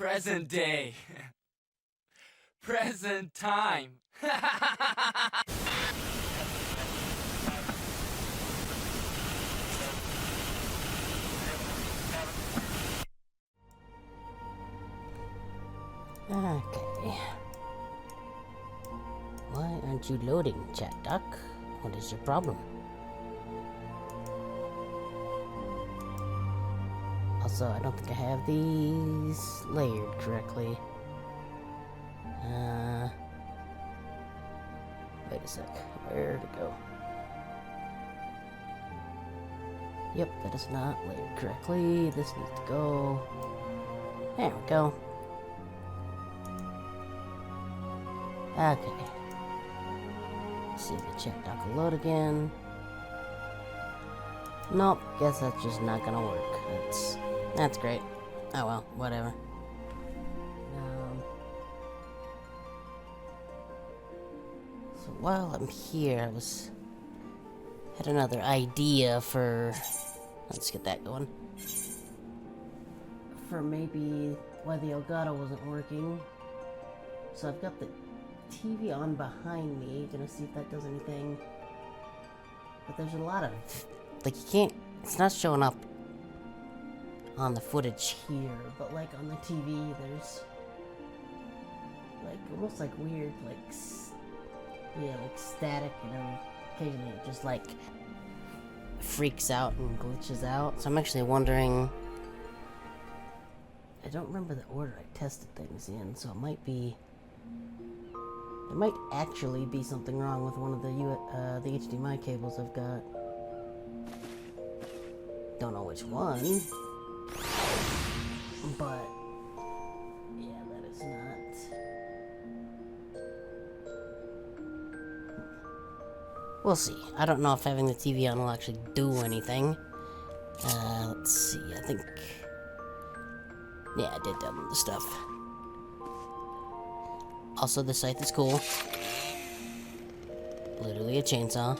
Present day. Present time. Okay. Why aren't you loading, chat duck? What is your problem? Also, I don't think I have these layered correctly. Wait a sec. Where'd it go? Yep, that is not layered correctly. This needs to go. There we go. Okay. See if the chat dock will load again. Nope, guess that's just not gonna work. That's great. Oh well, whatever. So while I'm here, had another idea for. Let's get that going. For maybe why the Elgato wasn't working. So I've got the TV on behind me, gonna see if that does anything. But there's a lot of, like, you can't, it's not showing up on the footage here, but like on the TV there's like almost like weird, like, yeah, like static, and occasionally it just like freaks out and glitches out. So I'm actually wondering, I don't remember the order I tested things in, so it might actually be something wrong with one of the HDMI cables I've got. Don't know which one, but yeah, that is not. We'll see. I don't know if having the TV on will actually do anything. Let's see. I think, yeah, I did download the stuff. Also, the scythe is cool. Literally a chainsaw.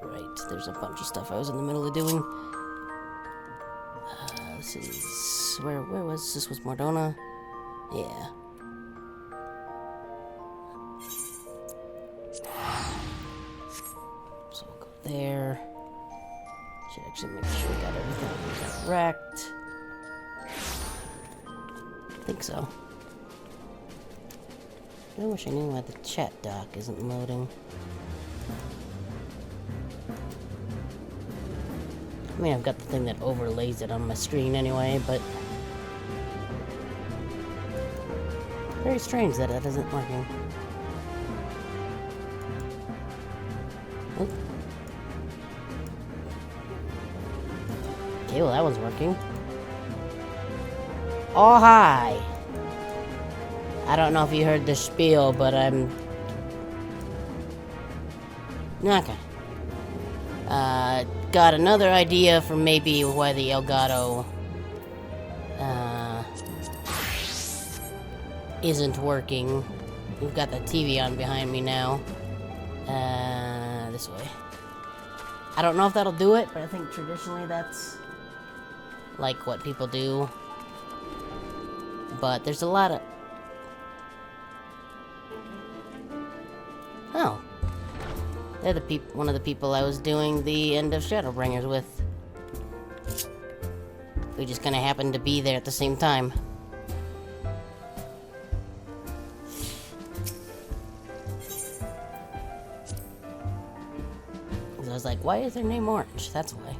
Right, there's a bunch of stuff I was in the middle of doing. This is... Where was... This was Mordona? Yeah. So we'll go there. Should actually make sure we got everything correct. I think so. I wish I knew why the chat dock isn't loading. I mean, I've got the thing that overlays it on my screen anyway, but very strange that that isn't working. Oop. Okay, well that one's working. Oh, hi! I don't know if you heard the spiel, but I'm... Okay. Got another idea for maybe why the Elgato isn't working. We've got the TV on behind me now. This way. I don't know if that'll do it, but I think traditionally that's like what people do. But there's a lot of... Oh. They're the one of the people I was doing the end of Shadowbringers with. We just kinda happened to be there at the same time. I was like, why is their name orange? That's why.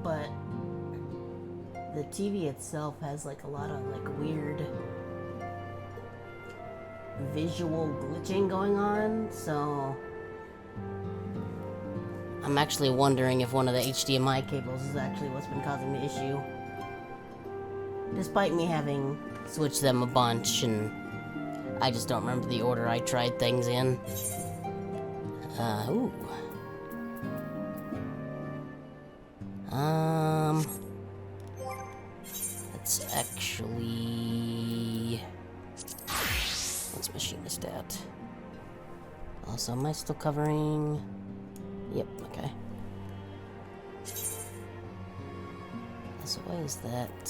But the TV itself has like a lot of like weird visual glitching going on, so I'm actually wondering if one of the HDMI cables is actually what's been causing the issue. Despite me having switched them a bunch, and I just don't remember the order I tried things in. Ooh. Let's actually... Let's machinist that. Also, am I still covering... Yep, okay. So what is that?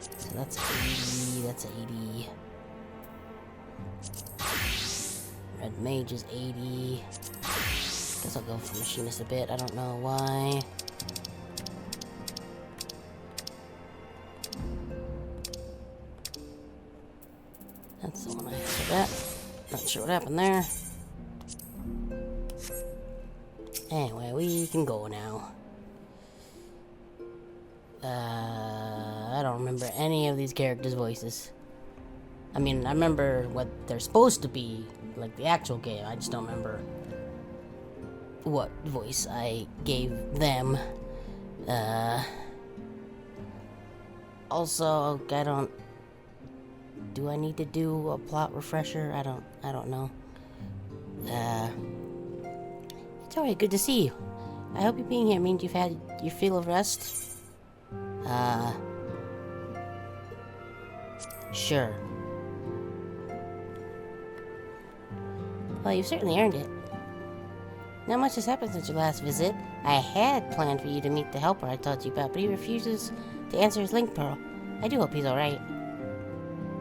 So that's 80, that's 80. Red mage is 80. Guess I'll go for machinist a bit, I don't know why. That's the one I said that. Not sure what happened there. Anyway, we can go now. I don't remember any of these characters' voices. I mean, I remember what they're supposed to be, like the actual game. I just don't remember what voice I gave them. Also, I don't... Do I need to do a plot refresher? I don't know. It's alright, good to see you. I hope you being here means you've had your fill of rest. Sure. Well, you've certainly earned it. Not much has happened since your last visit. I had planned for you to meet the helper I told you about, but he refuses to answer his link pearl. I do hope he's alright.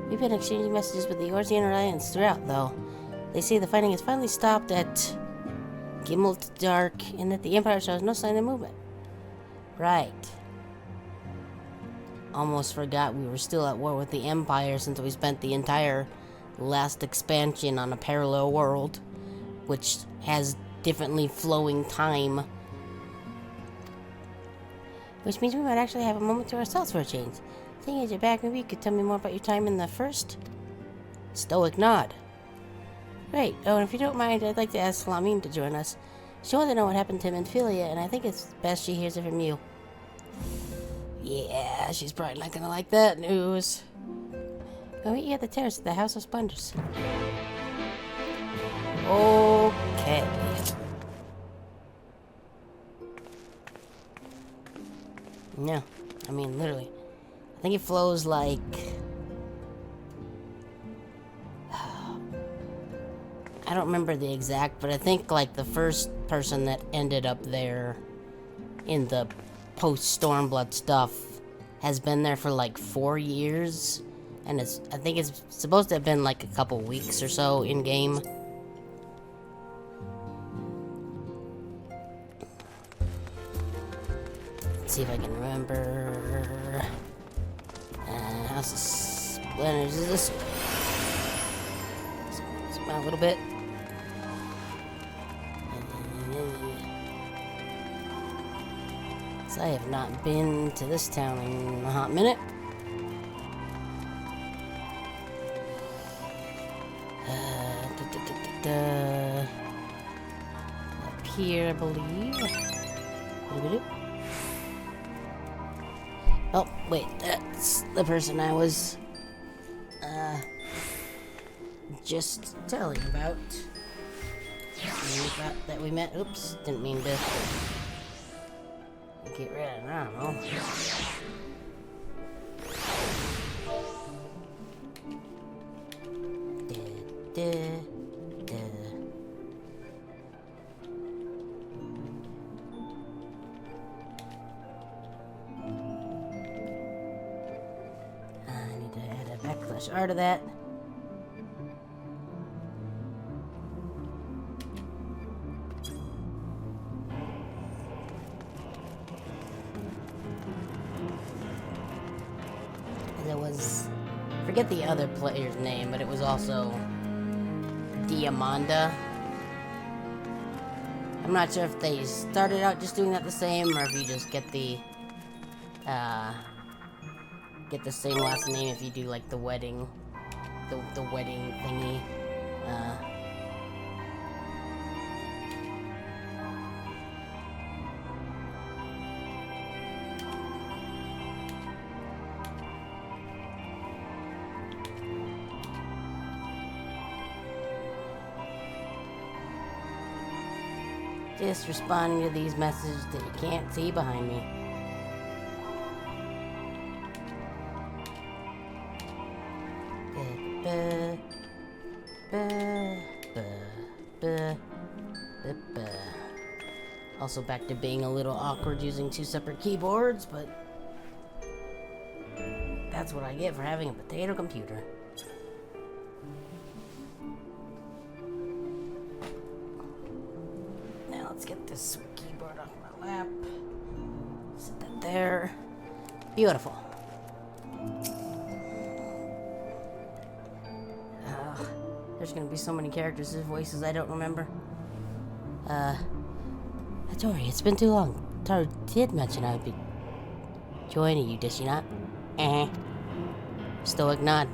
We've been exchanging messages with the Orsian Alliance throughout, though. They say the fighting has finally stopped at Gimmelt Dark, and that the Empire shows no sign of movement. Right. Almost forgot we were still at war with the Empire since we spent the entire last expansion on a parallel world, which has differently flowing time. Which means we might actually have a moment to ourselves for a change. Seeing as you're back, maybe you could tell me more about your time in the first? Stoic nod. Great. Oh, and if you don't mind, I'd like to ask Flamine to join us. She wants to know what happened to Minfilia, and I think it's best she hears it from you. Yeah, she's probably not gonna like that news. I'll meet you at the terrace at the House of Splendors. Okay. No, I mean, literally. I think it flows like... I don't remember the exact, but I think like the first person that ended up there in the post-Stormblood stuff has been there for like 4 years, and I think it's supposed to have been like a couple weeks or so in game. Let's see if I can remember. House of Splendors is this way. Zoom out a little bit. I have not been to this town in a hot minute. Up here, I believe. Oh, wait, that's the person I was just telling about. That we met. Oops, didn't mean to get rid of it. I don't know. I need to add a backslash R to that. Forget the other player's name, but it was also Diamanda. I'm not sure if they started out just doing that the same, or if you just get the same last name if you do like the wedding, the wedding thingy. Just responding to these messages that you can't see behind me. Also back to being a little awkward using two separate keyboards, but That's what I get for having a potato computer. Now let's get this keyboard off my lap. Sit that there. Beautiful. There's gonna be so many characters' voices I don't remember. Tori, it's been too long. Tori did mention I would be joining you, did she not? Stoic nod.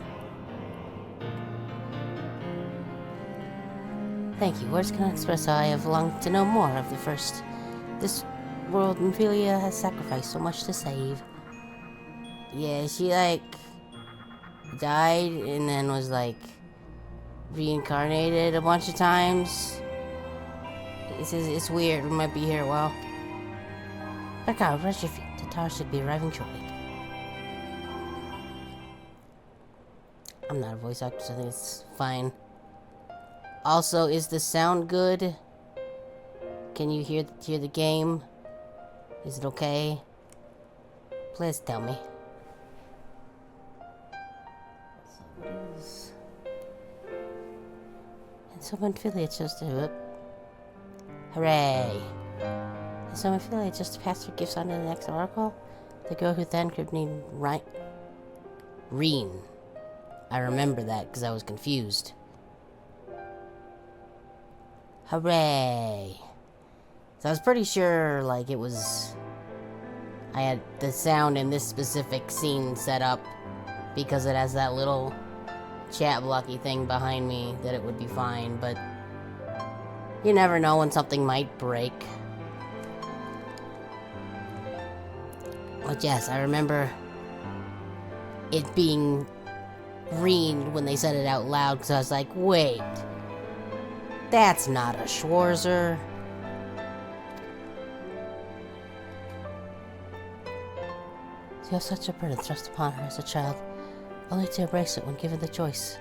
Thank you. Words cannot express how I have longed to know more of the first. This world Ophelia has sacrificed so much to save. Yeah, she like died and then was like reincarnated a bunch of times. It's weird. We might be here a while. Becca, brush your feet. The tower should be arriving shortly. I'm not a voice actor, so I think it's fine. Also, is the sound good? Can you hear the game? Is it okay? Please tell me. So what is... And someone affiliate just do it. Hooray! And someone affiliate just passed her gifts on to the next oracle. The girl who then could name Reen. I remember that because I was confused. Hooray! So I was pretty sure, like, it was... I had the sound in this specific scene set up because it has that little chat blocky thing behind me that it would be fine, but you never know when something might break. But yes, I remember it being Reen when they said it out loud, because I was like, wait, that's not a Schwarzer. You have such a burden thrust upon her as a child, only to embrace it when given the choice.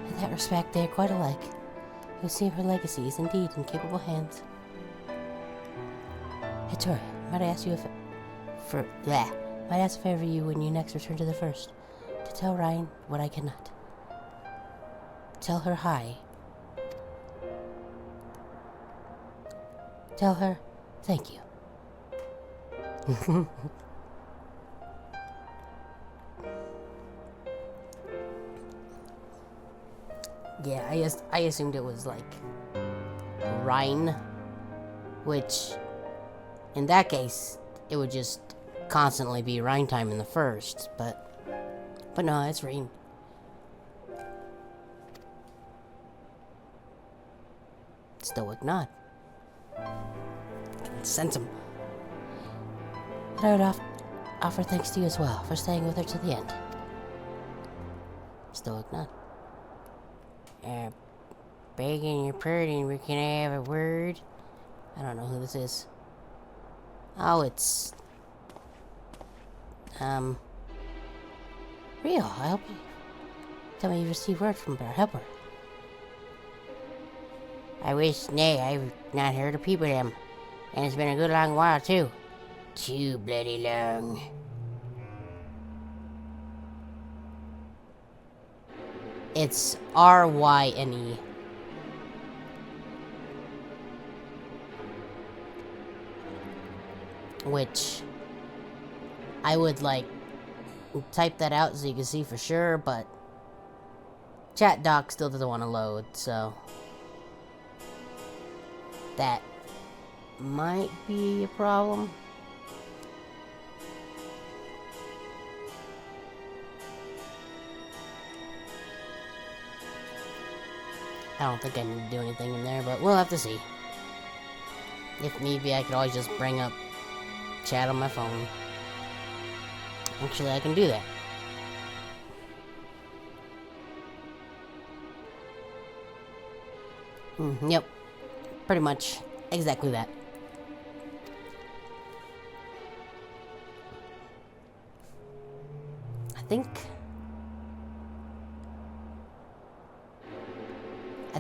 In that respect, they are quite alike. You see her legacy is indeed in capable hands. Hey, Tori, might I ask you might I ask a favor of you when you next return to the First, to tell Ryan what I cannot. Tell her hi. Tell her thank you. Yeah, I assumed it was like Ryan, which in that case it would just constantly be Ryan time in the First, but no, it's Reen. Stoic nod. Sense him. And I would offer thanks to you as well for staying with her to the end. Stoic nod. Begging your pardon, can I have a word? I don't know who this is. Oh, it's... Real, I hope you... Tell me you received word from her. Help her. I wish, nay, I've not heard a peep of them. And it's been a good long while, too. Too bloody long. It's R-Y-N-E. Which I would, like, type that out so you can see for sure, but chat doc still doesn't want to load, so that might be a problem. I don't think I need to do anything in there, but we'll have to see. If need be, I could always just bring up chat on my phone. Actually, I can do that. Yep. Pretty much exactly that. I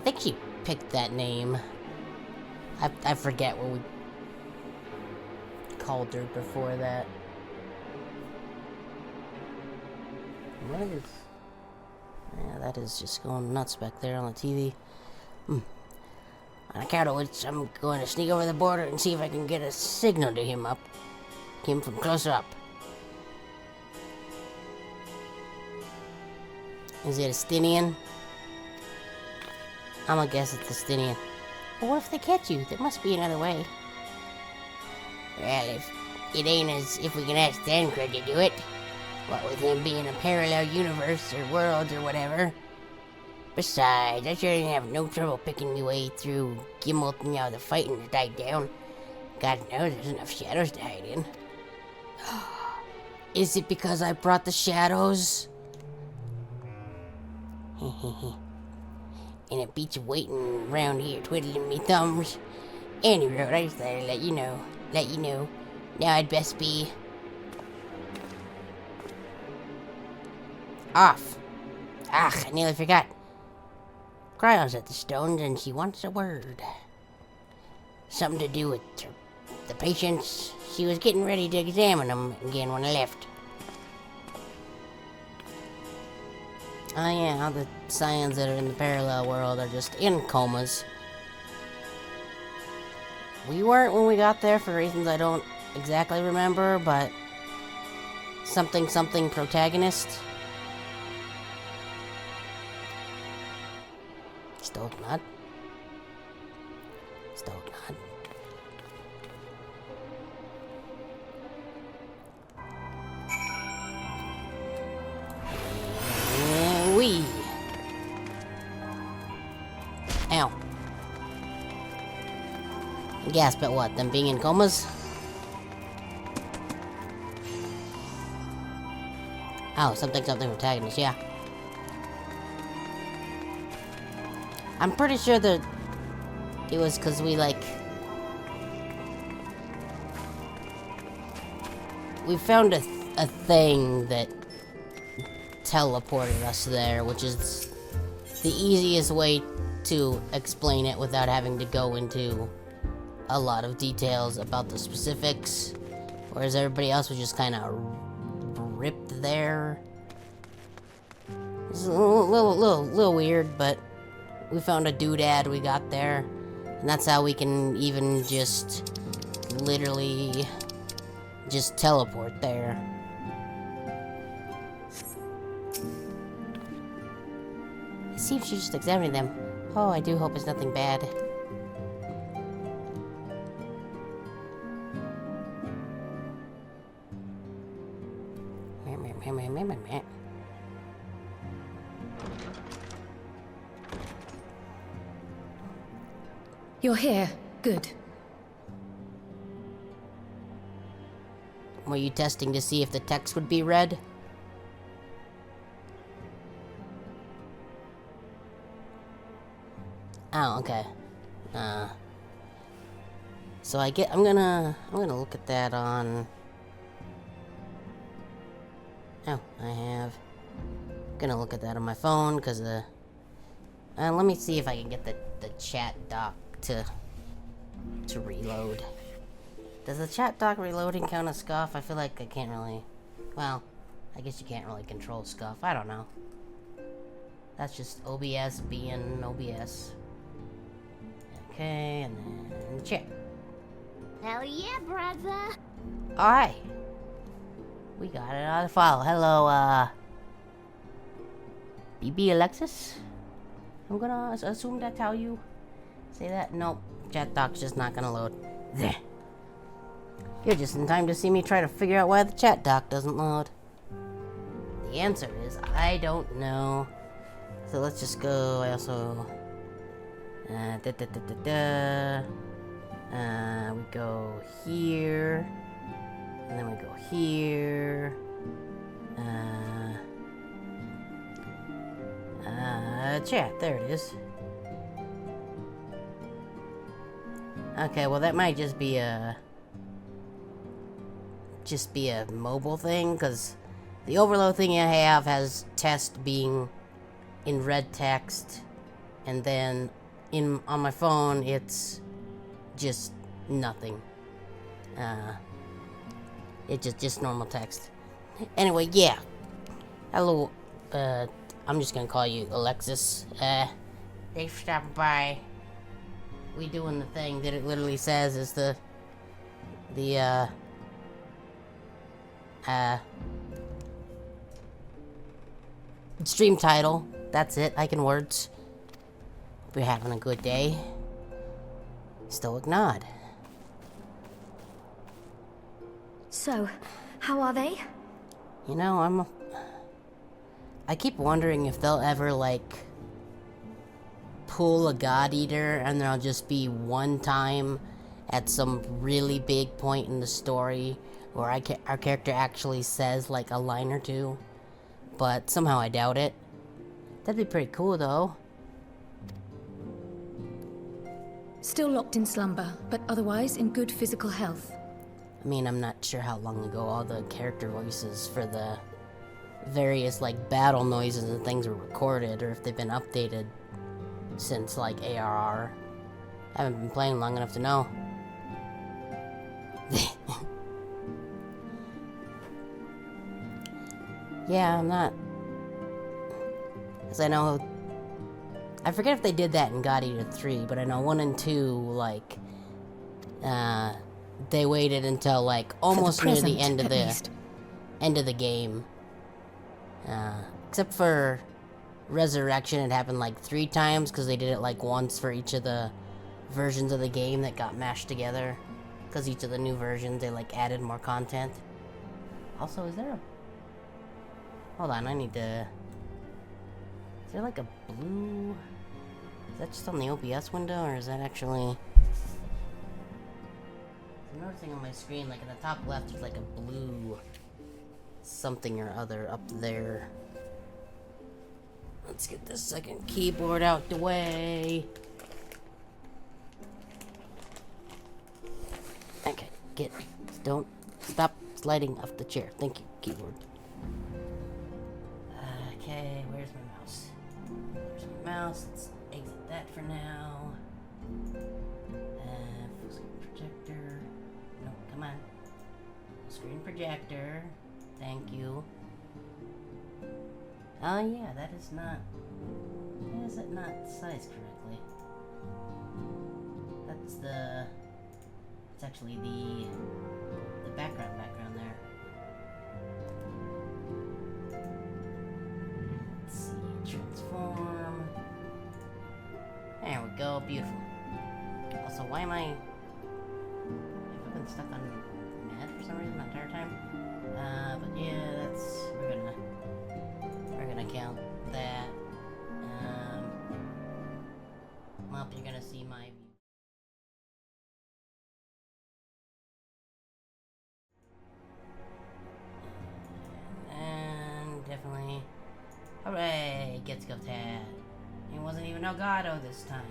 think she picked that name. I forget what we called her before that. What is... Yeah, that is just going nuts back there on the TV. On account of which, I'm going to sneak over the border and see if I can get a signal to him from closer up. Is it a Stinian? I'm gonna guess it's a Stinian. But what if they catch you? There must be another way. Well, if it ain't as if we can ask Dancred to do it. What with him being a parallel universe or worlds or whatever. Besides, I sure didn't have no trouble picking my way through Gimelt and all the fighting that died down. God knows there's enough shadows to hide in. Is it because I brought the shadows? And it beats you waiting around here twiddling me thumbs. Anyway, I just thought I'd let you know. Now I'd best be... off. I nearly forgot. Cryo's at the stones and she wants a word. Something to do with the patients. She was getting ready to examine them again when I left. Oh yeah, all the scions that are in the parallel world are just in comas. We weren't when we got there for reasons I don't exactly remember, but something protagonist. Still not. Wee. Ow. Gasp at what? Them being in comas? Oh, something protagonist, yeah. I'm pretty sure that it was because we found a thing that teleported us there, which is the easiest way to explain it without having to go into a lot of details about the specifics, whereas everybody else was just kind of ripped there. It's a little weird, but we found a doodad we got there, and that's how we can even just literally just teleport there. See if she's just examining them. Oh, I do hope it's nothing bad. You're here. Good. Were you testing to see if the text would be read? Oh, okay. So I'm gonna look at that on... Oh, I'm gonna look at that on my phone, because let me see if I can get the chat doc to reload. Does the chat doc reloading count as scuff? I feel like I can't really... Well, I guess you can't really control scuff. I don't know. That's just OBS being OBS. Okay, and then chat. Hell yeah, brother. Alright. We got it on the file. Hello, BB Alexis? I'm gonna assume that's how you say that. Nope. Chat doc's just not gonna load. There. You're just in time to see me try to figure out why the chat doc doesn't load. The answer is, I don't know. So let's just go. I also... we go here, and then we go here. Chat, there it is. Okay, well that might just be a mobile thing, because the overload thing I have has test being in red text, and then on my phone it's just nothing. It's just normal text. Anyway, yeah. Hello, I'm just gonna call you Alexis. Thanks for stopping by. We doing the thing that it literally says is the stream title. That's it. I can words. Hope you're having a good day. Stoic nod. So, how are they? You know, I keep wondering if they'll ever, like, pull a God Eater and there'll just be one time at some really big point in the story where our character actually says, like, a line or two. But somehow I doubt it. That'd be pretty cool, though. Still locked in slumber, but otherwise in good physical health. I mean, I'm not sure how long ago all the character voices for the various, like, battle noises and things were recorded, or if they've been updated since, like, ARR. I haven't been playing long enough to know. Yeah, I'm not... Because I know... I forget if they did that in God Eater 3, but I know 1 and 2, like... they waited until, like, almost near the end of the game. Except for Resurrection, it happened, like, 3 times, because they did it, like, once for each of the versions of the game that got mashed together. Because each of the new versions, they, like, added more content. Also, is there a... Hold on, I need to... Is there, like, a blue... Is that just on the OBS window, or is that actually... I'm noticing on my screen, like, in the top left, there's, like, a blue... something or other up there. Let's get this second keyboard out the way. Okay, don't stop sliding off the chair. Thank you, keyboard. Okay, where's my mouse? There's my mouse. Let's exit that for now. Full screen projector. No, come on. Screen projector. Thank you. Oh yeah, that is not... Why is it not sized correctly? That's the... It's actually the background there. Let's see, transform. There we go, beautiful. Also, why am I... Have I been stuck on mad for some reason the entire time? But yeah, that's... We're gonna count that. Well, you're gonna see my... And definitely... Hooray! Gets go Tad. It wasn't even Elgato this time.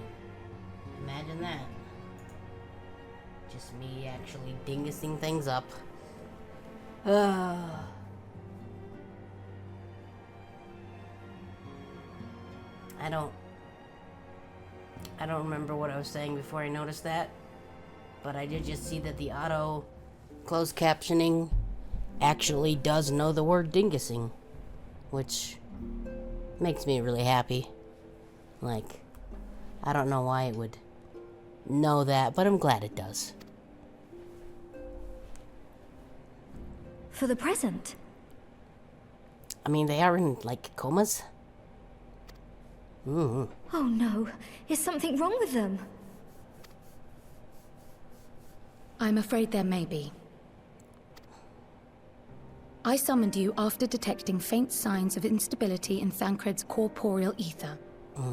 Imagine that. Just me actually dingusing things up. I don't remember what I was saying before I noticed that, but I did just see that the auto closed captioning actually does know the word dingusing, which makes me really happy. Like, I don't know why it would know that, but I'm glad it does. For the present. I mean, they are in, like, comas. Oh no, is something wrong with them? I'm afraid there may be. I summoned you after detecting faint signs of instability in Thancred's corporeal ether.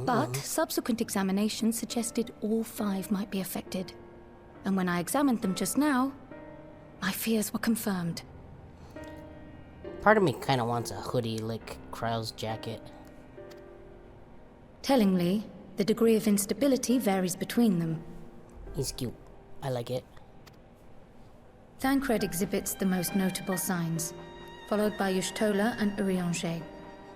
But subsequent examination suggested all 5 might be affected. And when I examined them just now, my fears were confirmed. Part of me kind of wants a hoodie like Kryle's jacket. Tellingly, the degree of instability varies between them. He's cute. I like it. Thancred exhibits the most notable signs, followed by Y'shtola and Urianger.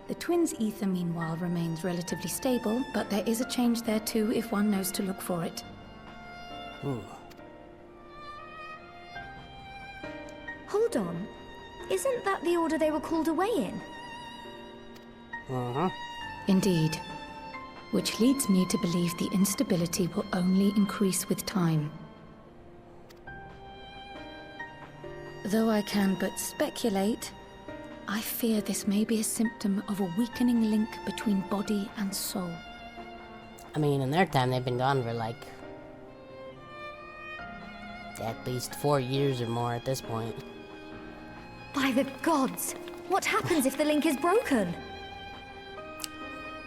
The twins' ether, meanwhile, remains relatively stable, but there is a change there too if one knows to look for it. Ooh. Hold Hold on. Isn't that the order they were called away in? Indeed. Which leads me to believe the instability will only increase with time. Though I can but speculate, I fear this may be a symptom of a weakening link between body and soul. I mean, in their time, they've been gone for like at least 4 years or more at this point. By the gods! What happens if the link is broken?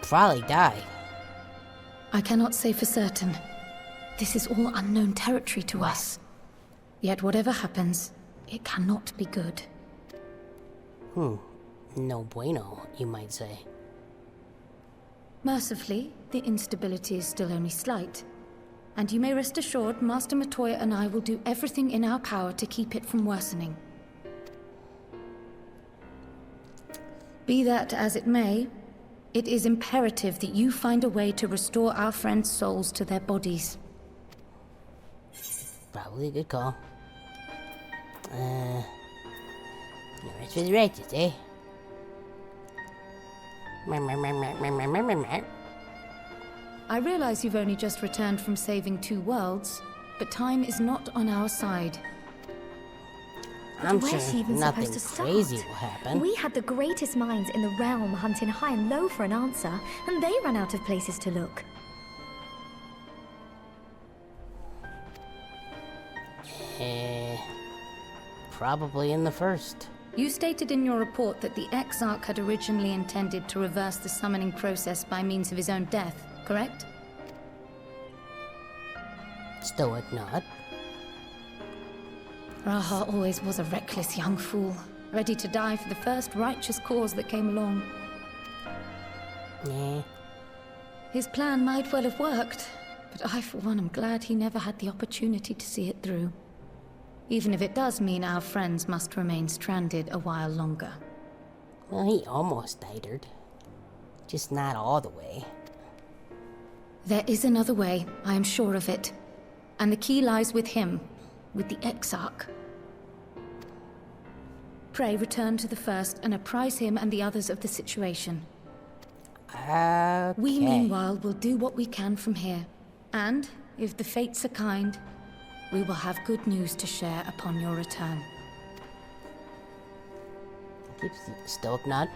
Probably die. I cannot say for certain. This is all unknown territory to us. Yet whatever happens, it cannot be good. No bueno, you might say. Mercifully, the instability is still only slight. And you may rest assured Master Matoya and I will do everything in our power to keep it from worsening. Be that as it may, it is imperative that you find a way to restore our friends' souls to their bodies. Probably a good call. It's with righteous, eh? I realize you've only just returned from saving 2 worlds, but time is not on our side. I'm Where's sure she even nothing supposed to start? crazy will happen. We had the greatest minds in the realm hunting high and low for an answer, and they ran out of places to look. Probably in the first. You stated in your report that the Exarch had originally intended to reverse the summoning process by means of his own death, correct? Stoic nod. Raha always was a reckless young fool, ready to die for the first righteous cause that came along. Yeah. His plan might well have worked, but I for one am glad he never had the opportunity to see it through. Even if it does mean our friends must remain stranded a while longer. Well, he almost died. Just not all the way. There is another way, I am sure of it. And the key lies with him, with the Exarch. Pray return to the first and apprise him and the others of the situation. Okay. We, meanwhile, will do what we can from here. And, if the fates are kind, we will have good news to share upon your return. Stoic nod.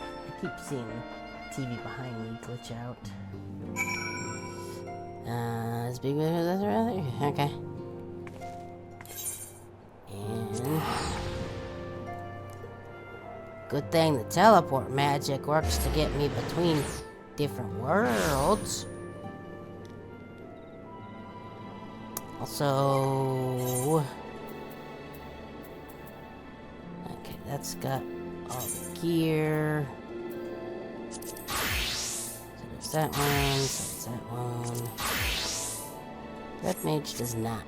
I keep seeing TV behind me glitch out. Let's be good with this rather. Okay. And good thing the teleport magic works to get me between different worlds. Also, okay, that's got all the gear. So there's that one, so there's that one. Red Mage does not.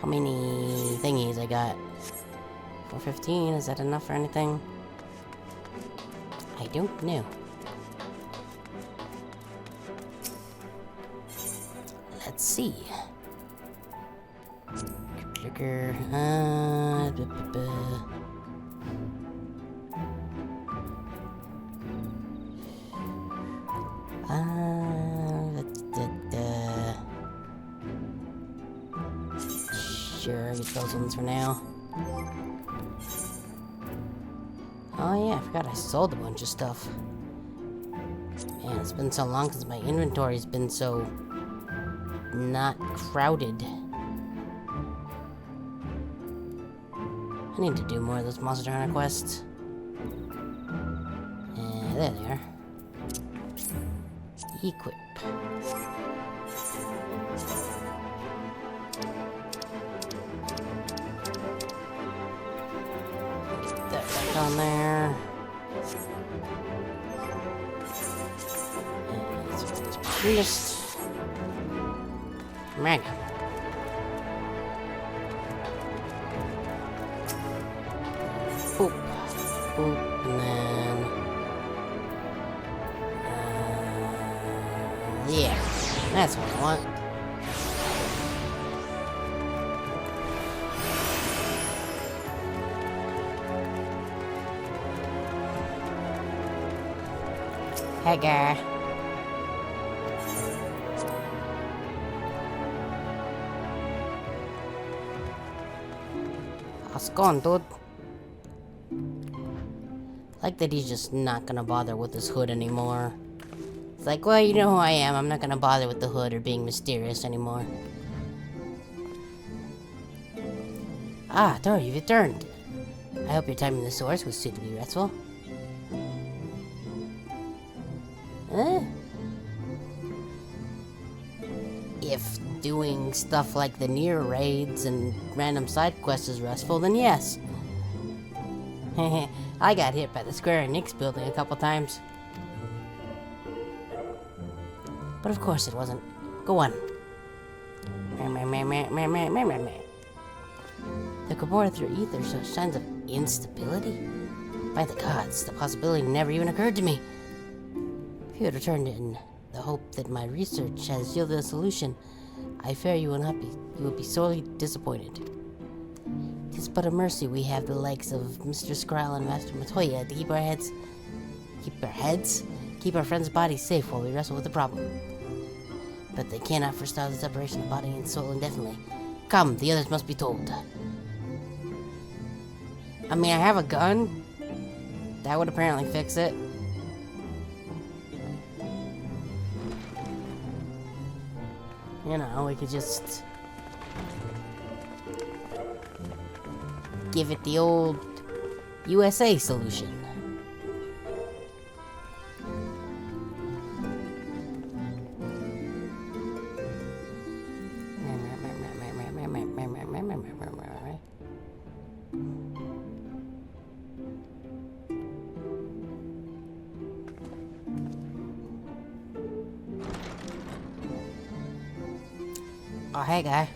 How many thingies I got? 415, is that enough for anything? I don't know. Let's see. Trigger, Sure, get those ones for now. Oh yeah, I forgot I sold a bunch of stuff. Man, it's been so long since my inventory's been so not crowded. I need to do more of those Monster Hunter quests. There they are. Equip. Get that back on there. And it's machinist. Mega. Boop. Boop. And then... yeah. That's what I want. Hey, guy. How's it going, dude? Like that he's just not gonna bother with his hood anymore. It's like, well, you know who I am. I'm not gonna bother with the hood or being mysterious anymore. Ah, Tor, you've returned. I hope your time in the source was suitably restful. Huh? If doing stuff like the near raids and random side quests is restful, then yes. I got hit by the Square Enix building a couple times. But of course it wasn't. Go on. The corpora through ether shows signs of instability? By the gods, the possibility never even occurred to me. If you had returned in the hope that my research has yielded a solution, I fear you will be sorely disappointed. It is but a mercy we have the likes of Mr. Skryl and Master Matoya to keep our friends' bodies safe while we wrestle with the problem. But they cannot forestall the separation of body and soul indefinitely. Come, the others must be told. I mean, I have a gun. That would apparently fix it. You know, we could just give it the old USA solution. Oh, hey, guy.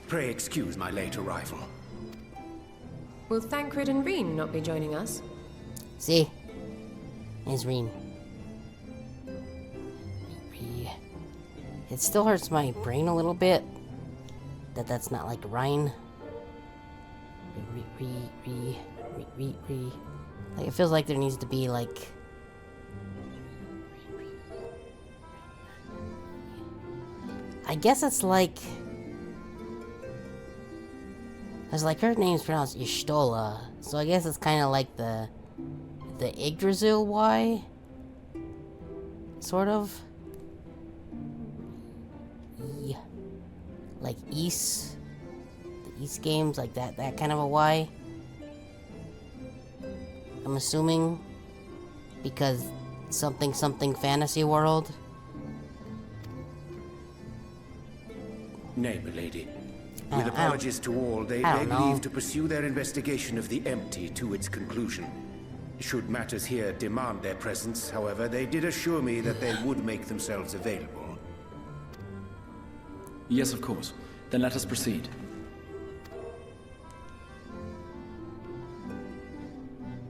Pray excuse my late arrival. Will Thancred and Reen not be joining us? See? It's Reen. It still hurts my brain a little bit that's not like Rhine. Like, it feels like there needs to be like I guess it's like cause like her name's pronounced Y'shtola, so I guess it's kind of like the Yggdrasil Y, sort of. Like East, the East games, like that kind of a Y. I'm assuming because something fantasy world. Nay, milady. With apologies to all, they beg leave to pursue their investigation of the empty to its conclusion. Should matters here demand their presence, however, they did assure me that they would make themselves available. Yes, of course. Then let us proceed.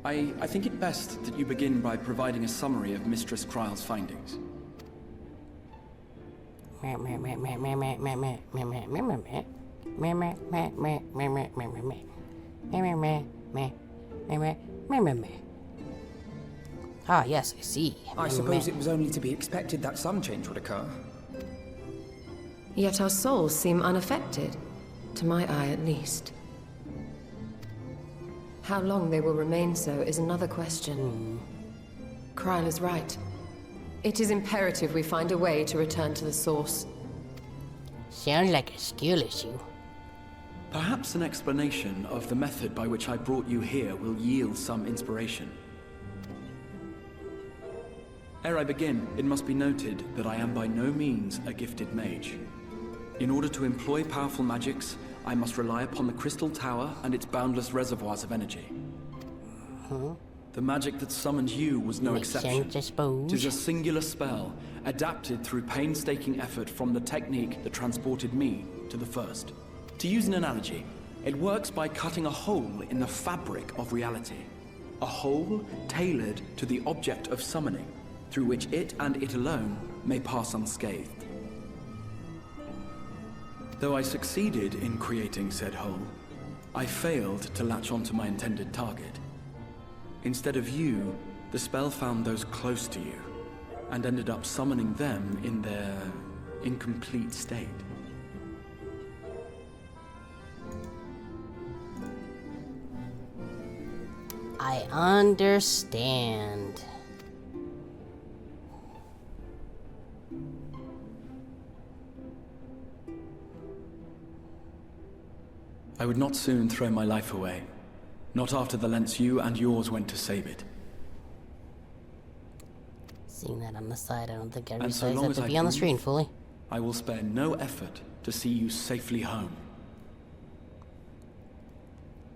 I think it best that you begin by providing a summary of Mistress Kryl's findings. Ah, yes, I see. I suppose it was only to be expected that some change would occur. Yet our souls seem unaffected, to my eye at least. How long they will remain so is another question. Kryl is right. It is imperative we find a way to return to the source. Sounds like a skill issue. Perhaps an explanation of the method by which I brought you here will yield some inspiration. Ere I begin, it must be noted that I am by no means a gifted mage. In order to employ powerful magics, I must rely upon the Crystal Tower and its boundless reservoirs of energy. The magic that summoned you was no exception. It is a singular spell, adapted through painstaking effort from the technique that transported me to the first. To use an analogy, it works by cutting a hole in the fabric of reality. A hole tailored to the object of summoning, through which it and it alone may pass unscathed. Though I succeeded in creating said hole, I failed to latch onto my intended target. Instead of you, the spell found those close to you, and ended up summoning them in their incomplete state. I understand. I would not soon throw my life away. Not after the lengths you and yours went to save it. Seeing that on the side, I don't think I And realized so long that as to I be on the breathe, screen fully. I will spare no effort to see you safely home.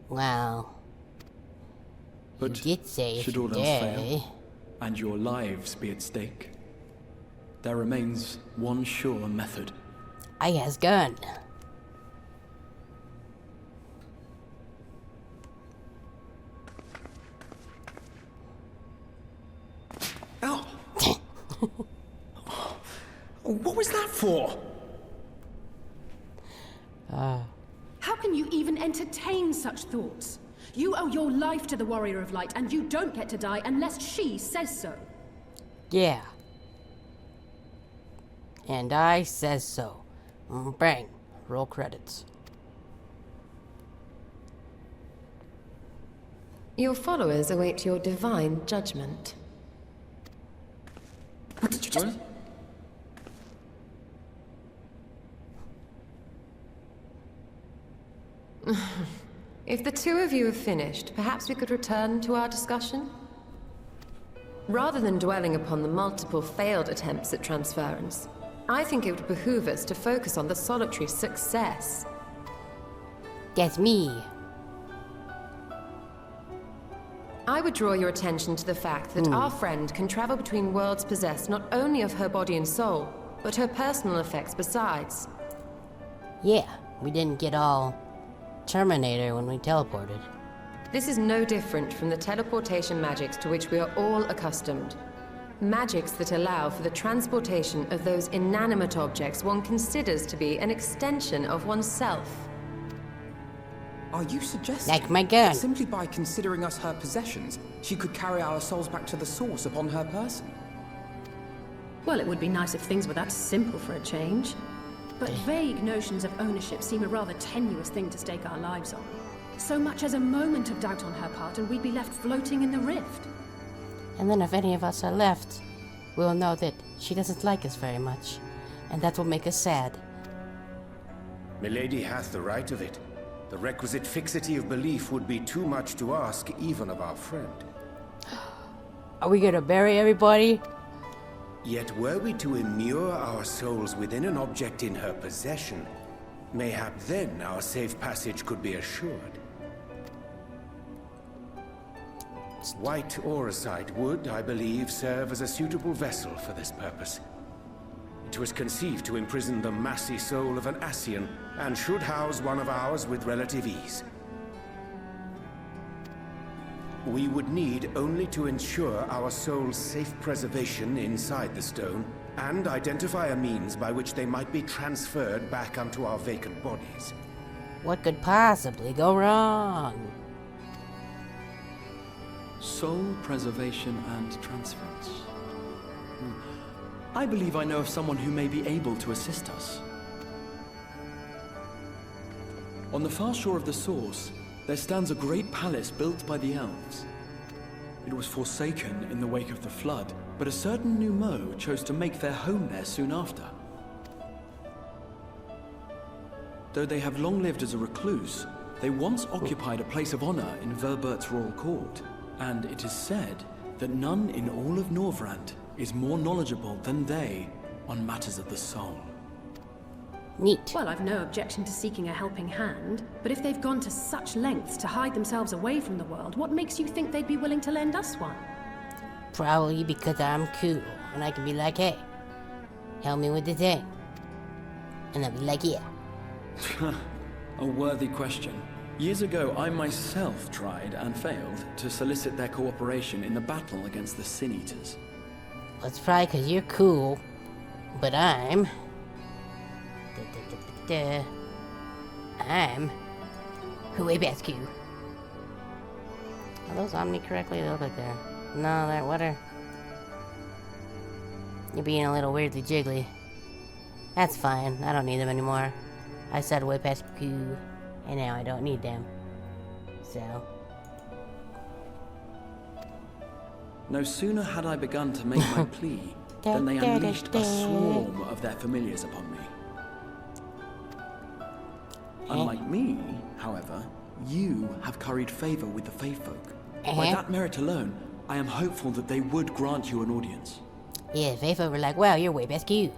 Wow. But You did say if should you all else dare. fail, and your lives be at stake, there remains one sure method. I has gun. Oh. What was that for? How can you even entertain such thoughts? You owe your life to the Warrior of Light, and you don't get to die unless she says so. Yeah. And I says so. Bang. Roll credits. Your followers await your divine judgment. What did you just... If the two of you have finished, perhaps we could return to our discussion? Rather than dwelling upon the multiple failed attempts at transference, I think it would behoove us to focus on the solitary success. That's me. I would draw your attention to the fact that our friend can travel between worlds possessed not only of her body and soul, but her personal effects besides. Yeah, we didn't get all Terminator when we teleported. This is no different from the teleportation magics to which we are all accustomed. Magics that allow for the transportation of those inanimate objects one considers to be an extension of oneself. Are you suggesting Like my gun. that simply by considering us her possessions, she could carry our souls back to the source upon her person? Well, it would be nice if things were that simple for a change. But vague notions of ownership seem a rather tenuous thing to stake our lives on. So much as a moment of doubt on her part and we'd be left floating in the rift. And then if any of us are left, we'll know that she doesn't like us very much. And that will make us sad. Milady hath the right of it. The requisite fixity of belief would be too much to ask even of our friend. Are we gonna bury everybody? Yet were we to immure our souls within an object in her possession, mayhap then our safe passage could be assured. White Auracite would, I believe, serve as a suitable vessel for this purpose. It was conceived to imprison the massy soul of an Ascian, and should house one of ours with relative ease. We would need only to ensure our soul's safe preservation inside the stone, and identify a means by which they might be transferred back unto our vacant bodies. What could possibly go wrong? Soul preservation and transference. I believe I know of someone who may be able to assist us. On the far shore of the source, there stands a great palace built by the elves. It was forsaken in the wake of the flood, but a certain Naaaah chose to make their home there soon after. Though they have long lived as a recluse, they once occupied a place of honor in Verbert's royal court, and it is said that none in all of Norvrand is more knowledgeable than they on matters of the soul. Neat. Well, I've no objection to seeking a helping hand, but if they've gone to such lengths to hide themselves away from the world, what makes you think they'd be willing to lend us one? Probably because I'm cool, and I can be like, hey, help me with the thing. And I'll be like, yeah. A worthy question. Years ago, I myself tried and failed to solicit their cooperation in the battle against the Sin Eaters. Well, it's probably because you're cool, but I'm... I'm... MSQ. Are those Omni correctly? They look like they're... No, they're... What are... You're being a little weirdly jiggly. That's fine. I don't need them anymore. I said way past Q, and now I don't need them. So... No sooner had I begun to make my plea than they unleashed a swarm of their familiars upon me. Unlike me, however, you have curried favor with the Fae folk. By that merit alone, I am hopeful that they would grant you an audience. Yeah, Fae folk were like, wow, you're way past Q.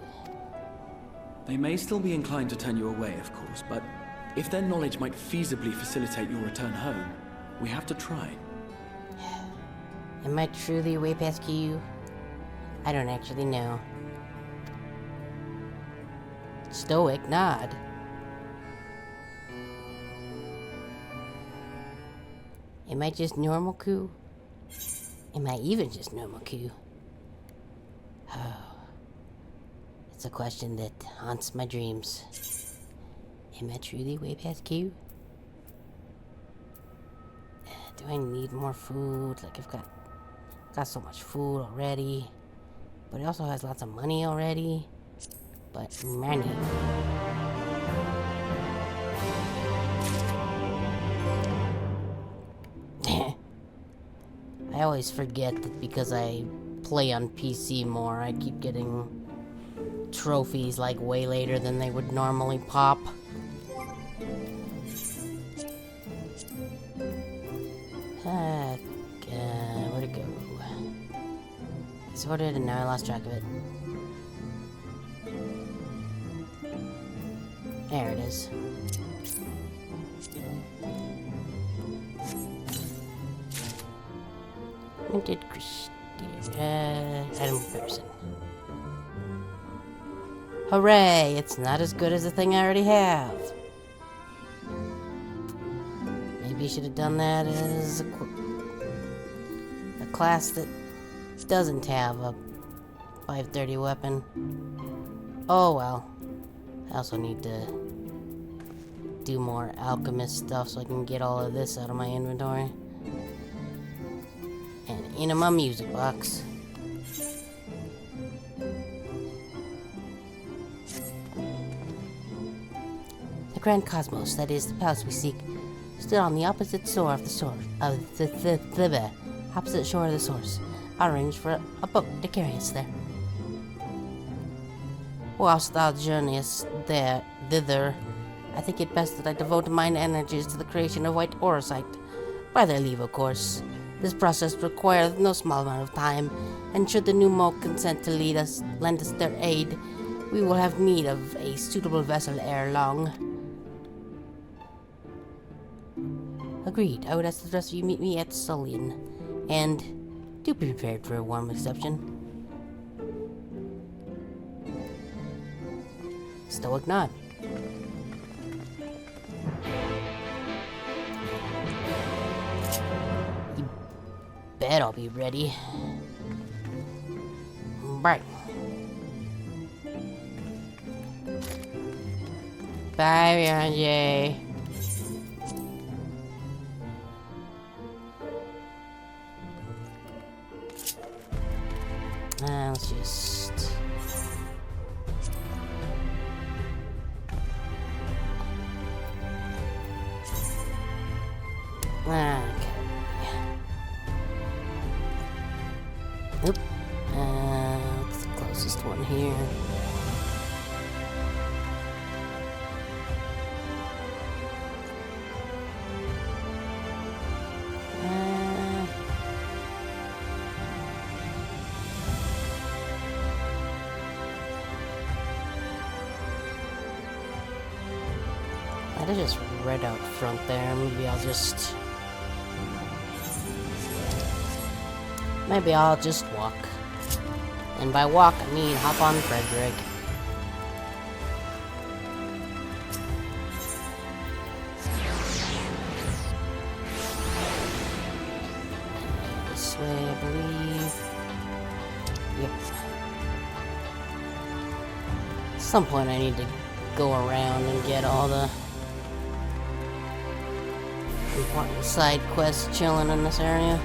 They may still be inclined to turn you away, of course, but if their knowledge might feasibly facilitate your return home, we have to try. Am I truly way past Q? I don't actually know. Stoic nod. Am I just normal Q? Am I even just normal Q? Oh. It's a question that haunts my dreams. Am I truly way past Q? Do I need more food? Like, I've got so much food already. But it also has lots of money already. But money. I always forget that because I play on PC more, I keep getting trophies like way later than they would normally pop. Where'd it go? Sorted and now I lost track of it. There it is. Minted item comparison. Hooray! It's not as good as the thing I already have. Maybe you should have done that as a class that doesn't have a 530 weapon. Oh well. I also need to do more alchemist stuff so I can get all of this out of my inventory. And in my music box. The Grand Cosmos, that is the palace we seek, stood on the opposite shore of the source of the opposite shore of the source. I arranged for a boat to carry us there. Whilst thou journeyest thither, I think it best that I devote mine energies to the creation of white orosite. By their leave, of course. This process requires no small amount of time, and should the new Moke consent to lend us their aid, we will have need of a suitable vessel ere long. Agreed. I would ask the rest of you meet me at Sullian, and do be prepared for a warm reception. Stoic nod. You bet I'll be ready. Right. Bye, Ranjay. Let's just... Okay. Oop. What's the closest one here? That is just right out front there. Maybe I'll just walk. And by walk, I mean hop on Frederick. This way, I believe. Yep. At some point, I need to go around and get all the side quests chilling in this area.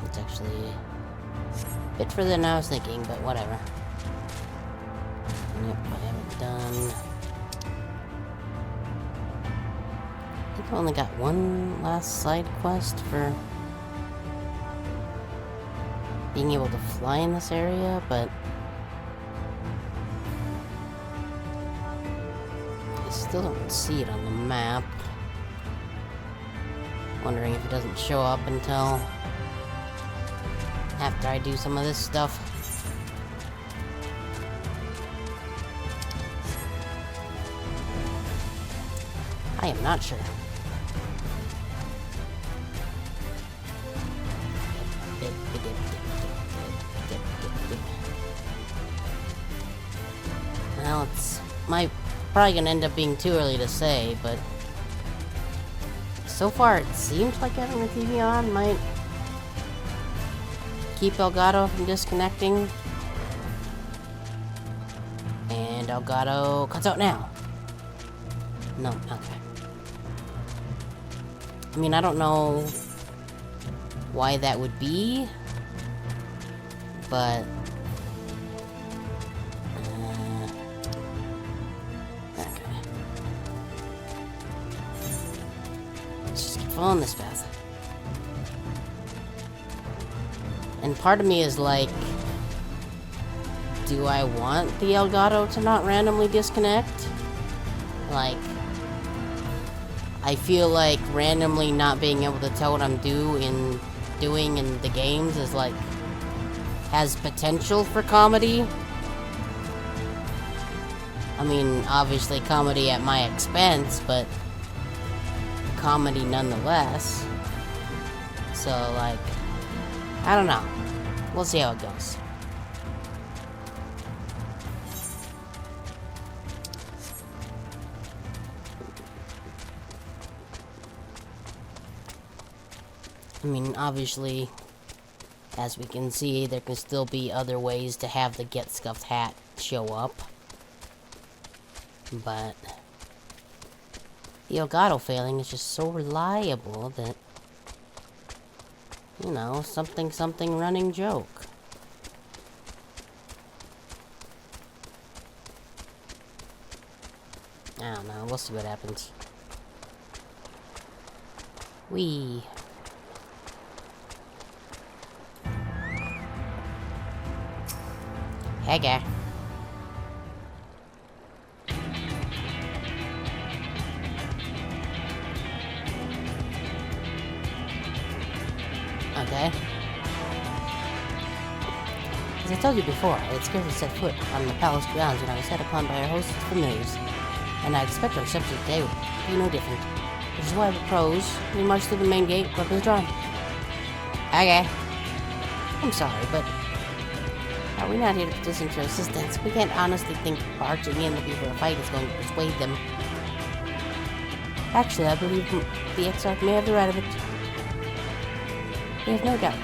It's actually a bit further than I was thinking, but whatever. Yep, I haven't done. I think I only got one last side quest for being able to fly in this area, but I still don't see it on the map. Wondering if it doesn't show up until after I do some of this stuff. I am not sure. Well, it's probably gonna end up being too early to say, but so far it seems like having the TV on might keep Elgato from disconnecting. And Elgato cuts out now. No, okay. I mean, I don't know why that would be, but okay. Let's just keep following this path. And part of me is like, do I want the Elgato to not randomly disconnect? Like, I feel like randomly not being able to tell what I'm doing in the games is like, has potential for comedy. I mean, obviously comedy at my expense, but comedy nonetheless. So like, I don't know. We'll see how it goes. I mean, obviously, as we can see, there can still be other ways to have the Get Scuffed hat show up. But the Elgato failing is just so reliable that, you know, something running joke. I don't know, we'll see what happens. Whee! Hey, guy. Okay. As I told you before, I had scarcely set foot on the palace grounds when I was set upon by our host's familiars, and I expect our reception today will be no different. Which is why I propose we march through the main gate, weapons drawn. Okay. I'm sorry, but are we not here to petition for assistance? We can't honestly think barging in before a fight is going to persuade them. Actually, I believe the Exarch may have the right of it. They have no doubt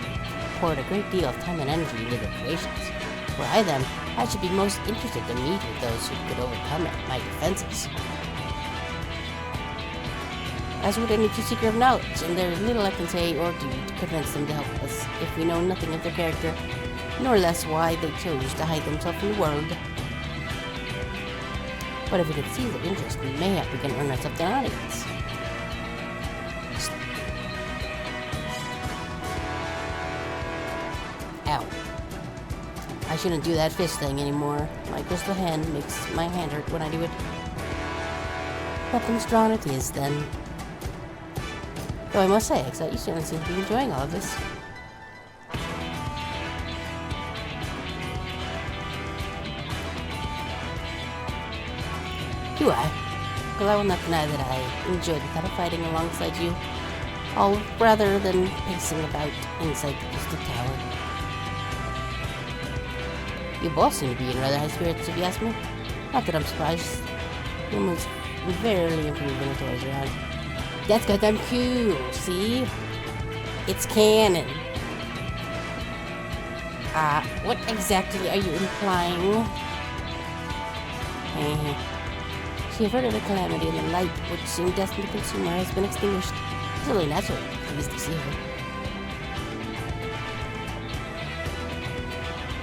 poured a great deal of time and energy into their creations. Were I them, I should be most interested to meet with those who could overcome my defenses. As would any true seeker of knowledge, and there is little I can say or do to convince them to help us if we know nothing of their character, nor less why they chose to hide themselves from the world. But if we could see their interest, we mayhap we can earn ourselves an audience. Ow. I shouldn't do that fist thing anymore. My crystal hand makes my hand hurt when I do it. Weapons drawn it is, then. Though I must say, Exile, you certainly seem to be enjoying all of this. Do I? Well, I will not deny that I enjoyed the thought of fighting alongside you, all rather than pacing about inside the Crystal Tower. You both seem to be in rather high spirits, if you ask me. Not that I'm surprised. Barely improving the toys around. That's because I'm cool, see? It's canon. What exactly are you implying? She averted a calamity and the light, which seemed destined to consume her, has been extinguished. It's really natural. Pleased to see her.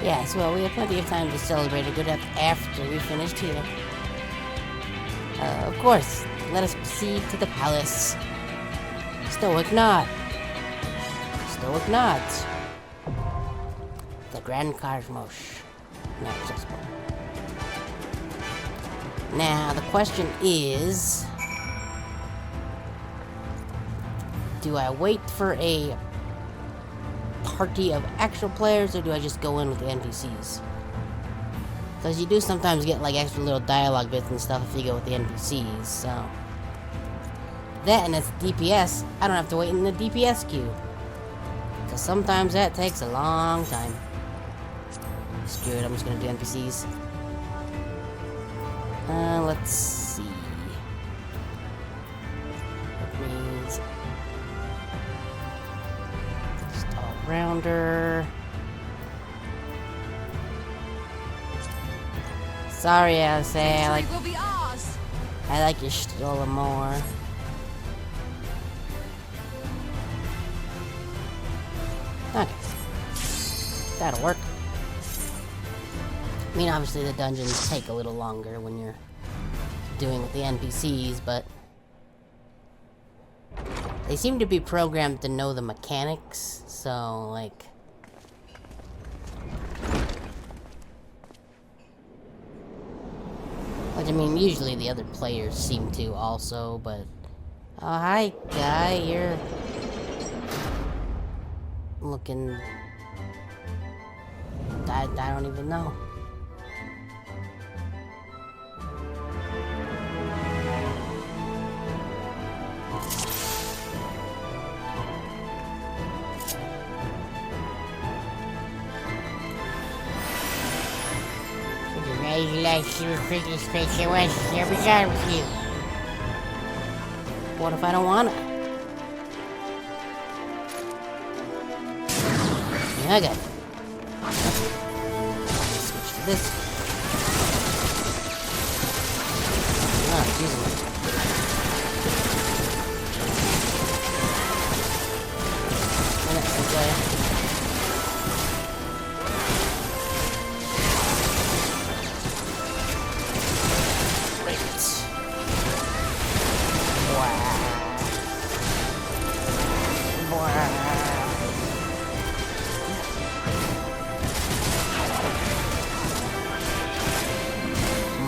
Yes, well, we have plenty of time to celebrate a good death after we finished here. Of course, let us proceed to the palace. Stoic not. Stoic not. The Grand Cosmos. Not accessible. Now, the question is... do I wait for a party of actual players, or do I just go in with the NPCs? Because you do sometimes get like extra little dialogue bits and stuff if you go with the NPCs, so... that and it's DPS, I don't have to wait in the DPS queue. Because sometimes that takes a long time. Screw it, I'm just gonna do NPCs. Let's see. That means... just all-rounder. Sorry, Alice, I like your stroller more. Okay. That'll work. I mean, obviously the dungeons take a little longer when you're doing with the NPCs, but they seem to be programmed to know the mechanics, so, like... which, I mean, usually the other players seem to also, but... oh, hi, guy, you're... looking... I don't even know. What if I don't wanna? Yeah, okay. Switch to this. Oh, Jesus. Okay.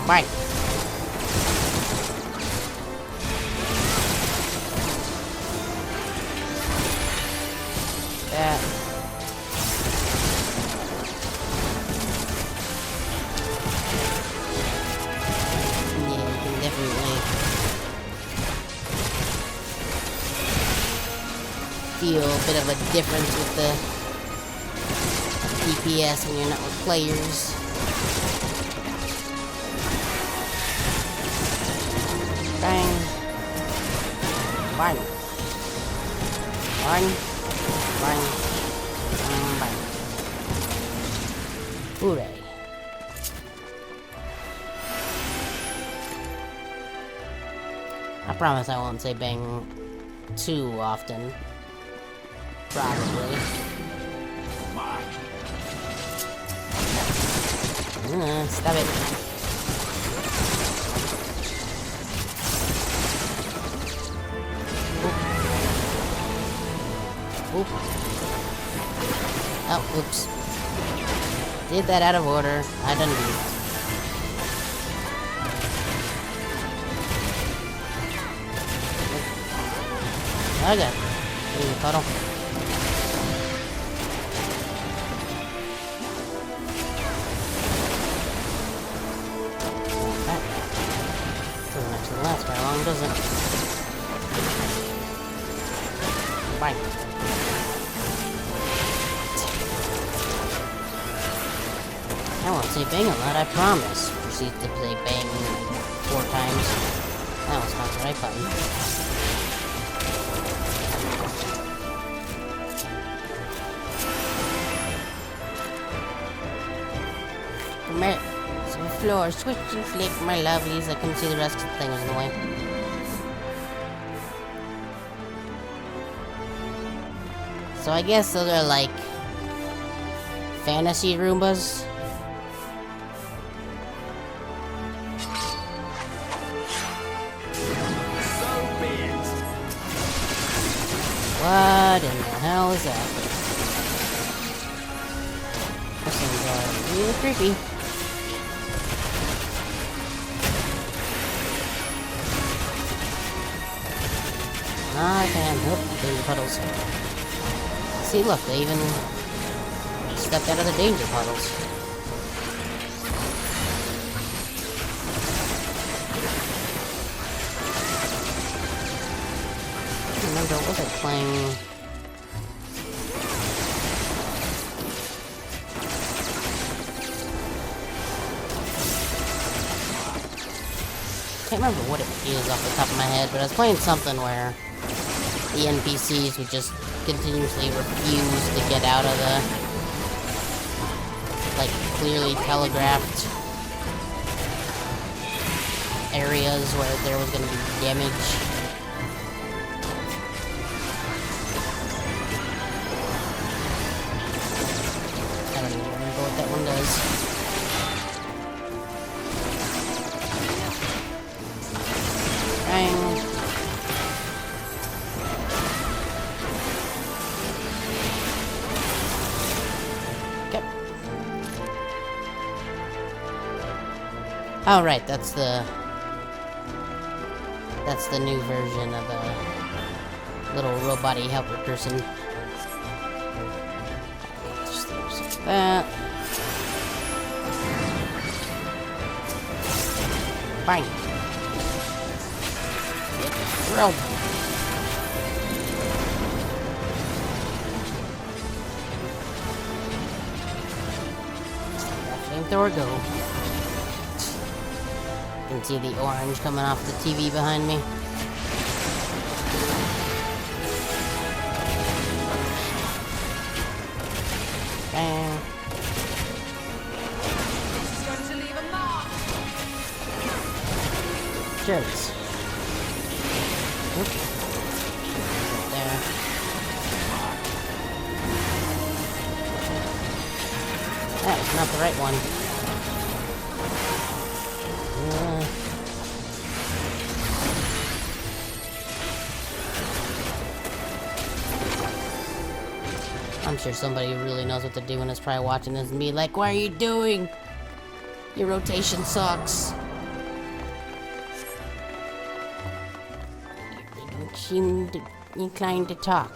Right. That. Yeah, you can definitely feel a bit of a difference with the DPS when you're not with players. Bang. Bang. Bang. Bang. Bang. Hooray. I promise I won't say bang too often. Probably. Stop it. Oop. Oh, oops. Did that out of order. I done it. Okay. Here's a puddle. That doesn't actually last very long, does it? Bye. I won't say bang a lot, I promise. Proceed to say bang 4 times. That was not the right button. Commit. So floor, switch and flick, my lovelies. I couldn't see the rest of the thing was in the way. So I guess those are like fantasy Roombas. What in the hell is that? This thing's really creepy. I can help danger puddles. See, look, they even stepped out of the danger puddles. I remember, what was I playing? I can't remember what it is off the top of my head, but I was playing something where the NPCs would just continuously refuse to get out of the, like, clearly telegraphed areas where there was going to be damage. I don't even remember what that one does. Bang. Oh, right, that's the new version of the little robot-y helper person. Just like that. Bang. Drilled. Flamethrower go. You can see the orange coming off the TV behind me. Bang. Jerks. Oop. There. That was not the right one. I'm sure somebody who really knows what they're doing is probably watching this and be like, "What are you doing? Your rotation sucks." They don't seem inclined to talk.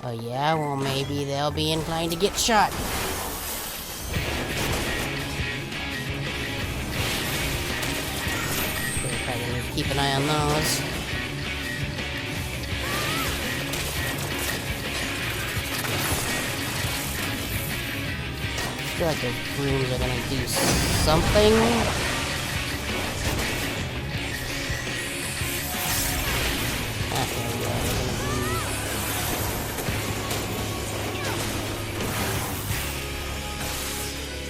Oh yeah? Well, maybe they'll be inclined to get shot. Probably need to keep an eye on those. I feel like those brooms are gonna do something. Ah, there we go.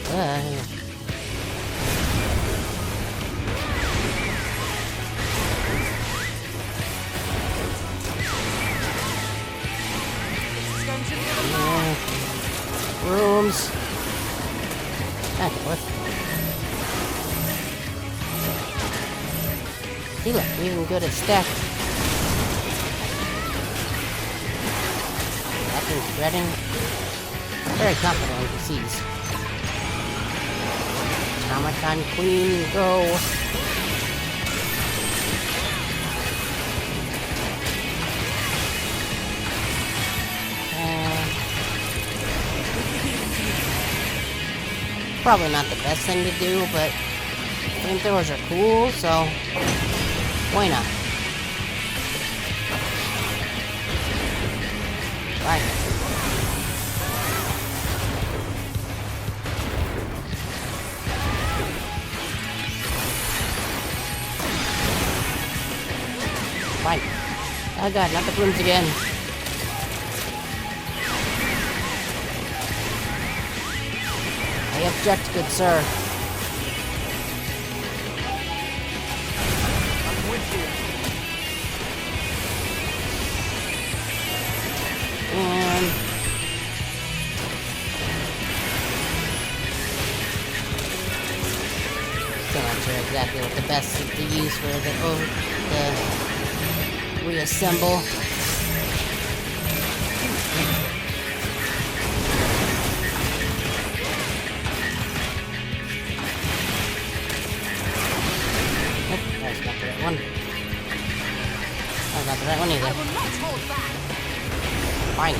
They're gonna be... Rooms. Okay, what? See, look, even good at stacking. Stacking, shredding. Very confident NPCs. Automaton Queen, go. Probably not the best thing to do, but flamethrowers are cool, so why not? Right. Oh god, not the blooms again. I object, good sir. I'm with you. And still not sure exactly what the best is to use for the reassemble. That's not the right one. That's not the right one either. Fine.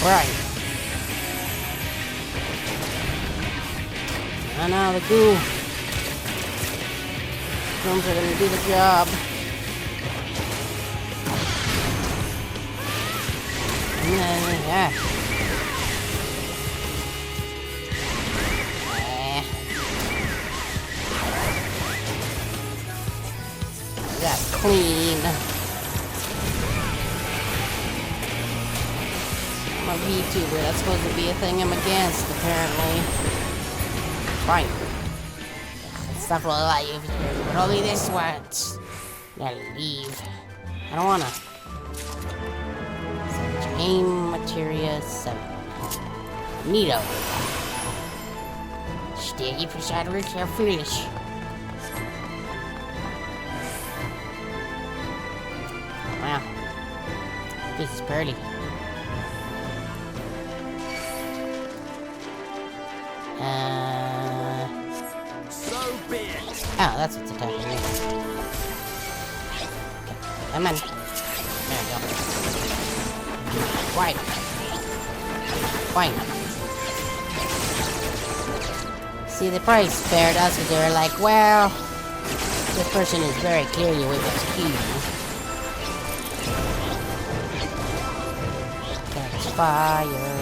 Right. And now the goo. Drums are gonna do the job. Yeah. Got clean. I'm a VTuber. That's supposed to be a thing I'm against, apparently. Fine. Stuff will allow you, but only this once. Gotta leave. I don't wanna. Aim materia 7. Neato. Steady for Shadowbringers are foolish. Wow. This is pretty. So be it. Oh, that's what's attacking me. Come on. There we go. Fine. Fine. See, they probably spared us because they were like, well, this person is very clearly with MSQ. Catch fire.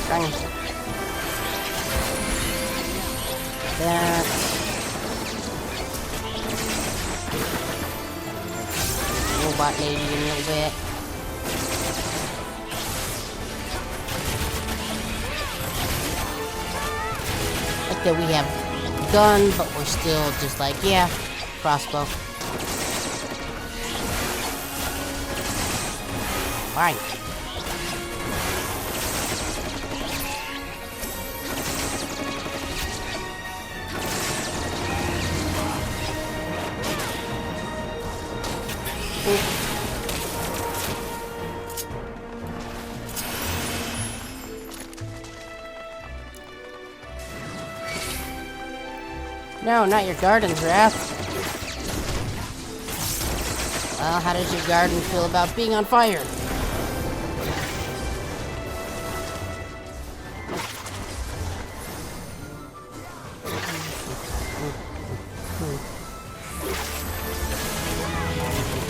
Bang. That. Robot lady in a little bit. Like that we have gun, but we're still just like, yeah, crossbow. Fine. No, not your garden's wrath. Well, how does your garden feel about being on fire?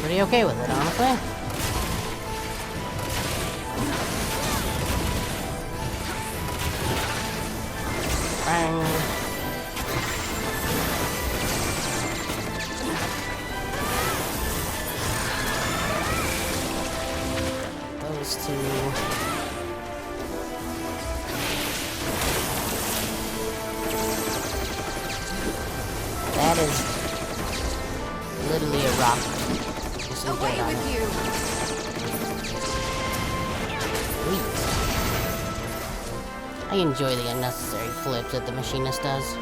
Pretty okay with it, honestly. Bang. Those two. That is literally a rock. Away with you. Sweet. I enjoy the unnecessary flips that the machinist does.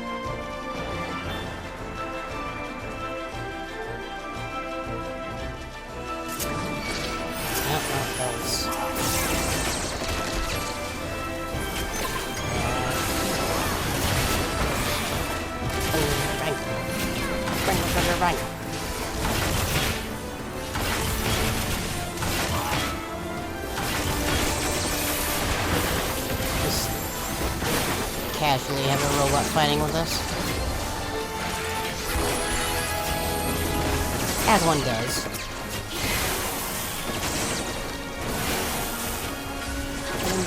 Bang. Just casually have a robot fighting with us. As one does.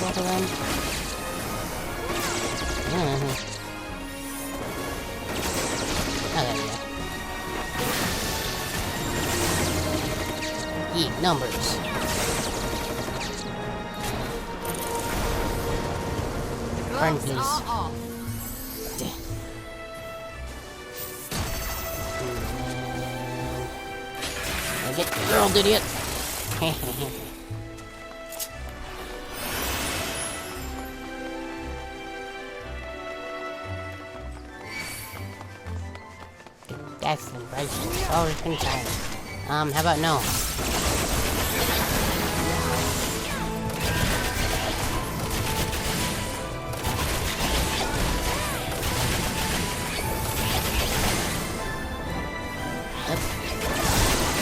both of them? Oh, there we go. Eat numbers. Burn, please. Get the girl, idiot. That's the impression. Oh, it's been time. How about no?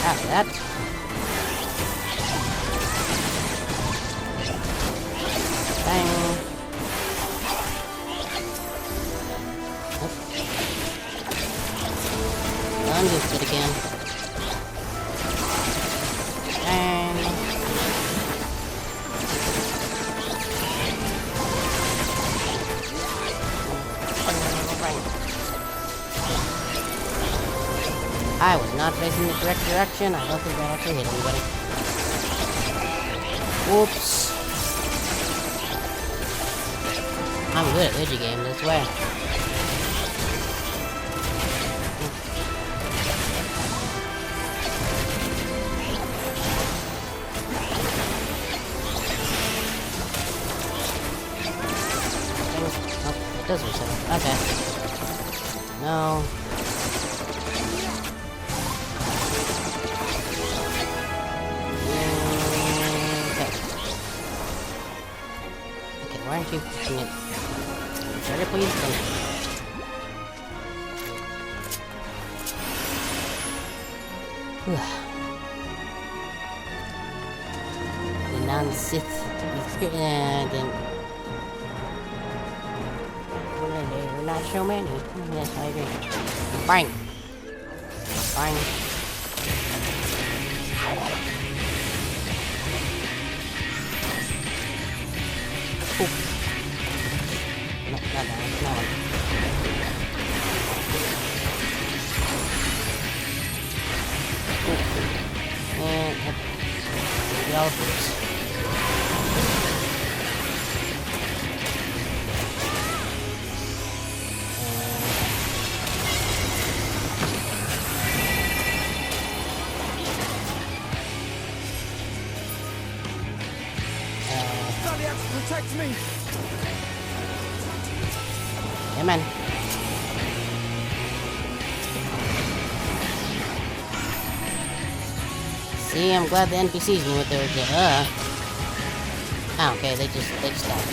After that. Bang. Unused it again. Bang. I was not facing the correct direction. I don't think I actually hit anybody. Whoops. I'm good at video games, I swear. Oh, it does reset. Okay. No. Why aren't you pushing it? Try to please them. The non-Sith didn't. They're not so many. Yes, I agree. Bang! Bang! Oop. No, not that one. That one. Oop. And up. The elephants. Protect me! Yeah, man. See, I'm glad the NPCs knew what they were doing. Oh, okay, they just died.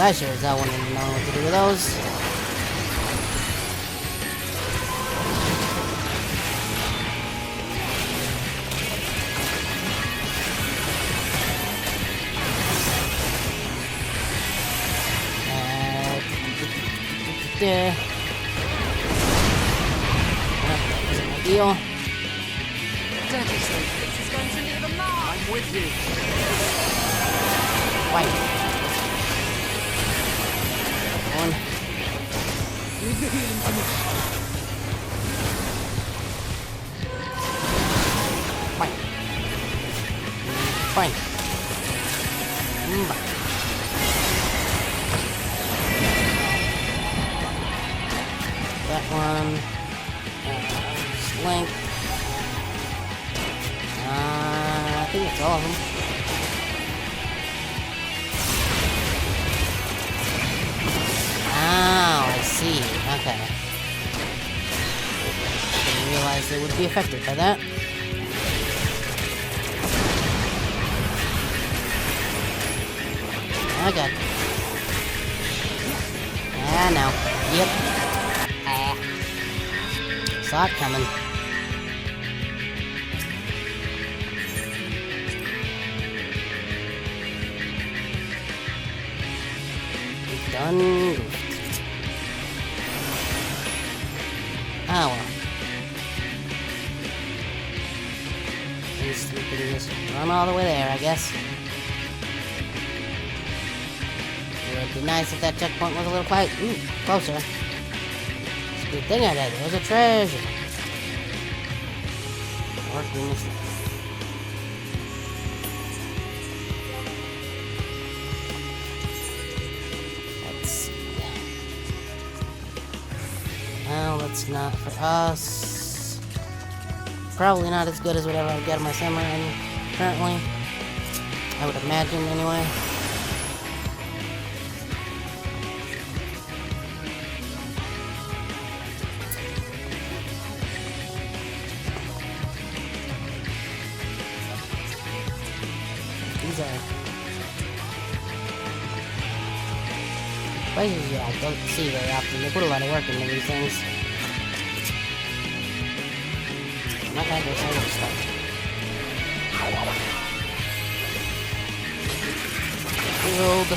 I sure as hell wouldn't know what to do with those. That wasn't my deal. This is going to leave a mark! I'm with you! Fight. One. Leave the healing to me! Fight. Fight. That one. Link. I think it's all of them. Oh, I see. Okay. Didn't realize they would be affected by that. Okay. Ah, no. Yep. Ah. Saw it coming. Done. Oh well. At least we can just run all the way there, I guess. It'd be nice if that checkpoint was a little quiet. Ooh, closer. It's a good thing I did. There's a treasure. Working this. Let's see. Well, that's not for us. Probably not as good as whatever I get on my samurai currently. I would imagine, anyway. These are places I don't see very often. They put a lot of work into these things. I'm not gonna go some of this stuff. Build.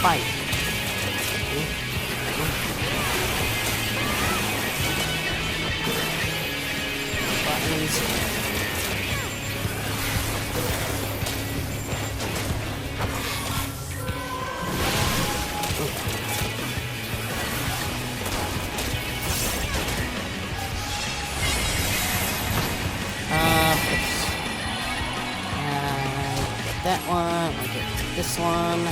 Fight. Buttons. That one, I'll get this one.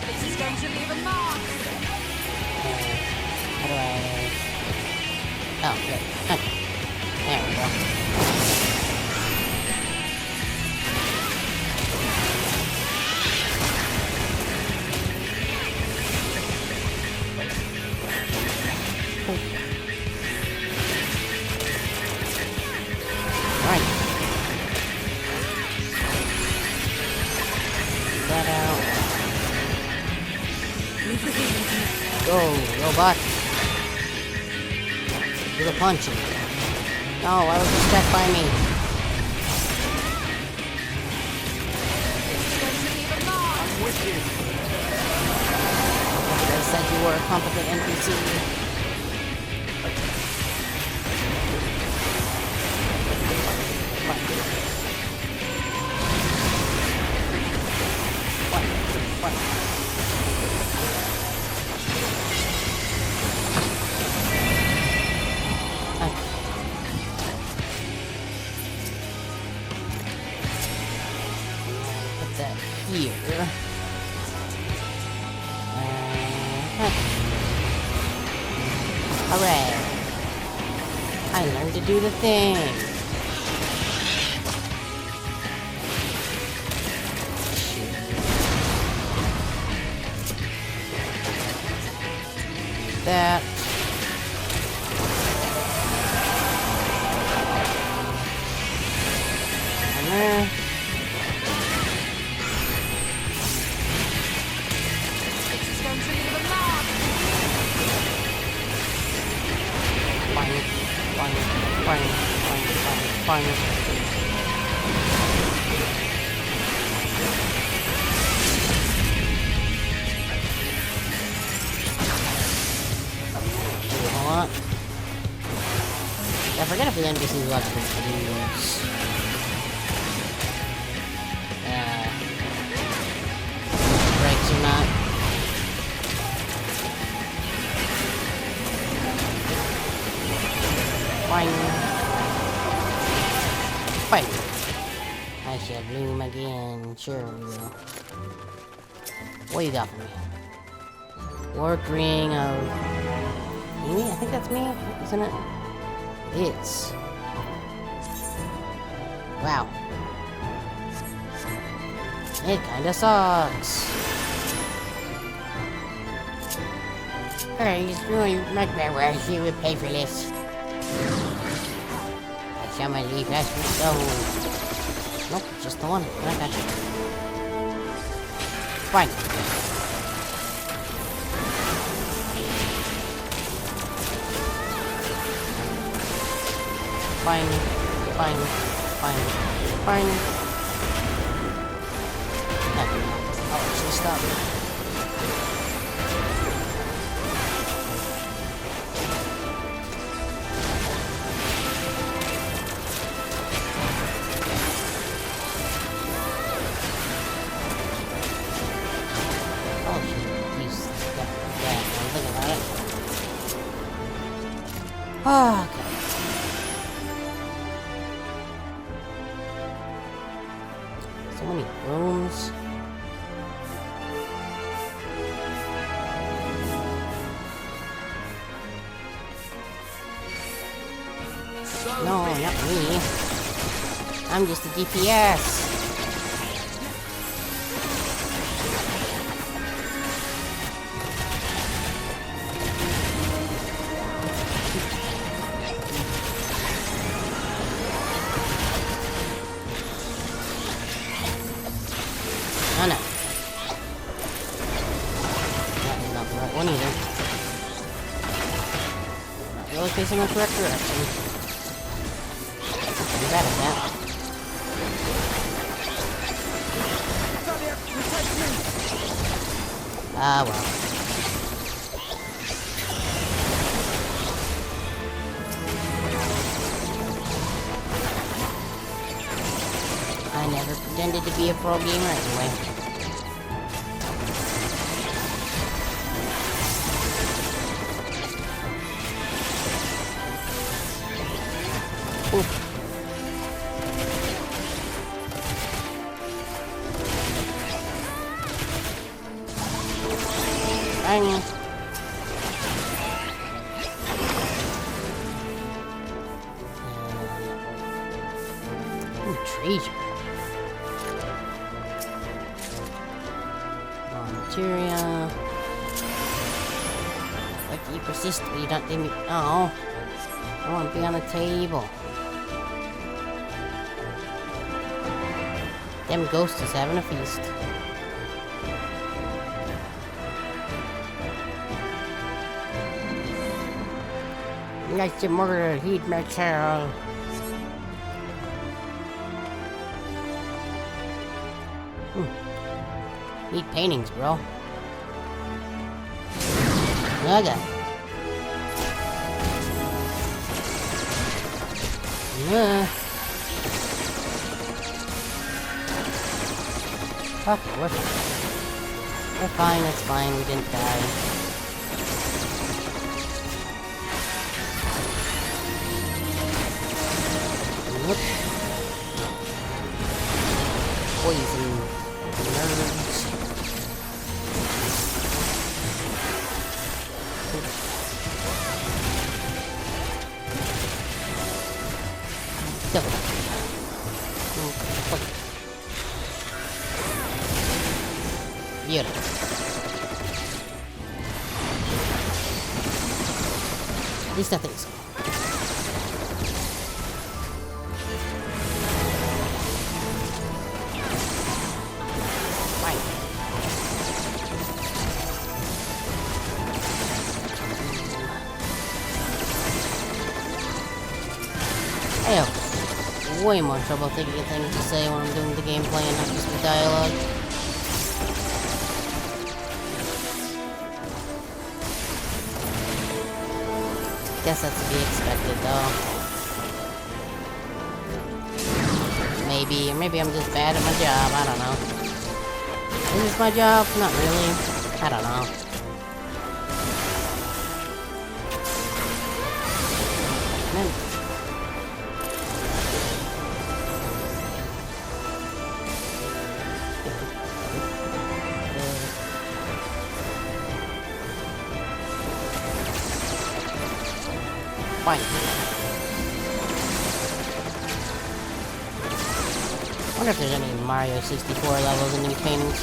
This is going to leave a mark. How do I... Oh, good. Okay. There we go. Alright. That out. Go, robot. Do the punching. No, I was just stuck by me. I'm with you. They said you were a competent NPC. Here. Hooray! I learned to do the thing. That. And there. Fine. Hold on. I forget if the NPCs watch these videos. Breaks or not. Fine. I shall bloom again. Sure we will. What do you got for me? Work ring of... Me? I think that's me, isn't it? It is. Wow. It kinda sucks. Alright, just really much better. You would pay for this. Someone leave us with stone. Nope, just the one. I got you. Fine. Fine. I'll actually stop. Oh, okay. So many rooms. No, not me. I'm just a DPS. Oh no. That is not the right one either. Not really facing the correct direction. Pretty bad at that. Ah, well. I never pretended to be a pro gamer anyway. Oof. Bang. Ooh, treasure. Raw materia. Why do you persist when you don't give me? Oh, I want to be on the table. Them ghost is having a feast. Like the murder, he'd make Carol. Neat paintings, bro. Okay. Fuck, we're fine, it's fine, we didn't die. Whoop. Poison nerds. Double. Beautiful. At least I think so. I have way more trouble thinking of things to say when I'm doing the gameplay and not just the dialogue. Guess that's to be expected, though. Maybe, or maybe I'm just bad at my job, I don't know. Is this my job? Not really. I don't know. Fine. Wonder if there's any Mario 64 levels in these paintings.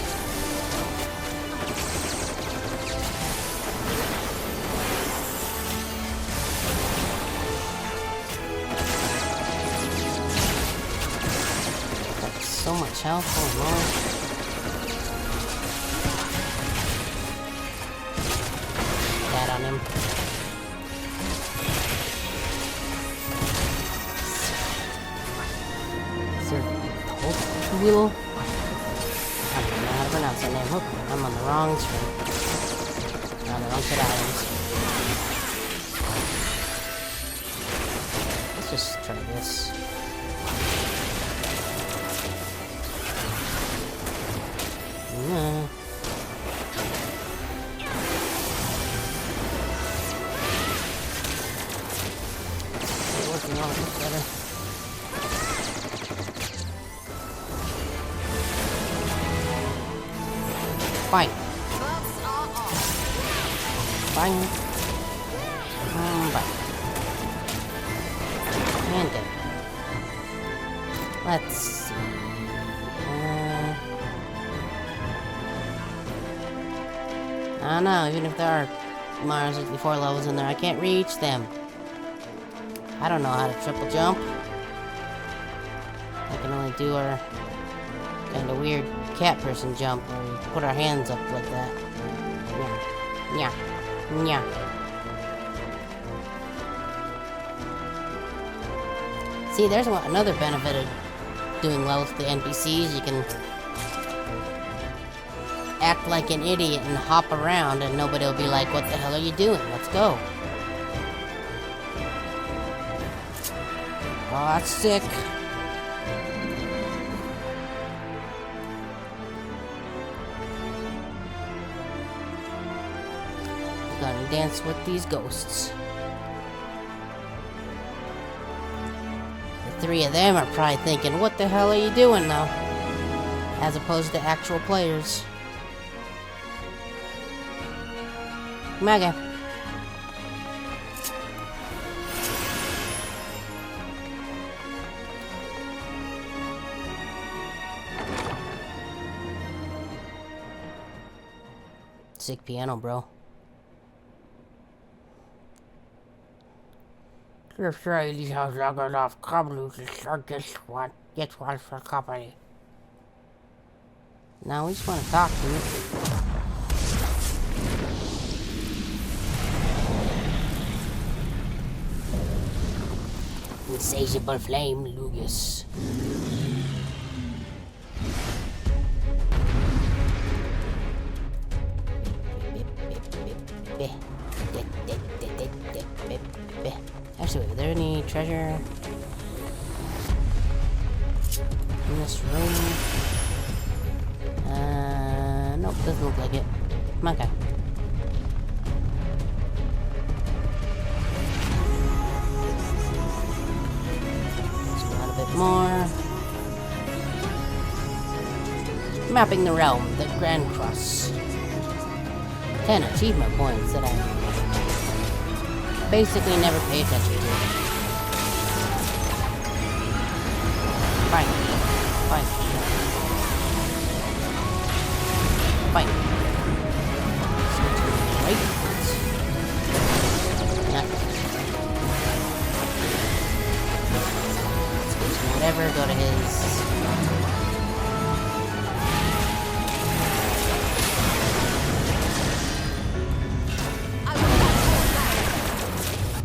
Got so much health, oh no. That on him. Wheel. I don't know how to pronounce that name. Look, I'm on the wrong screen. On the wrong set of items. Let's just try this. Yeah. Bang. Gloves are off. Bang. Bang. And good. Let's see. I don't know, even if there are Mario 64 levels in there, I can't reach them. I don't know how to triple jump. I can only do our kind of weird cat person jump where we put our hands up like that. Yeah. Yeah. See, there's another benefit of doing levels with the NPCs. You can act like an idiot and hop around and nobody will be like, what the hell are you doing? Let's go. Oh, that's sick. Gonna dance with these ghosts. The three of them are probably thinking, what the hell are you doing now? As opposed to actual players. Mega. Sick piano, bro. If Riley has got off Kablu to start this one, get one for company. Now we just want to talk to you. Insatiable flame, Lugus. Actually, wait, are there any treasure in this room? Nope, doesn't look like it. Okay. Let's go out a bit more. Mapping the realm, the Grand Cross. 10 achievement points that I basically never pay attention to. Fine. Fine. Fine. Right? Nothing. Switch to whatever, go to his.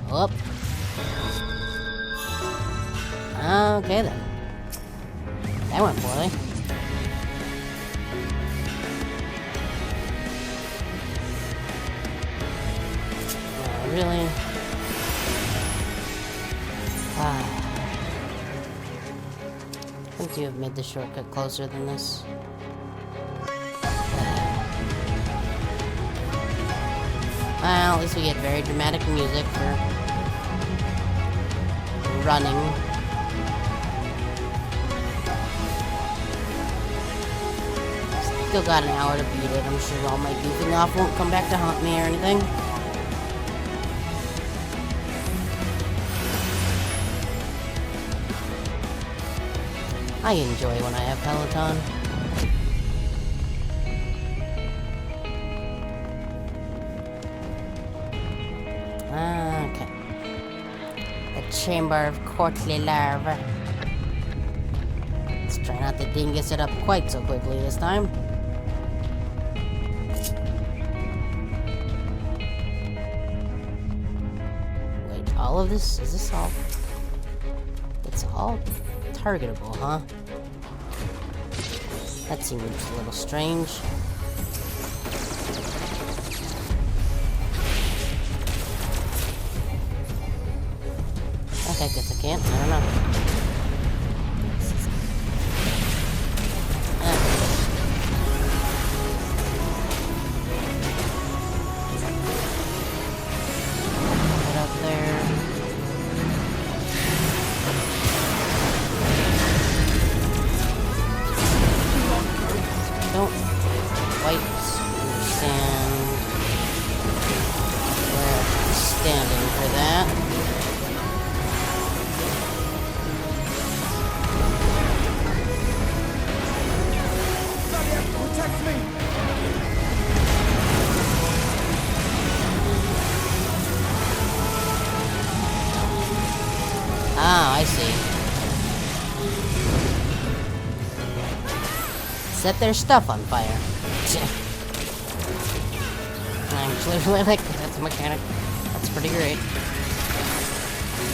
Up. Okay then. That went poorly. Really? I think you have made the shortcut closer than this. Well, at least we get very dramatic music for running. Still got an hour to beat it. I'm sure all my goofing off won't come back to haunt me or anything. I enjoy when I have Peloton. Okay. The Chamber of Courtly Larva. Let's try not to dingus it up quite so quickly this time. Wait, all of this? Is this all? It's all targetable, huh? That seems a little strange. Okay, guess I can't. I don't know. Get up there. Don't wait. set their stuff on fire. I'm literally like, that's a mechanic. That's pretty great.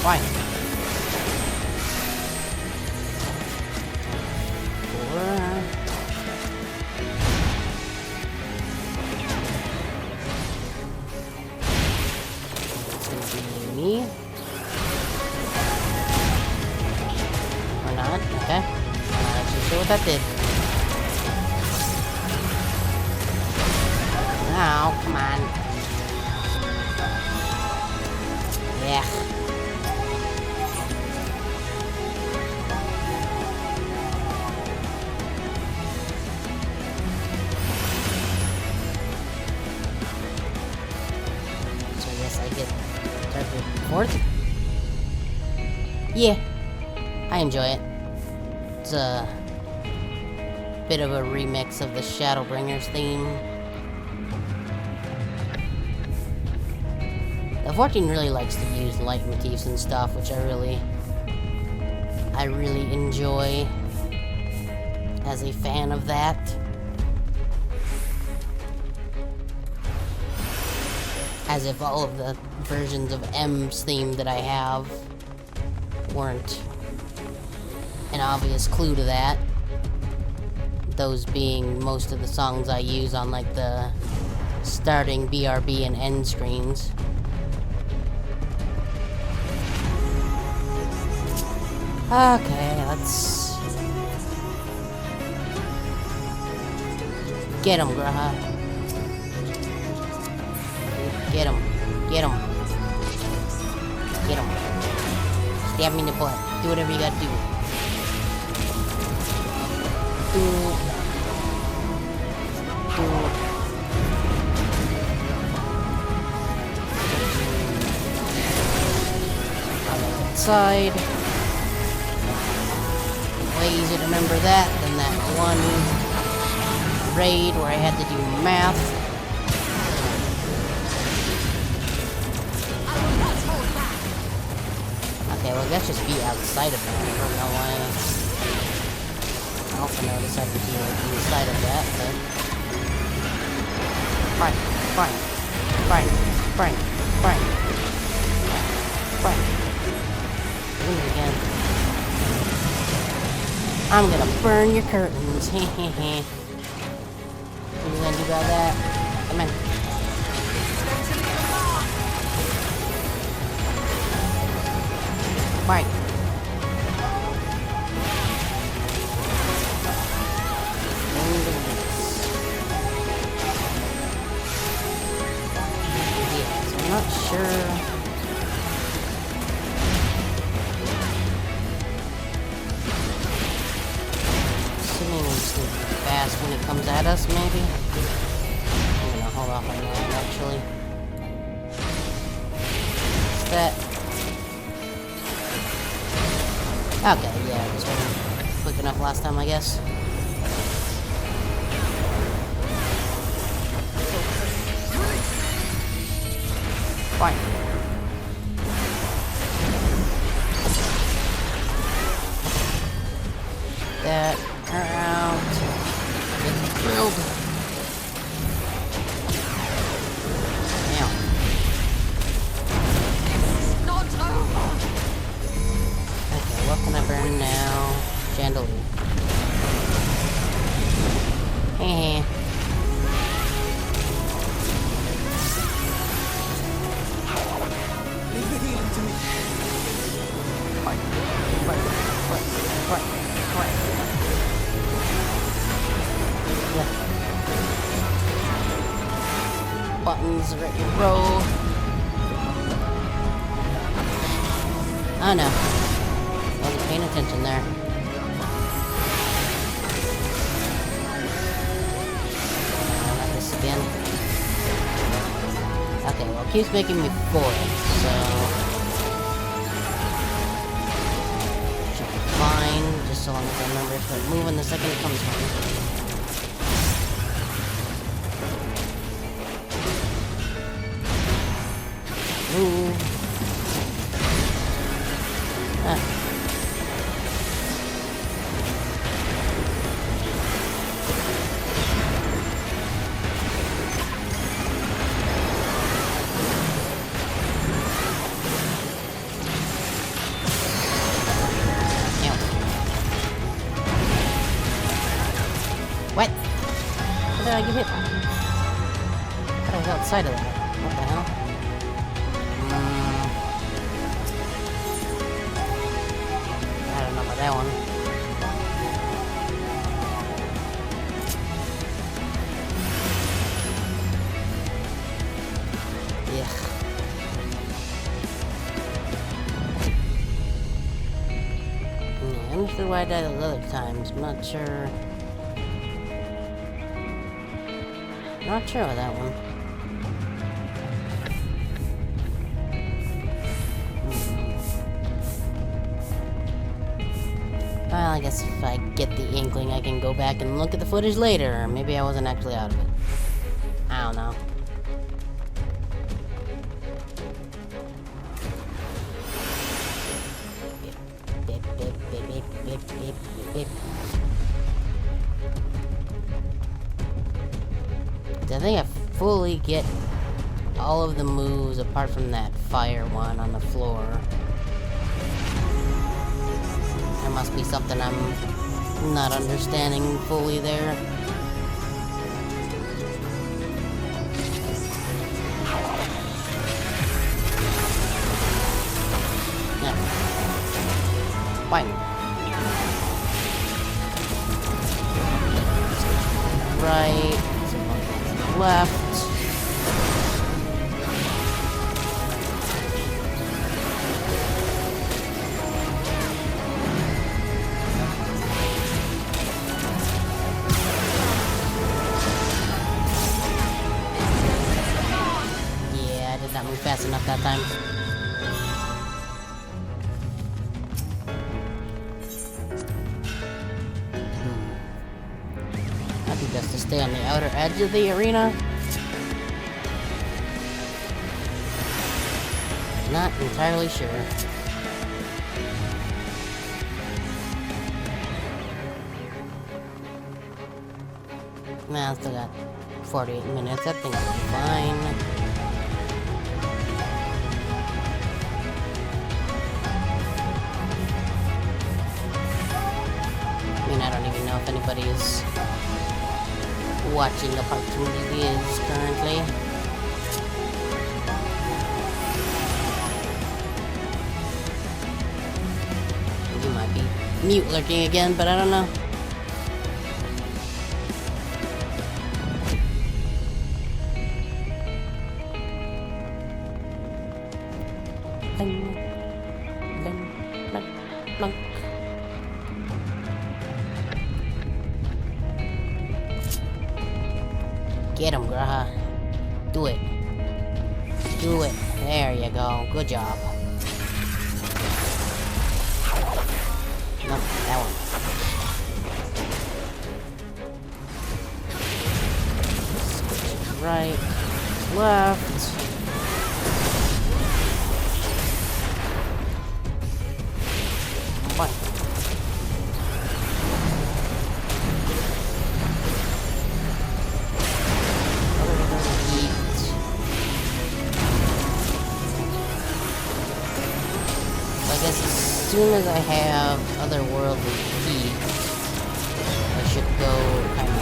Why? It's gonna be me. Or not, okay. Not actually sure what that did. Oh, come on. Yeah. So I guess I get started fourth? Yeah. I enjoy it. It's a bit of a remix of the Shadowbringers theme. The 14 really likes to use light motifs and stuff, which I really enjoy as a fan of that. As if all of the versions of M's theme that I have weren't an obvious clue to that. Those being most of the songs I use on like the starting BRB and end screens. Okay, let's get him, Graha. Get him. Get him. Get him. Stab me in the butt. Do whatever you gotta do. On the right side. Way easier to remember that than that one raid where I had to do math. Okay, well, let's just be outside of that. I don't know why. I also noticed I could be inside of that, but... Frank. Do it again. I'm gonna burn your curtains. What are you gonna do about that? Come on. Right. Yeah, so I'm not sure. Fast when it comes at us, maybe? I'm gonna hold off on that, actually. What's that? Okay, yeah, it was quick enough last time, I guess. Fine. That, her out. Drilled. Now. Not over. Okay, what can I burn now? Chandelier. Heh. Leave the healing to me. Buttons ready to roll. Oh no. Wasn't paying attention there. Not this again. Okay, well it keeps making me forward, so should be fine, just so long as I remember to start moving the second it comes home. Ooh. Ah. What? What did I get hit by? I thought I was outside of that. What the hell? I don't know about that one. I'm not sure why I died those other times. I'm not sure. Not sure with that one. Well, I guess if I get the inkling, I can go back and look at the footage later. Or maybe I wasn't actually out of it. I don't know. I think I fully get all of the moves apart from that fire one on the floor. There must be something I'm not understanding fully there. Yeah. Fine. Right. Left. Yeah, I did not move fast enough that time. I think that's to stay on the outer edge of the arena. Not entirely sure. Nah, I still got 48 minutes. I think I'll be fine. I mean, I don't even know if anybody is watching the part 2 reviews currently. You might be mute lurking again, but I don't know. Bling, bling, blunk, blunk. Get him, Graha. Do it. Do it. There you go. Good job. No, that one. Right. Left. One. I guess as soon as I have otherworldly heat, I should go kind of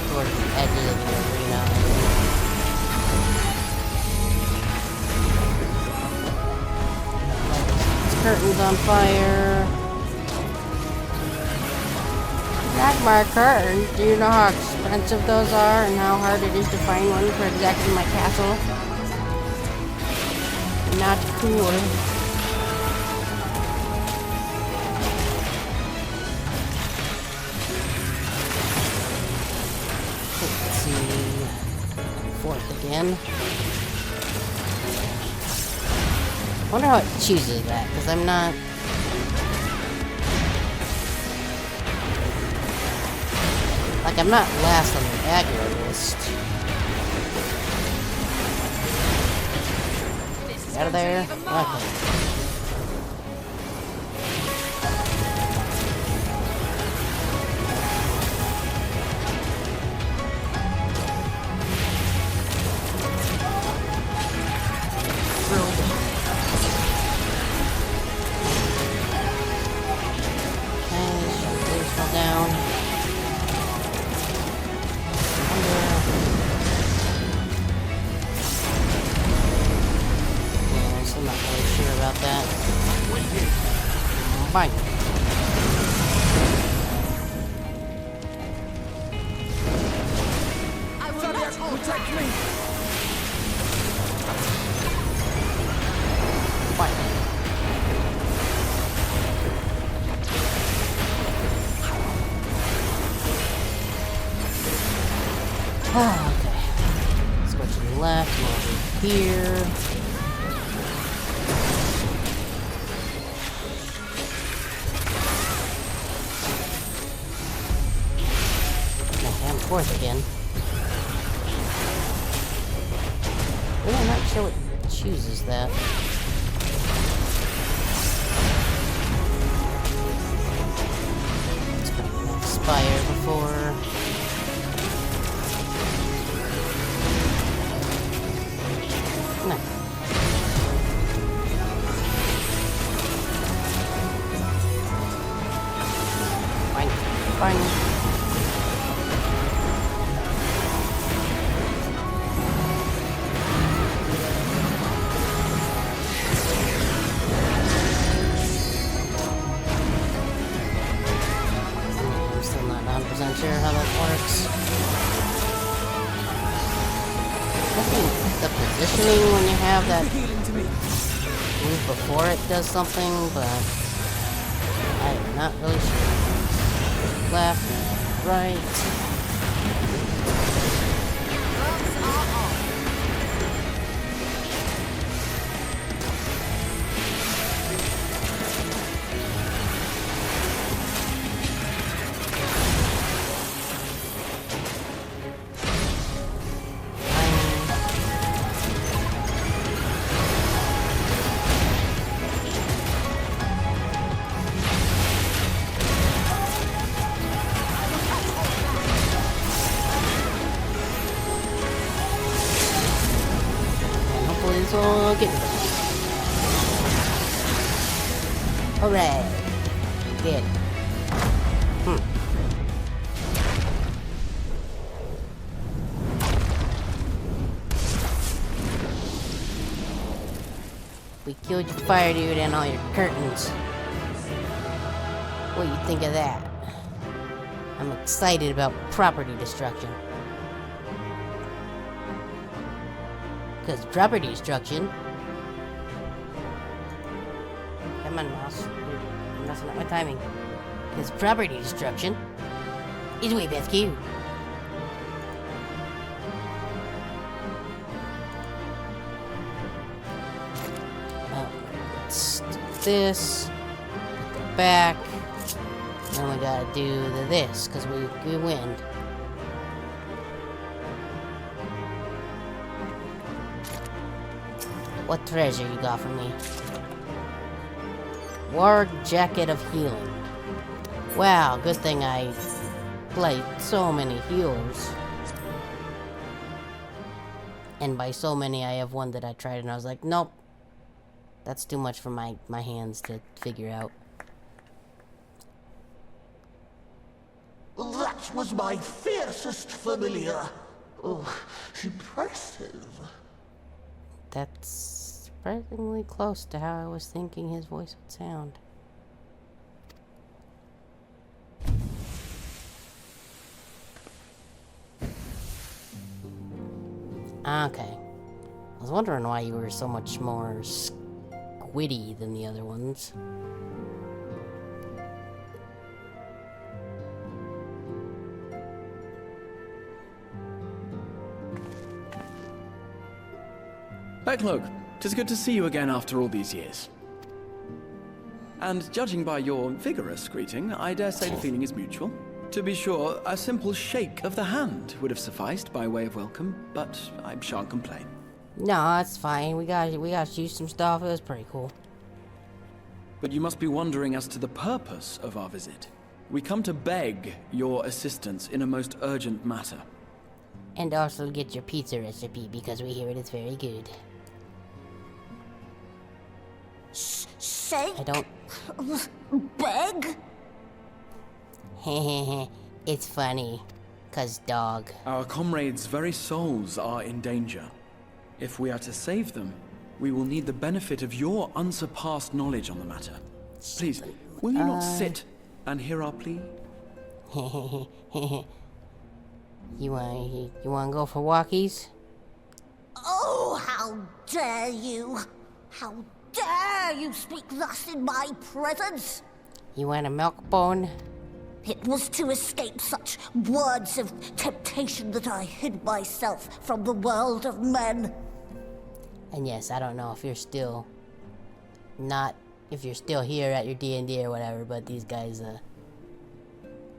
towards the edges of the arena. This curtain's on fire. Magmar curtains. Do you know how expensive those are and how hard it is to find one for exactly my castle? Not cool. Again. I wonder how it chooses that, because I'm not... Like, I'm not last on the aggro list. Get out of there. Okay. Protect me! Fine. Okay. Let's go to the left, over here. Back and forth again. Really, I'm not sure what chooses that. It's probably gonna expire before. No. Fine. Fine. I'm still not 100% sure how that works. I think the positioning when you have that move before it does something, but I'm not really sure. Left, right. So get rid of it. Hooray! Good. We killed your fire dude and all your curtains. What do you think of that? I'm excited about property destruction. Because property destruction. Come on, mouse. You're messing up my timing. Because property destruction is way MSQ. Let's do this. Put the back. Then we gotta do this, because we win. What treasure you got for me? War Jacket of Healing. Wow, good thing I played so many healers. And by so many, I have one that I tried and I was like, nope. That's too much for my hands to figure out. That was my fiercest familiar. Oh, impressive. That's surprisingly close to how I was thinking his voice would sound. Okay. I was wondering why you were so much more squiddy than the other ones. Backlogue, 'tis good to see you again after all these years. And judging by your vigorous greeting, I dare say the feeling is mutual. To be sure, a simple shake of the hand would have sufficed by way of welcome, but I shan't complain. No, that's fine. We got you some stuff. It was pretty cool. But you must be wondering as to the purpose of our visit. We come to beg your assistance in a most urgent matter. And also get your pizza recipe because we hear it is very good. Say? I don't... Beg? Hehehe, it's funny. 'Cause dog. Our comrades' very souls are in danger. If we are to save them, we will need the benefit of your unsurpassed knowledge on the matter. Please, will you not sit and hear our plea? You wanna go for walkies? Oh, how dare you! How dare you speak thus in my presence! You want a milk bone? It was to escape such words of temptation that I hid myself from the world of men. And yes, I don't know if you're still here at your D&D or whatever, but these guys,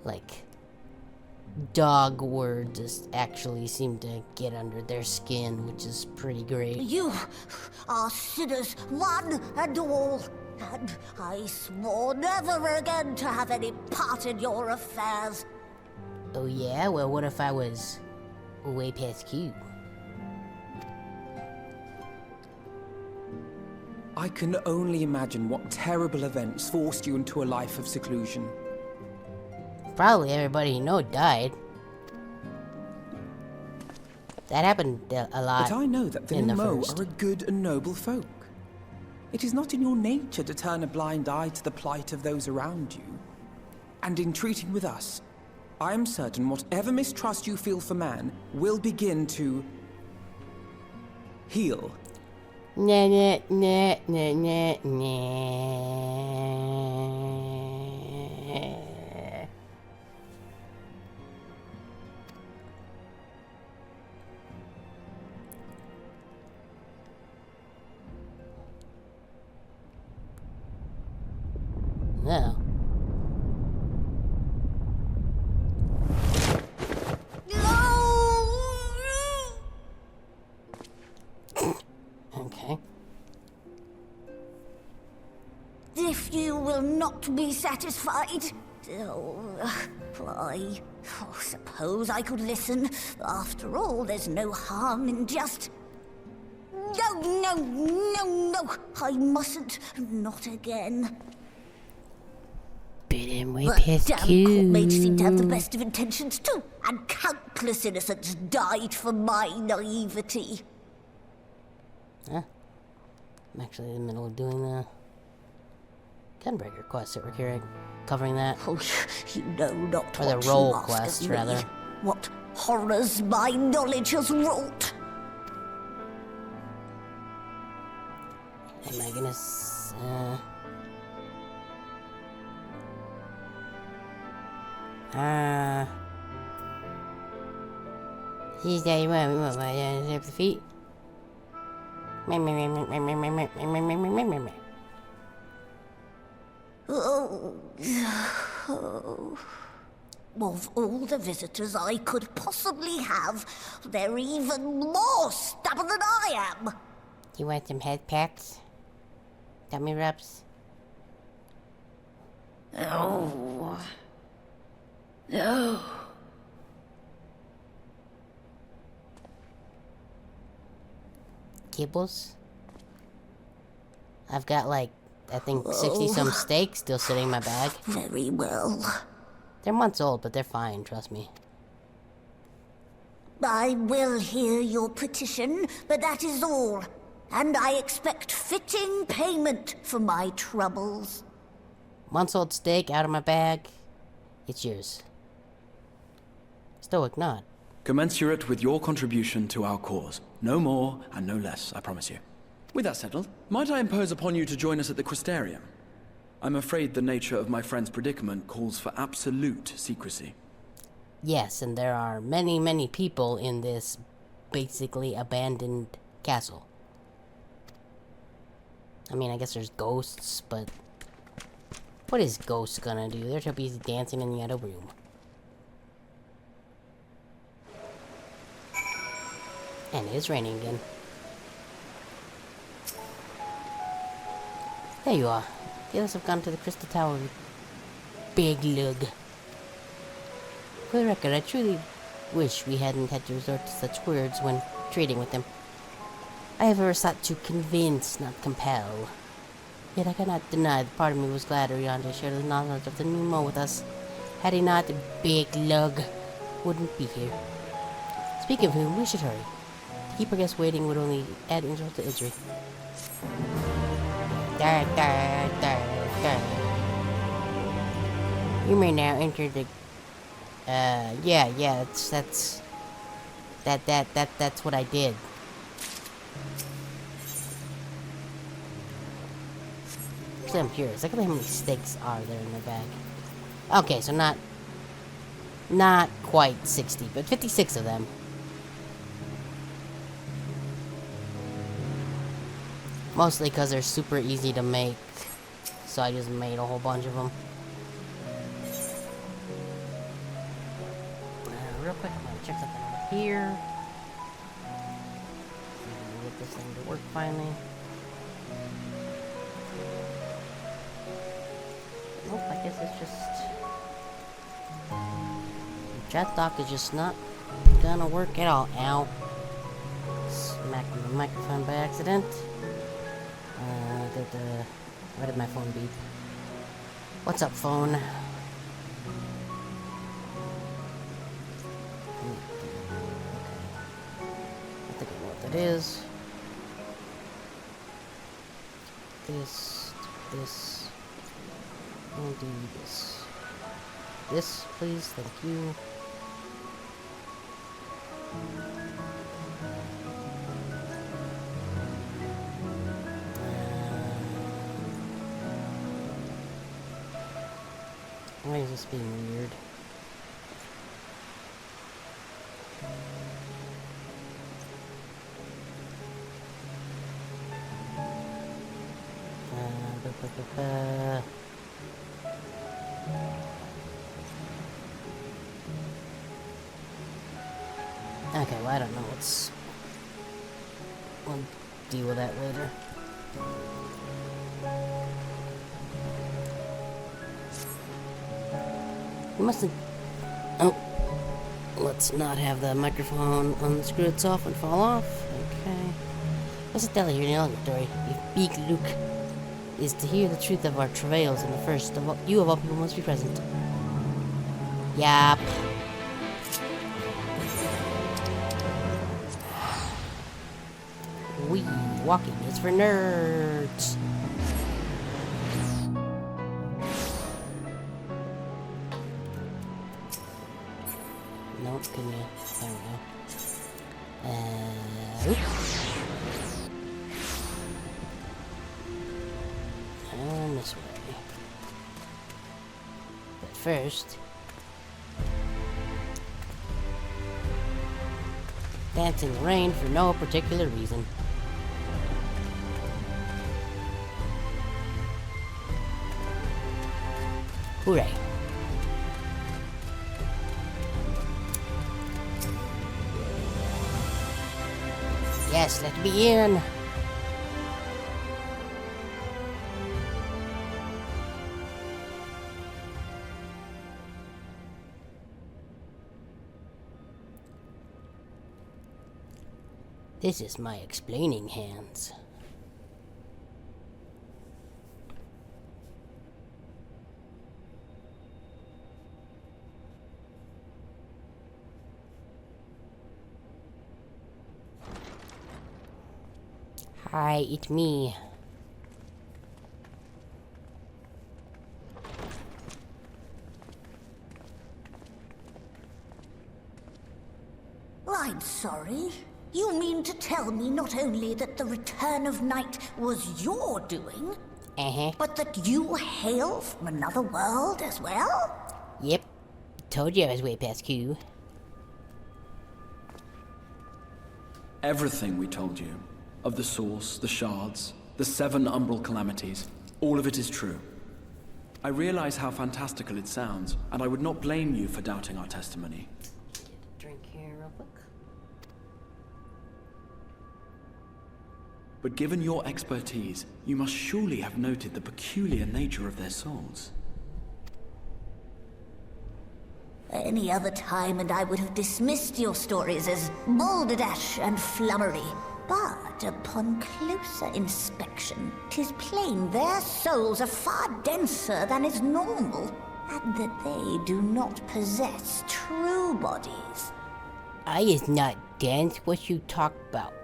like, dog words just actually seem to get under their skin, which is pretty great. You are sinners, one and all, and I swore never again to have any part in your affairs. Oh yeah? Well, what if I was way past Q? I can only imagine what terrible events forced you into a life of seclusion. Probably everybody you know died. That happened a lot. But I know that the in the Naaaah first. are a good and noble folk. It is not in your nature to turn a blind eye to the plight of those around you. And in treating with us, I am certain whatever mistrust you feel for man will begin to heal. Nah, nah, nah, nah, nah, nah. No. Okay. If you will not be satisfied, I suppose I could listen. After all, there's no harm in just... No, I mustn't. Not again. Bit him way The past damn Q. court mage seemed to have the best of intentions too, and countless innocents died for my naivety. Huh? I'm actually in the middle of doing the Gunbreaker quest that we're covering that. Oh, you know not Or what the roll you ask quest, of me. rather. What horrors my knowledge has wrought. Am I gonna He's that you want my up the feet. Of all the visitors I could possibly have, they're even more stubborn than I am. You want some head pats? Tummy rubs? Oh. No. Kibbles? I've got like, I think 60-some steaks still sitting in my bag. Very well. They're months old, but they're fine, trust me. I will hear your petition, but that is all. And I expect fitting payment for my troubles. Months old steak out of my bag. It's yours. Stoic nod. Commensurate with your contribution to our cause. No more and no less, I promise you. With that settled, might I impose upon you to join us at the Crystarium? I'm afraid the nature of my friend's predicament calls for absolute secrecy. Yes, and there are many, many people in this basically abandoned castle. I mean, I guess there's ghosts, but what is ghosts gonna do? They're too busy dancing in the other room. And it is raining again. There you are. The others have gone to the Crystal Tower with Big Lug. For the record, I truly wish we hadn't had to resort to such words when trading with them. I have ever sought to convince, not compel. Yet I cannot deny that part of me was glad Orion shared the knowledge of the Naaaah with us. Had he not, Big Lug wouldn't be here. Speaking of whom, we should hurry. To keep our guests waiting would only add insult to injury. You may now enter the Yeah, that's what I did. Actually, I'm curious. Look at how many steaks are there in the bag. Okay, so not quite 60, but 56 of them. Mostly because they're super easy to make, so I just made a whole bunch of them. Real quick, I'm gonna check something over here. Get this thing to work finally. Nope, I guess it's just... the chat dock is just not gonna work at all. Ow. Smacked the microphone by accident. Why did my phone beep? What's up, phone? I think I know what that is. This, and do this. This, please, thank you. Why is this being weird? Okay, well, I don't know. We'll deal with that later. You mustn't... Oh. Let's not have the microphone unscrew itself and fall off. Okay. What's it tell you in the allegory? If big Luke is to hear the truth of our travails in the first, you of all people must be present. Yap. Walking is for nerds. Nope, can you? There we go. And this way. But first, dance in the rain for no particular reason. Hooray. Yes, let me in. This is my explaining hands. Hi, it's me. I'm sorry. You mean to tell me not only that the return of night was your doing, but that you hail from another world as well? Yep. Told you I was way past Q. Everything we told you, of the source, the shards, the 7 umbral calamities, all of it is true. I realize how fantastical it sounds, and I would not blame you for doubting our testimony. Get a drink here real quick. But given your expertise, you must surely have noted the peculiar nature of their souls. Any other time and I would have dismissed your stories as balderdash and flummery. But upon closer inspection, 'tis plain their souls are far denser than is normal, and that they do not possess true bodies. I is not dense. What you talk about?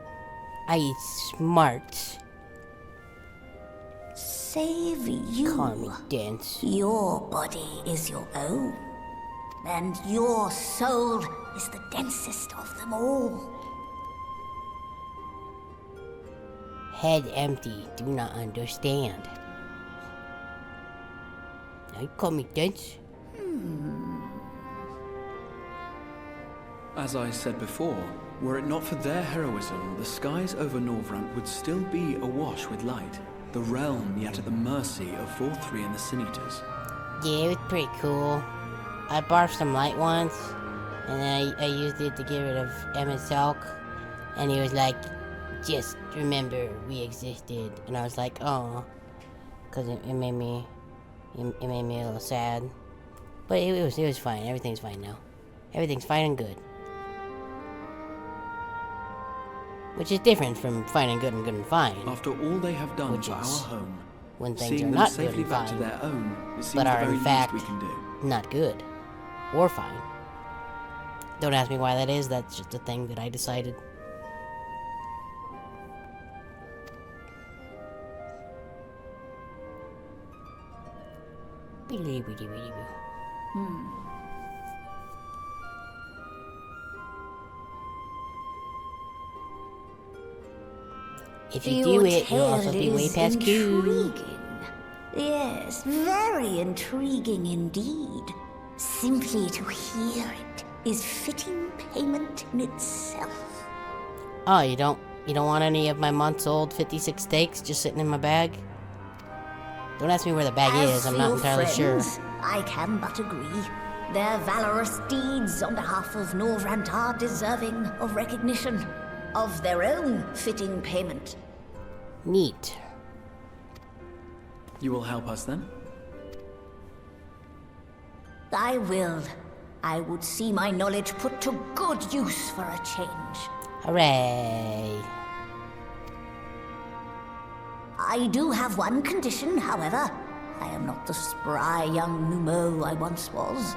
I is smart. Save you. Call me dense. Your body is your own. And your soul is the densest of them all. Head empty, do not understand. You call me dense? As I said before, were it not for their heroism, the skies over Norvrant would still be awash with light. The realm yet at the mercy of Vorthri and the Sin Eaters. Yeah, it was pretty cool. I barfed some light once, and then I used it to get rid of MSQ, and he was like, just remember we existed. And I was like, oh, because it made me a little sad. But it was fine. Everything's fine now. Everything's fine and good. Which is different from fine and good and fine. After all they have done for our home, when things seeing are them not safely good and back fine, to their own, it seems but the are very in least fact we can do. not good or fine. Don't ask me why that is. That's just a thing that I decided. If you do it, you'll also be way past Q. Intriguing. Yes, very intriguing indeed. Simply to hear it is fitting payment in itself. Oh, you don't want any of my months-old 56 steaks just sitting in my bag? Don't ask me where the bag is. I'm not entirely sure. I can but agree. Their valorous deeds on behalf of Norvrant are deserving of recognition, of their own fitting payment. Neat. You will help us then? I will. I would see my knowledge put to good use for a change. Hooray. I do have one condition, however. I am not the spry young Naaaah I once was.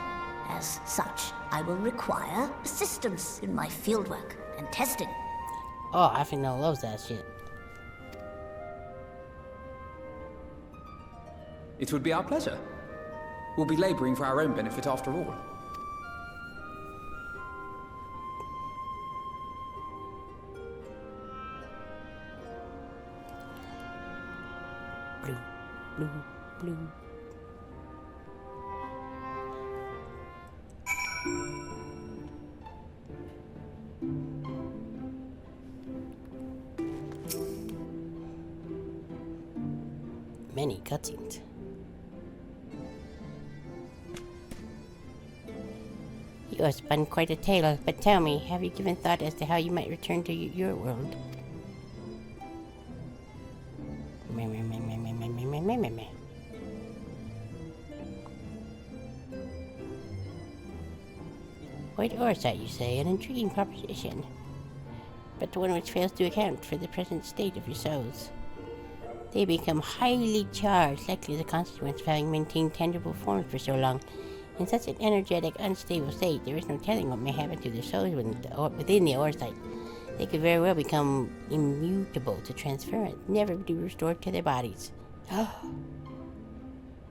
As such, I will require assistance in my fieldwork and testing. Oh, Afinal loves that shit. It would be our pleasure. We'll be laboring for our own benefit after all. Blue, blue, blue. Many cutscenes. You have spun quite a tale, but tell me, have you given thought as to how you might return to your world? White oversight, you say, an intriguing proposition, but one which fails to account for the present state of your souls. They become highly charged, likely as a consequence of having maintained tangible forms for so long. In such an energetic, unstable state, there is no telling what may happen to their souls within the oversight. They could very well become immutable to transference, never be restored to their bodies.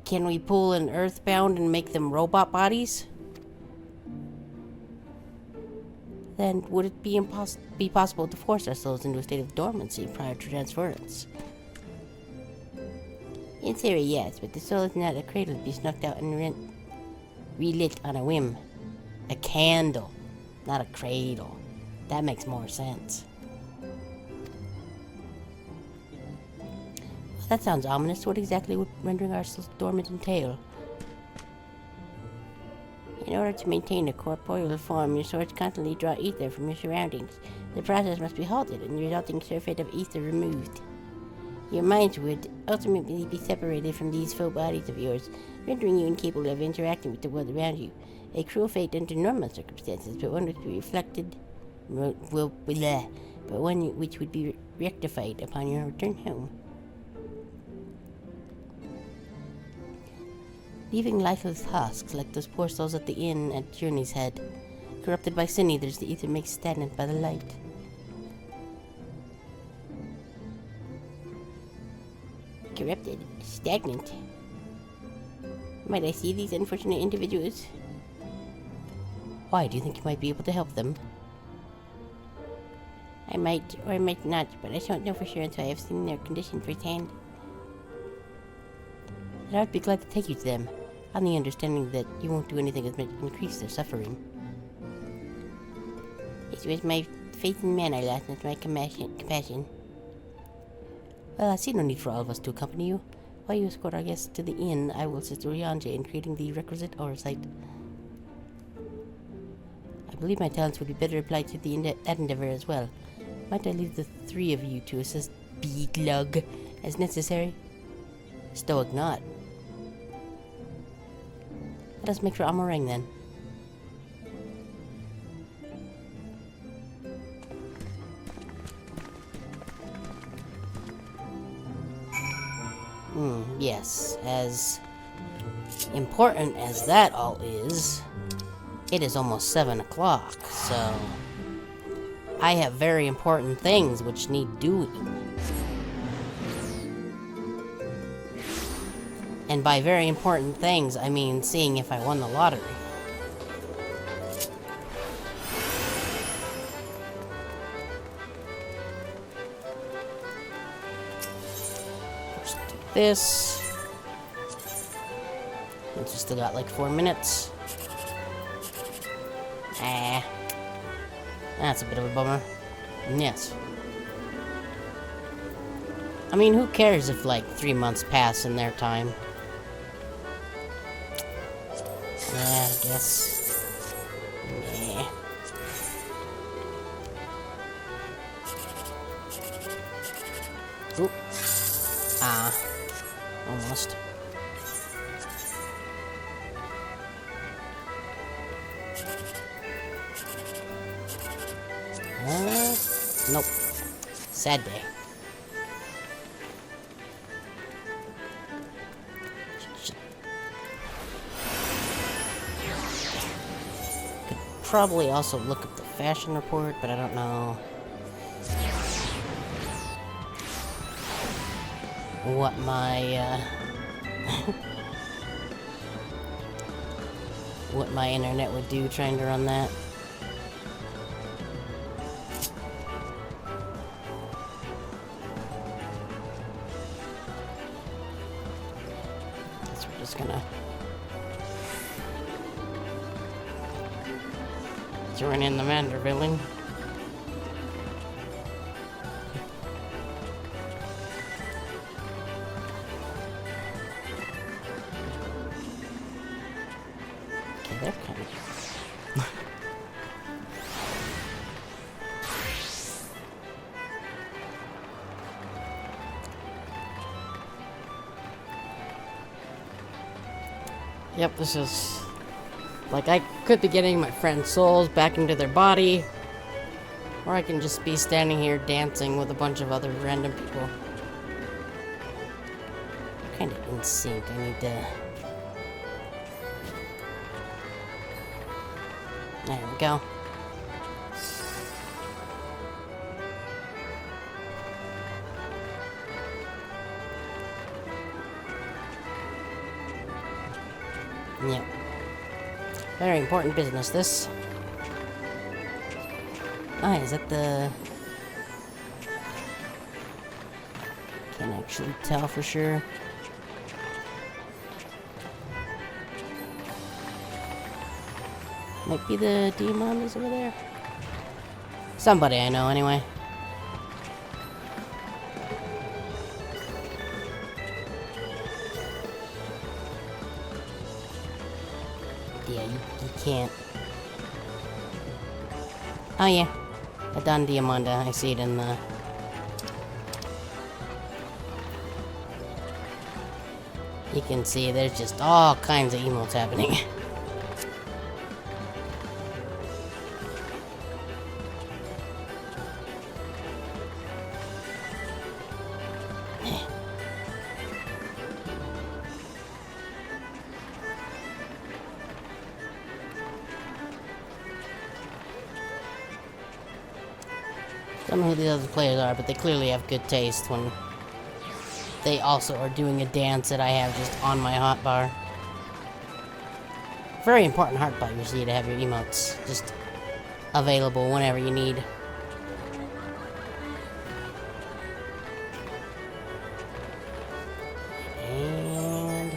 Can we pull an earthbound and make them robot bodies? Then would it be possible to force our souls into a state of dormancy prior to transference? In theory, yes, but the soul is not a cradle to be snuffed out and relit on a whim. A candle, not a cradle. That makes more sense. Well, that sounds ominous. What exactly would rendering our souls dormant entail? In order to maintain a corporeal form, your souls constantly draw ether from your surroundings. The process must be halted and the resulting surfeit of ether removed. Your minds would ultimately be separated from these full bodies of yours, rendering you incapable of interacting with the world around you. A cruel fate under normal circumstances, but one which would be reflected, but one which would be rectified upon your return home. Leaving lifeless husks like those poor souls at the inn at Journey's Head. Corrupted by sin eaters, the ether makes stagnant by the light. Corrupted, stagnant. Might I see these unfortunate individuals? Why? Do you think you might be able to help them? I might, or I might not, but I don't know for sure until I have seen their condition firsthand. And I would be glad to take you to them, on the understanding that you won't do anything that might increase their suffering. It was my faith in man I lost, not my compassion. Well, I see no need for all of us to accompany you. While you escort our guests to the inn, I will assist Urianger in creating the requisite oversight. I believe my talents would be better applied to that endeavor as well. Might I leave the three of you to assist Beaglug as necessary? Stoic not. Let us make for Amarang then. Yes, as important as that all is, it is almost 7 o'clock, so I have very important things which need doing. And by very important things, I mean seeing if I won the lottery. First do this. Since we still got like 4 minutes. That's a bit of a bummer. Yes. I mean, who cares if like 3 months pass in their time? Yeah, I guess. Yeah. Oop. Almost. Nope. Sad day. Could probably also look at the fashion report, but I don't know what my what my internet would do trying to run that. Gonna join in the Mandervilling. Okay, they're kind of Yep, this is... Like, I could be getting my friend's souls back into their body. Or I can just be standing here dancing with a bunch of other random people. Kind of in sync. I need to... There we go. Yep. Very important business, this. Ah, is that the... Can't actually tell for sure. Might be the demon is over there. Somebody I know, anyway. Yeah, you can't. Oh yeah, Adon Diamanda. I see it in the... You can see there's just all kinds of emotes happening. Don't know who the other players are, but they clearly have good taste when they also are doing a dance that I have just on my hotbar. very important heart part, you see, to have your emotes just available whenever you need. And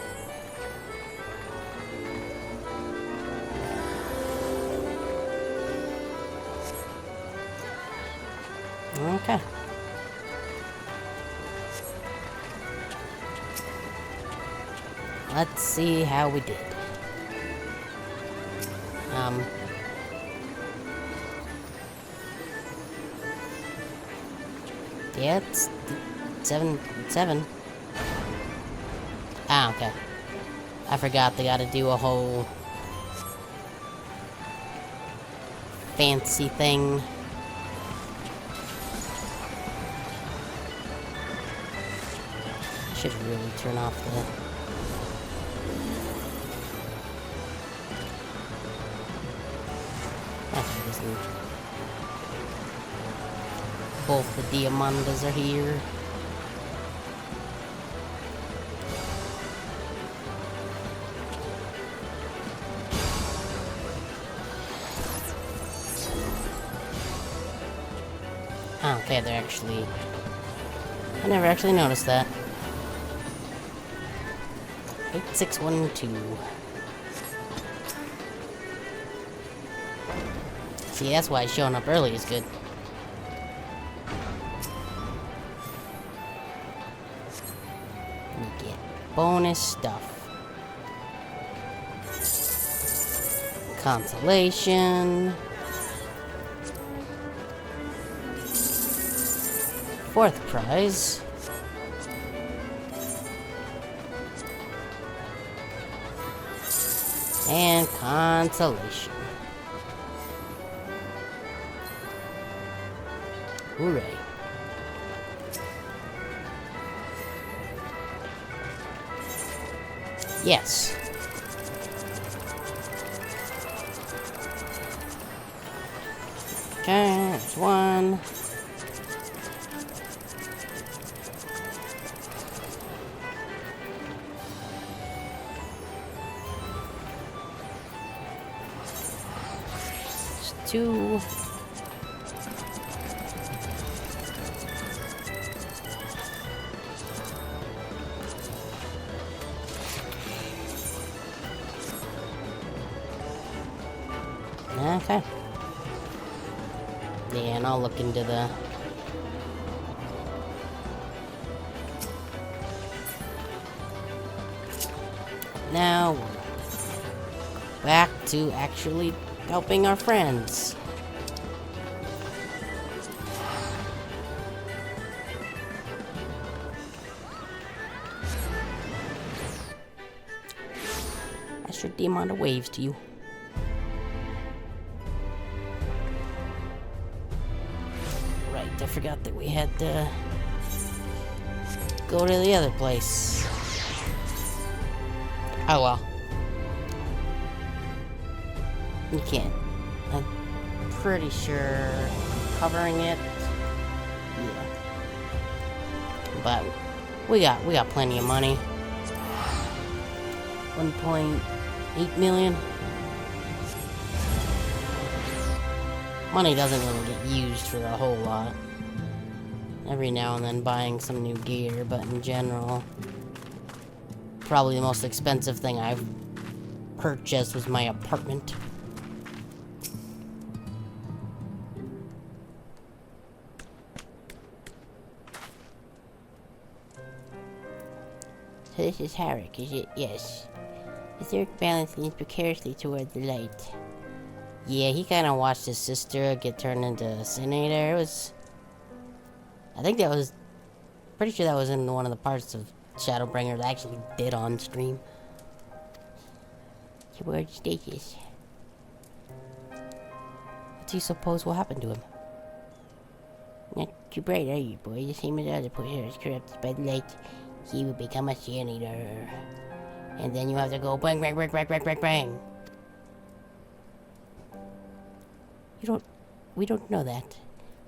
okay. Let's see how we did. Yeah, it's 7. Ah, okay. I forgot they gotta do a whole fancy thing. I should really turn off the... Both the Diamandas are here. Oh, okay, they're actually... I never actually noticed that. 8612. See, that's why showing up early is good. You get bonus stuff. Consolation. 4th prize. And consolation. Hooray. Yes. Okay, there's one. There's 2. Okay. Yeah, and I'll look into the... Now, back to actually helping our friends. Extra Diamanda waves to you. I forgot that we had to go to the other place. Oh well. You can't. I'm pretty sure covering it. Yeah. But we got plenty of money. 1.8 million. Money doesn't really get used for a whole lot. Every now and then buying some new gear, but in general, probably the most expensive thing I've purchased was my apartment. So this is Harrick, is it? Yes. The third balance leans precariously toward the light. Yeah, he kind of watched his sister get turned into a Senator. It was... I think that was... Pretty sure that was in one of the parts of Shadowbringers I actually did on stream. Toward stages. What do you suppose will happen to him? Not too bright, are you, boy? The same as other pushers corrupted by the light. He will become a Senator. And then you have to go bang, bang, bang, bang, bang, bang, bang. We don't know that.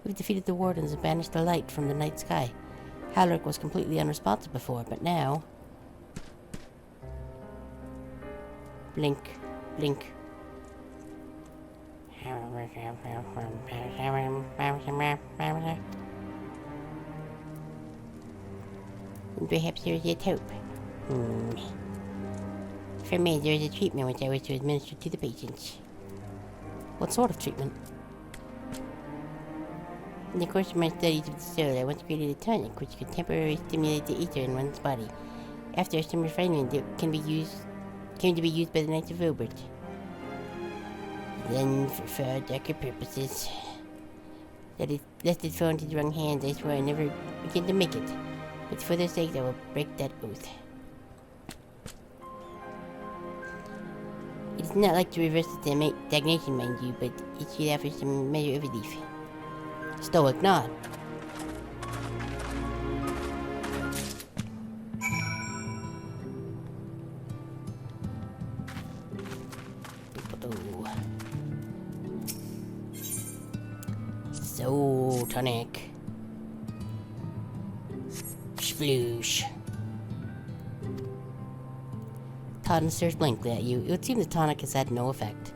We've defeated the Wardens and banished the light from the night sky. Halric was completely unresponsive before, but now... Blink. Blink. Perhaps there's yet hope. For me, there's a treatment which I wish to administer to the patients. What sort of treatment? In the course of my studies of the soul, I once created a tonic which could temporarily stimulate the ether in one's body. After some refinement, it came to be used by the Knights of Robert. Then, for far darker purposes, lest it fall into the wrong hands, I swear I never begin to make it. But for their sake, I will break that oath. It's not like to reverse the stagnation, mind you, but it should offer some measure of relief. Stoic nod. So tonic. Sploosh. Todd stares blankly at you. It would seem the tonic has had no effect.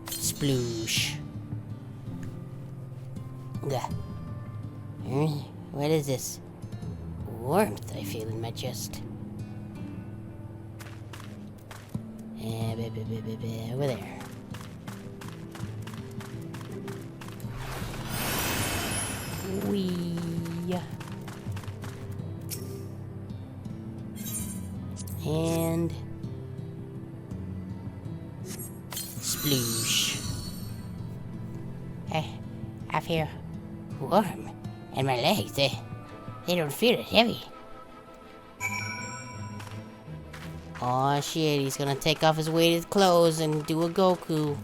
Sploosh. What is this? Warmth I feel in my chest. Over there. Wee. And sploosh. I feel warm, and my legs, they don't feel it heavy. Aw shit, he's gonna take off his weighted clothes and do a Goku.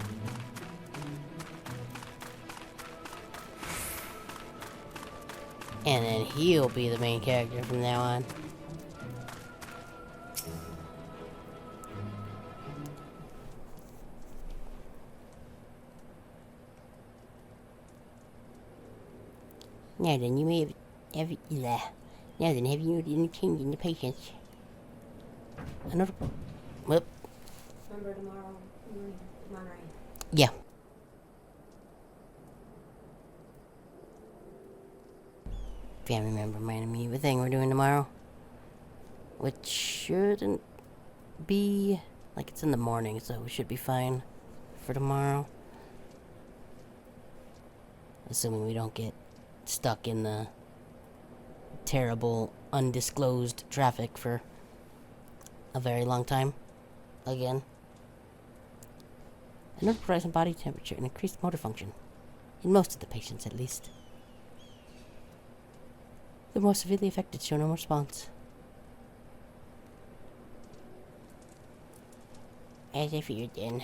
And then he'll be the main character from now on. Now then, you may have you noted any change in the patients? Another. Whoop. Remember tomorrow morning, Monterey. Yeah. Family member reminded me of a thing we're doing tomorrow. Which shouldn't be... like, it's in the morning, so we should be fine for tomorrow. Assuming we don't get stuck in the terrible, undisclosed traffic for a very long time. Again. Another rise in body temperature and increased motor function. In most of the patients, at least. The more severely affected show no response. As I feared then.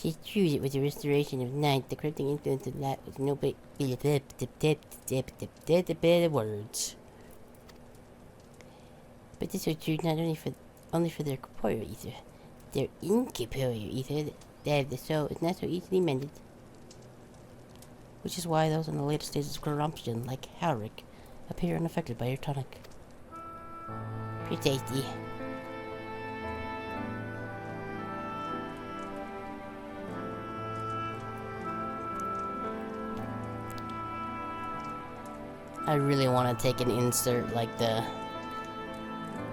It's true that with the restoration of night, the corrupting influence of light was no big words. But this was true not only for their corporeal ether. Their incorporeal ether, that of the soul, is not so easily mended. Which is why those in the later stages of corruption, like Halric, appear unaffected by your tonic. Precisely. I really want to take an insert like the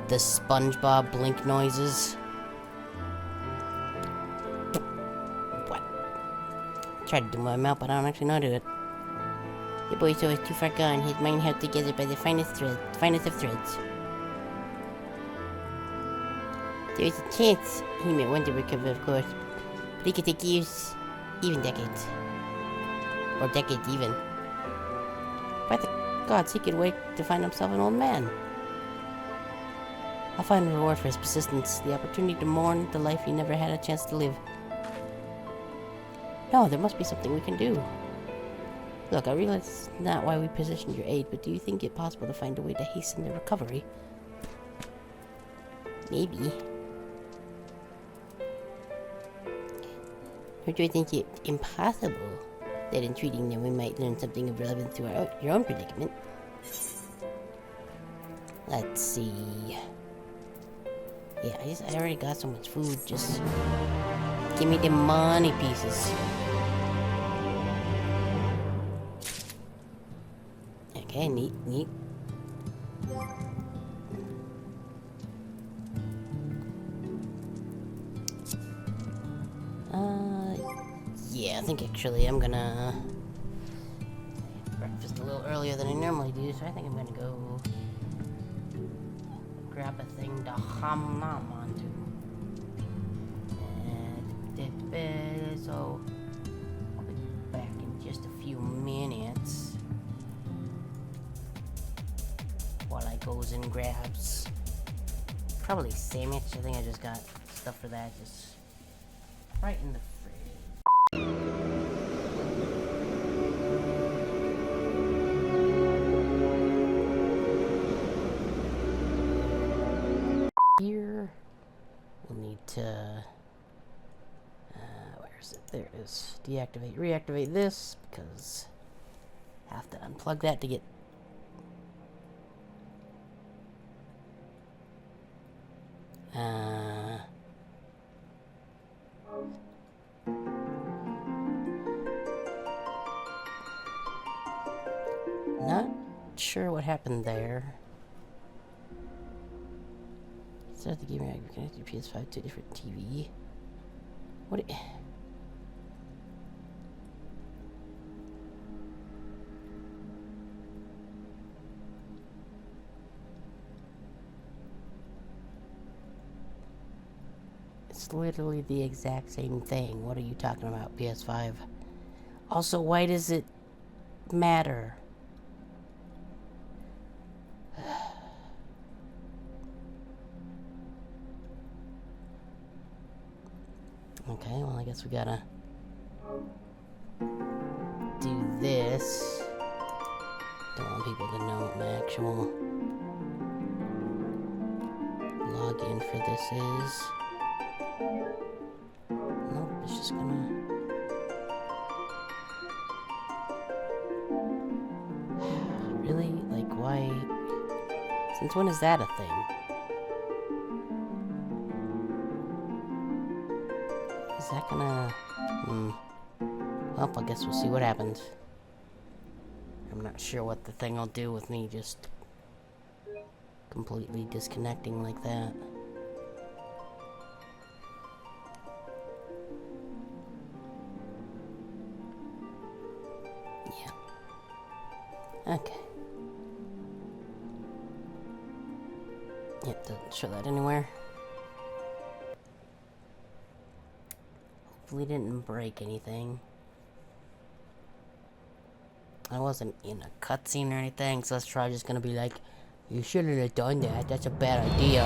SpongeBob blink noises. What? Tried to do my mouth, but I don't actually know how to do it. The boy's always too far gone, his mind held together by the finest of threads. There is a chance he may one day recover, of course, but he could take years, even decades. Or decades even. By the gods, he could wait to find himself an old man. I'll find a reward for his persistence, the opportunity to mourn the life he never had a chance to live. No, there must be something we can do. Look, I realize it's not why we positioned your aid, but do you think it possible to find a way to hasten their recovery? Maybe. Or do you think it impossible that in treating them we might learn something of relevance to your own predicament? Let's see. Yeah, I already got so much food. Just give me the money pieces. Okay, neat. Yeah, I think actually I'm gonna have breakfast a little earlier than I normally do, so I think I'm gonna go grab a thing to hum nom onto. So I'll be back in just a few minutes while I goes and grabs probably sandwich. I think I just got stuff for that, just right in the fridge. Here we'll need to where is it? There it is. Reactivate this because I have to unplug that to get not sure what happened there. Start the game right, connect your PS5 to a different TV. What It's literally the exact same thing. What are you talking about, PS5? Also, why does it matter? Okay, well, I guess we gotta do this. Don't want people to know what my actual login for this is. Nope, it's just gonna... Really? Like, why? Since when is that a thing? Is that gonna... Well, I guess we'll see what happens. I'm not sure what the thing will do with me just completely disconnecting like that. Yeah. Okay. Yep, doesn't show that anywhere. Hopefully didn't break anything. I wasn't in a cutscene or anything, so that's probably just gonna be like, you shouldn't have done that, that's a bad idea.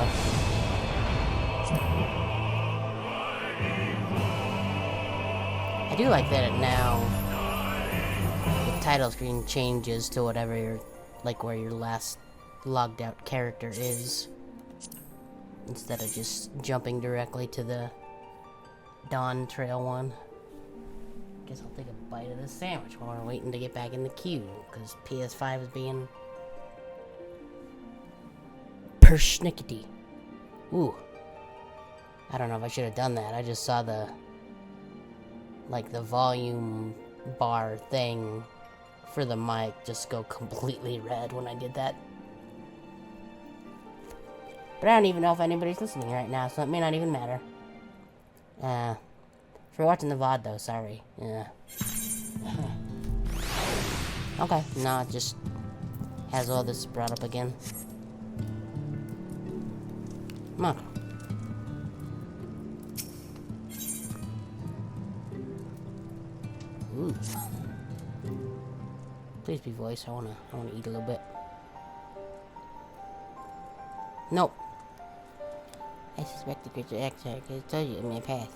I do like that it now, the title screen changes to whatever your, like where your last logged out character is, instead of just jumping directly to the Dawn Trail one. Guess I'll take a bite of this sandwich while we're waiting to get back in the queue, because PS5 is being persnickety. Ooh. I don't know if I should have done that. I just saw the, like, the volume bar thing for the mic just go completely red when I did that. But I don't even know if anybody's listening right now, so it may not even matter. If you're watching the VOD though, sorry. Yeah. Okay, no, it just has all this brought up again. Come on. Ooh. Please be voice, I wanna eat a little bit. Nope. I suspect the creature actor has told you in my past.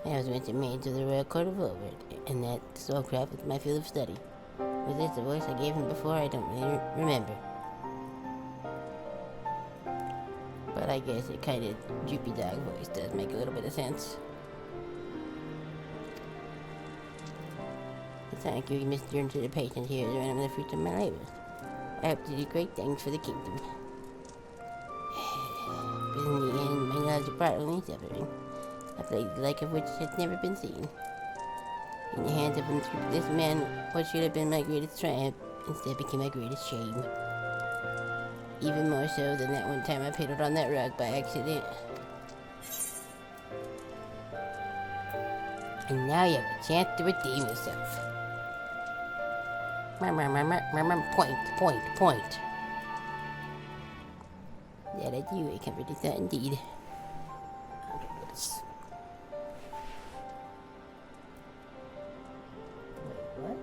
I was meant to made to the Royal Court of Over, and that soulcraft was my field of study. Was this the voice I gave him before? I don't really remember. But I guess it kind of droopy dog voice does make a little bit of sense. Thank you, Mr. Into the patient here is one of the fruits of my labors. I hope to do great things for the kingdom. brought only suffering. A plague the like of which has never been seen. In the hands of unscrupulous man, what should have been my greatest triumph instead became my greatest shame. Even more so than that one time I piddled on that rug by accident. And now you have a chance to redeem yourself. Point. That I do, a comforting thought indeed. Okay, let's... Wait, what?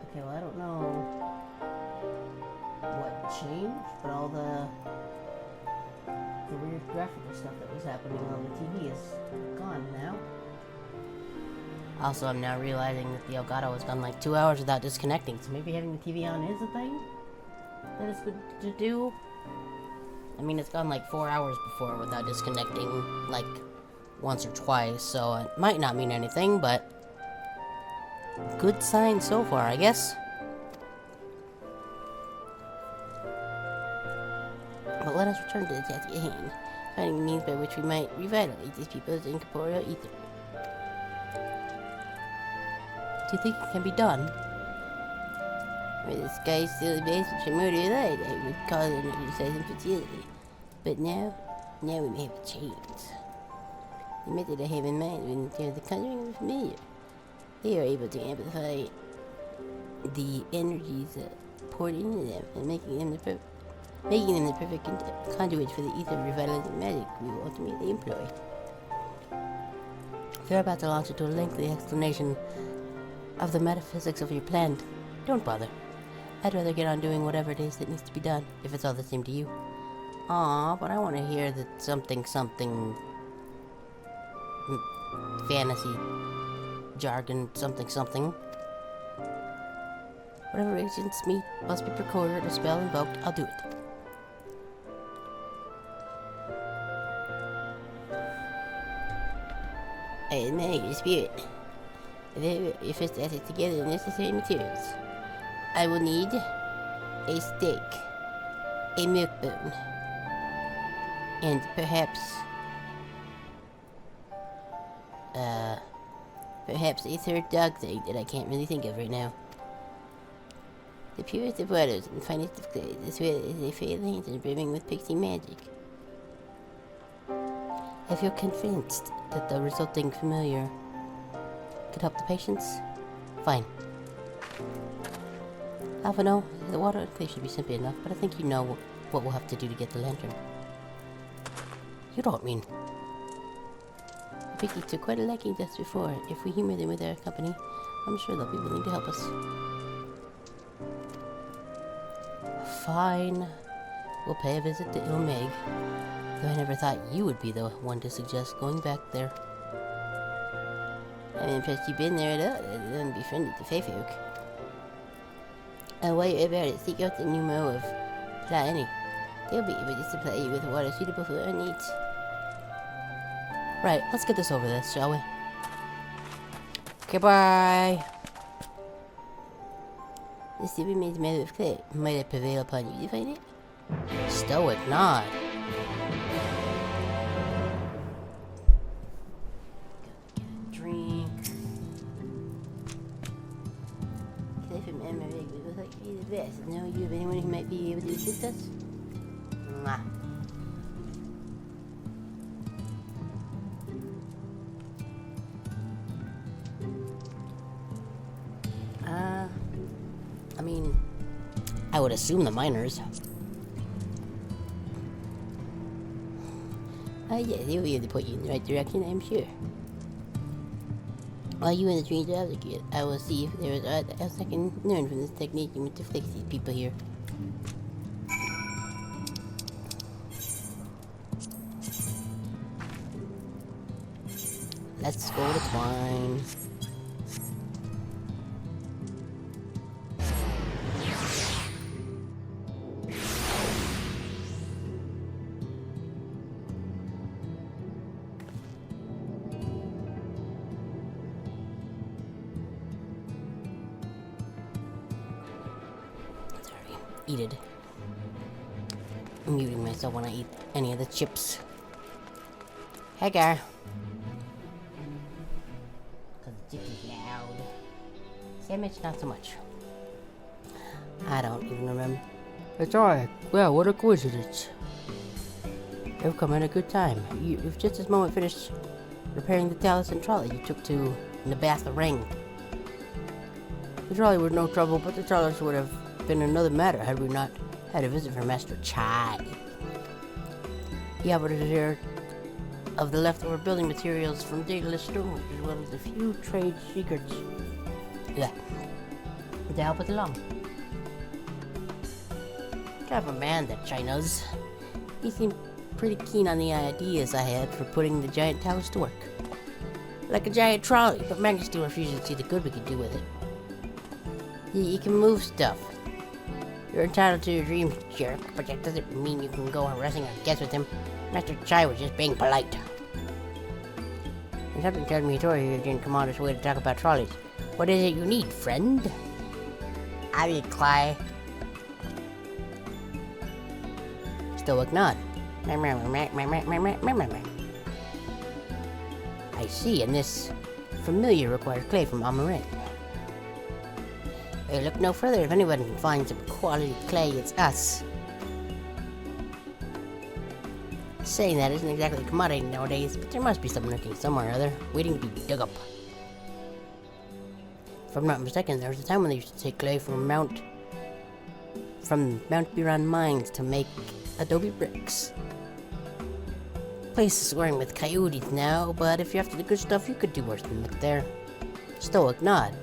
Okay, well I don't know what changed, but all the weird graphical stuff that was happening on the TV is gone now. Also, I'm now realizing that the Elgato has gone like 2 hours without disconnecting, so maybe having the TV on is a thing that it's good to do. I mean, it's gone like 4 hours before without disconnecting like once or twice, so it might not mean anything, but good sign so far, I guess. But let us return to the task at hand, finding the means by which we might revitalize these people's incorporeal ether. Do you think it can be done? Where the sky's still the base which a murder light, I would call it an exercise in futility. But now we may have a chance. The method I have in mind when it comes to the conjuring of the familiar. They are able to amplify the energies poured into them and making them the perfect conduit for the ether revitalizing magic we will ultimately employ. If you're about to launch into a lengthy explanation of the metaphysics of your plan, don't bother. I'd rather get on doing whatever it is that needs to be done, if it's all the same to you. Aw, but I want to hear that something fantasy jargon something. Whatever agents must be recorded or spell invoked, I'll do it. I admire your spirit. If it's added together the necessary materials, I will need a steak, a milk bone, and perhaps a third dog thing that I can't really think of right now. The purest of waters and finest of clays, as well as a fair lantern brimming with pixie magic. I feel convinced that the resulting familiar could help the patients. Fine. Alphino, the water and clay should be simple enough, but I think you know what we'll have to do to get the lantern. You don't mean... The pixie took quite a liking just before. If we humor them with our company, I'm sure they'll be willing to help us. Fine. We'll pay a visit to Ilmeg. Though I never thought you would be the one to suggest going back there. I'm impressed you've been there at all, let alone befriended the Fey folk. And while you're about it, seek out the new Mo of Plaini. They'll be able to supply you with water suitable for our needs. Right, let's get this over this, shall we? Goodbye! The stupid maid's made of clay. Might I prevail upon you to find it? Stoic nod. Drink. Clay from Emmerich would look like to be the best. Know you of anyone who might be able to assist us? Mwah. I mean, I would assume the miners. Yeah, they'll be able to put you in the right direction, I'm sure. While you and the strange advocate, I will see if there is aught else I can learn from this technique which afflicts these people here. Let's go to twine. Eat it. I'm muting myself when I eat any of the chips. Hey, Gar. Because the chips is loud. Sandwich, not so much. I don't even remember. It's alright. Well, what a coincidence. You've come at a good time. You've just this moment finished repairing the Taliesin trolley you took to Naaaah Ring. The trolley was no trouble, but the trolleys would have been another matter had we not had a visit from Master Chai. He offered us here of the leftover building materials from dataless storage, as well as a few trade secrets. Yeah. To help us along. Kind of a man, that China's. He seemed pretty keen on the ideas I had for putting the giant towers to work. Like a giant trolley, but Magnus still refuses to see the good we could do with it. You can move stuff. You're entitled to your dreams, jerk, but that doesn't mean you can go on wrestling or guess with him. Master Chai was just being polite. And something tells me Tori here didn't come on this way to talk about trolleys. What is it you need, friend? I need Clay. Stoic nod. I see, and this familiar requires clay from Amaret. Hey, look no further. If anyone can find some quality clay, it's us. Saying that isn't exactly a commodity nowadays, but there must be something lurking somewhere or other, waiting to be dug up. If I'm not mistaken, there was a time when they used to take clay from Mount Buran mines to make adobe bricks. Place is swarming with coyotes now, but if you're after the good stuff, you could do worse than look there. Stoic nod.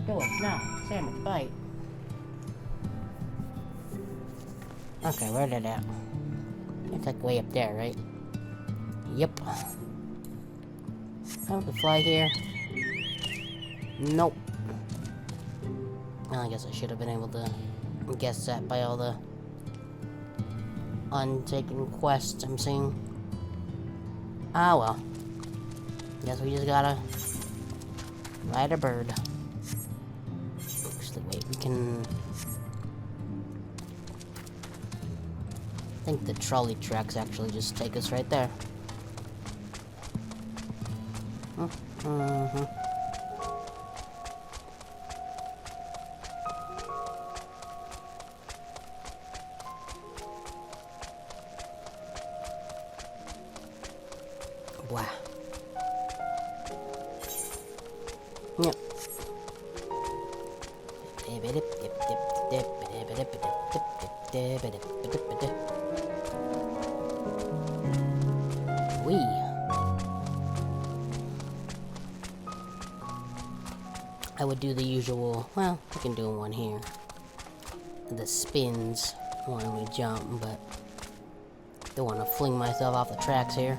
Stoic nod. Sandwich bite. Okay, where did that? It's like way up there, right? Yep. I can fly here. Nope. Well, I guess I should have been able to guess that by all the untaken quests I'm seeing. Ah, well. Guess we just gotta ride a bird. Actually, wait, we can... I think the trolley tracks actually just take us right there. Mm-hmm. Wow. Yep. I would do the usual, well, I can do one here. The spins when we jump, but don't want to fling myself off the tracks here.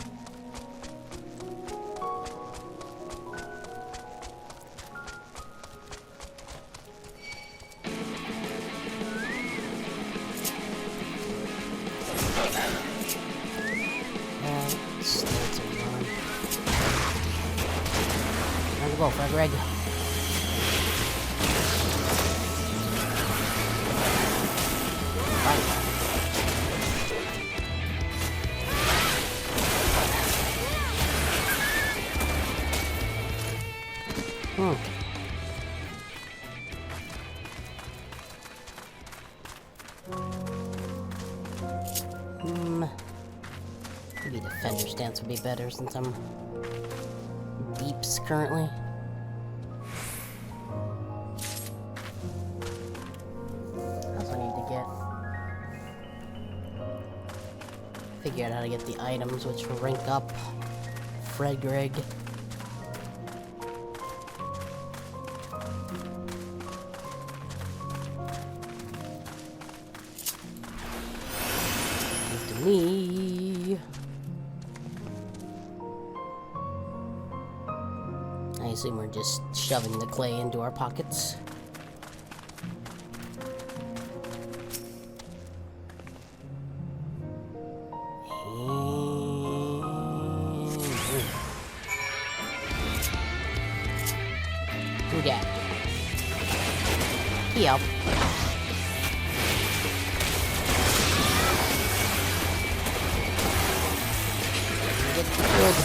Time to go for Greg. Maybe the fender stance would be better since I'm beeps currently. I also need to figure out how to get the items which will rank up Fred Greg. Me. I assume we're just shoving the clay into our pockets. Who dat? Yep. get good.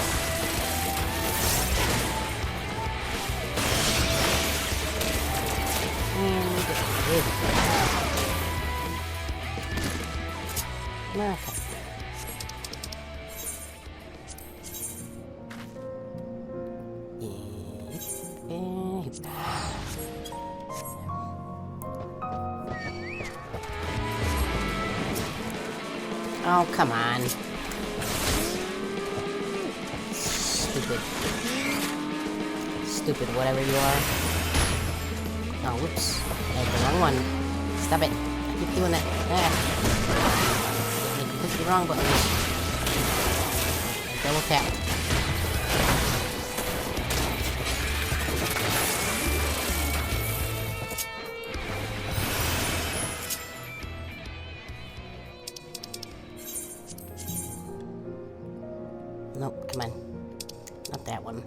And good. Okay. Oh, come on. Stupid. Stupid, whatever you are. Oh, whoops. I had the wrong one. Stop it. I keep doing that. Ah. I click the wrong button. And double tap. Nope, come on. Not that one.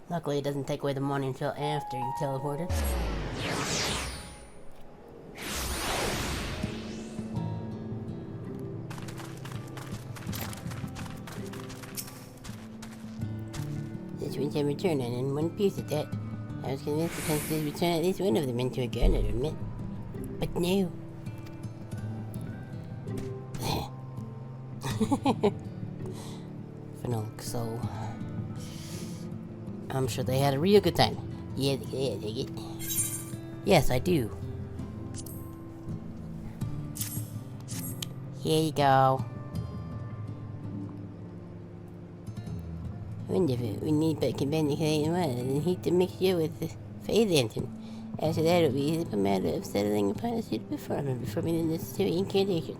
Luckily, it doesn't take away the money until after you teleported. This one's a return on in one piece at that. I was convinced the chance to return at least one of them into a gun, I admit. But no. So I'm sure they had a real good time. Yeah, dig it. Yes, I do. Here you go. Wonderful. We need back in Bendicated and heat the mixture with the phase lantern. After that, it'll be a matter of settling upon a suitable form and performing the necessary incantation.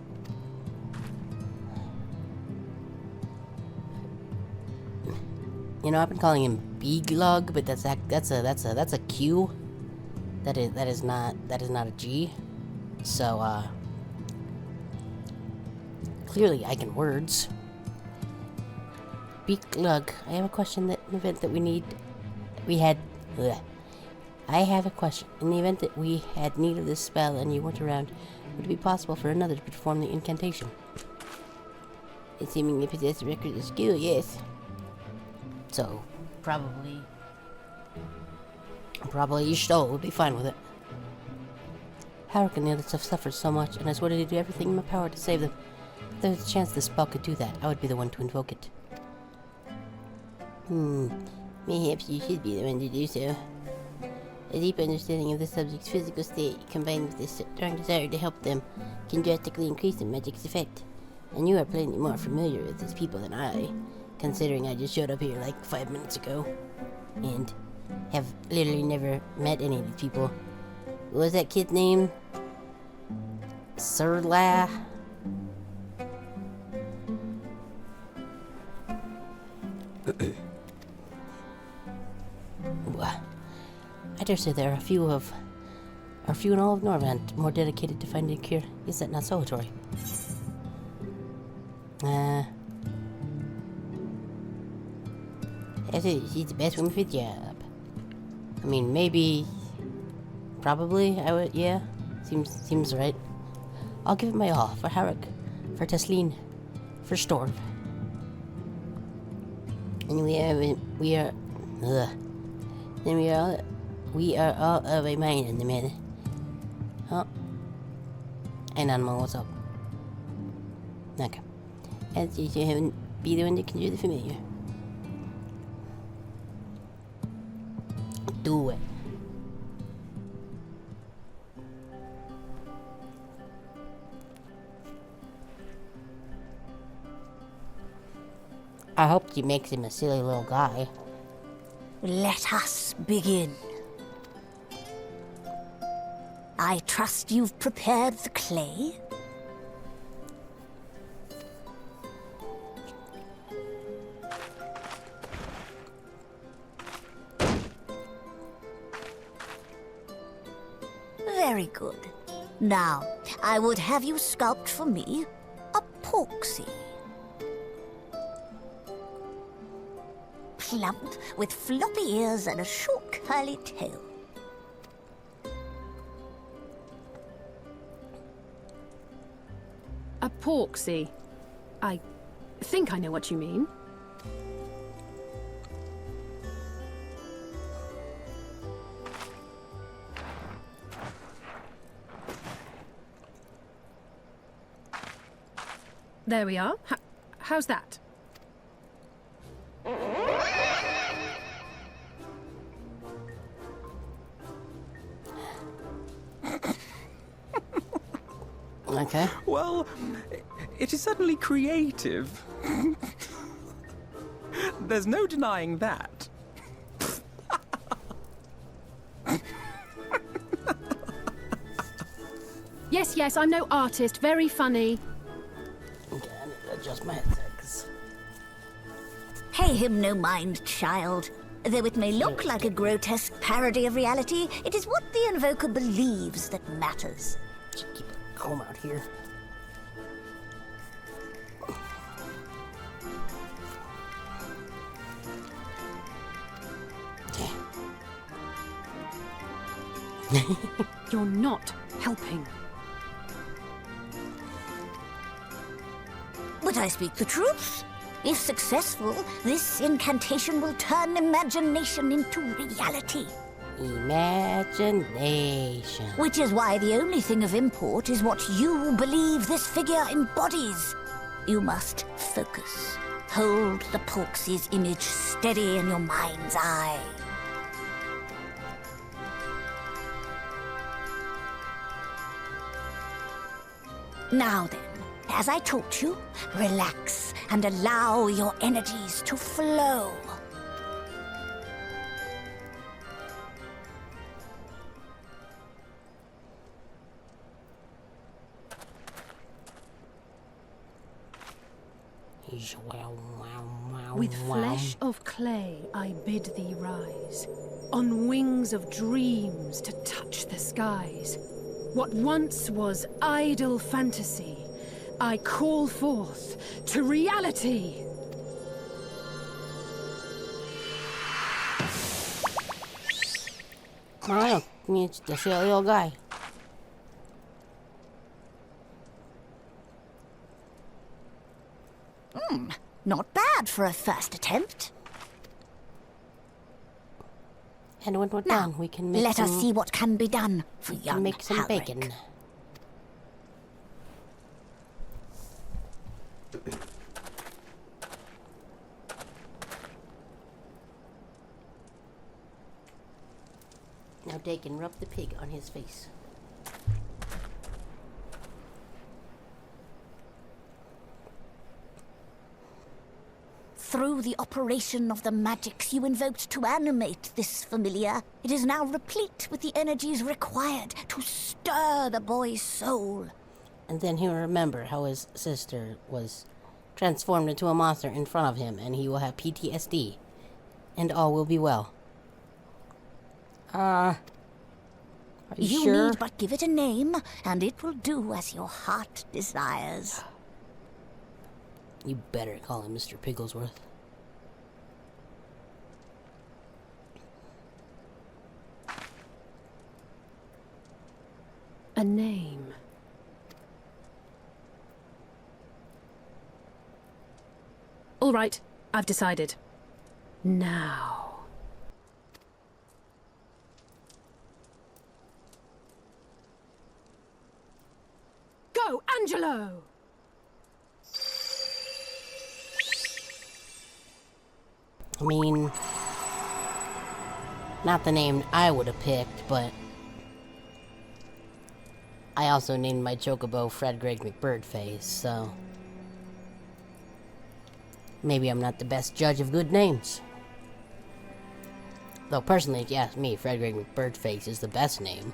You know, I've been calling him B-Glug, but that's a Q. That is not a G. So clearly I can words. B-Glug, I have a question that in the event that I have a question. In the event that we had need of this spell and you weren't around, would it be possible for another to perform the incantation? Assuming they possess records of skill, yes. So, probably Ishto would be fine with it. Harold and the others have suffered so much, and I was ready to do everything in my power to save them. If there was a chance this spell could do that, I would be the one to invoke it. Mayhaps you should be the one to do so. A deep understanding of the subject's physical state, combined with a strong desire to help them, can drastically increase the magic's effect. And you are plenty more familiar with these people than I. Considering I just showed up here like 5 minutes ago and have literally never met any of these people. What was that kid's name? Naaaah? I dare say there are a few in all of Norvant more dedicated to finding a cure. Is that not so, Tori? She's the best one for the job. I mean, maybe, probably, I would, yeah. Seems right. I'll give it my all for Harold, for Tesleen, for Storv. And we are all of a mind in the matter. Oh. And Animal, what's up? Okay. And you haven't be the one that can do the familiar. Do it. I hope he makes him a silly little guy. Let us begin. I trust you've prepared the clay? Very good. Now, I would have you sculpt for me a porksy. Plump, with floppy ears and a short curly tail. A porksy? I think I know what you mean. There we are. How's that? Okay. Well, it is certainly creative. There's no denying that. Yes, I'm no artist. Very funny. Okay, I need to adjust my headset, 'cause... Pay him no mind, child. Though it may look like a grotesque parody of reality, it is what the invoker believes that matters. Should keep a comb out here. You're not helping. But I speak the truth. If successful, this incantation will turn imagination into reality. Imagination. Which is why the only thing of import is what you believe this figure embodies. You must focus. Hold the Polx's image steady in your mind's eye. Now then, as I taught you, relax and allow your energies to flow. With flesh of clay I bid thee rise, on wings of dreams to touch the skies. What once was idle fantasy, I call forth to reality. Wow, it's the silly old guy. Not bad for a first attempt. And when we're Now, done, we can make let some... us see what can be done for young make some Halric. bacon. Now Dakin, rub the pig on his face. Through the operation of the magics you invoked to animate this familiar, it is now replete with the energies required to stir the boy's soul. And then he'll remember how his sister was transformed into a monster in front of him, and he will have PTSD. And all will be well. Are you sure? Need but give it a name, and it will do as your heart desires. You better call him Mr. Pigglesworth. A name. All right, I've decided. Now. Go, Angelo! I mean, not the name I would have picked, but I also named my chocobo Fred Greg McBirdface, so maybe I'm not the best judge of good names. Though personally, if you ask me, Fred Greg McBirdface is the best name.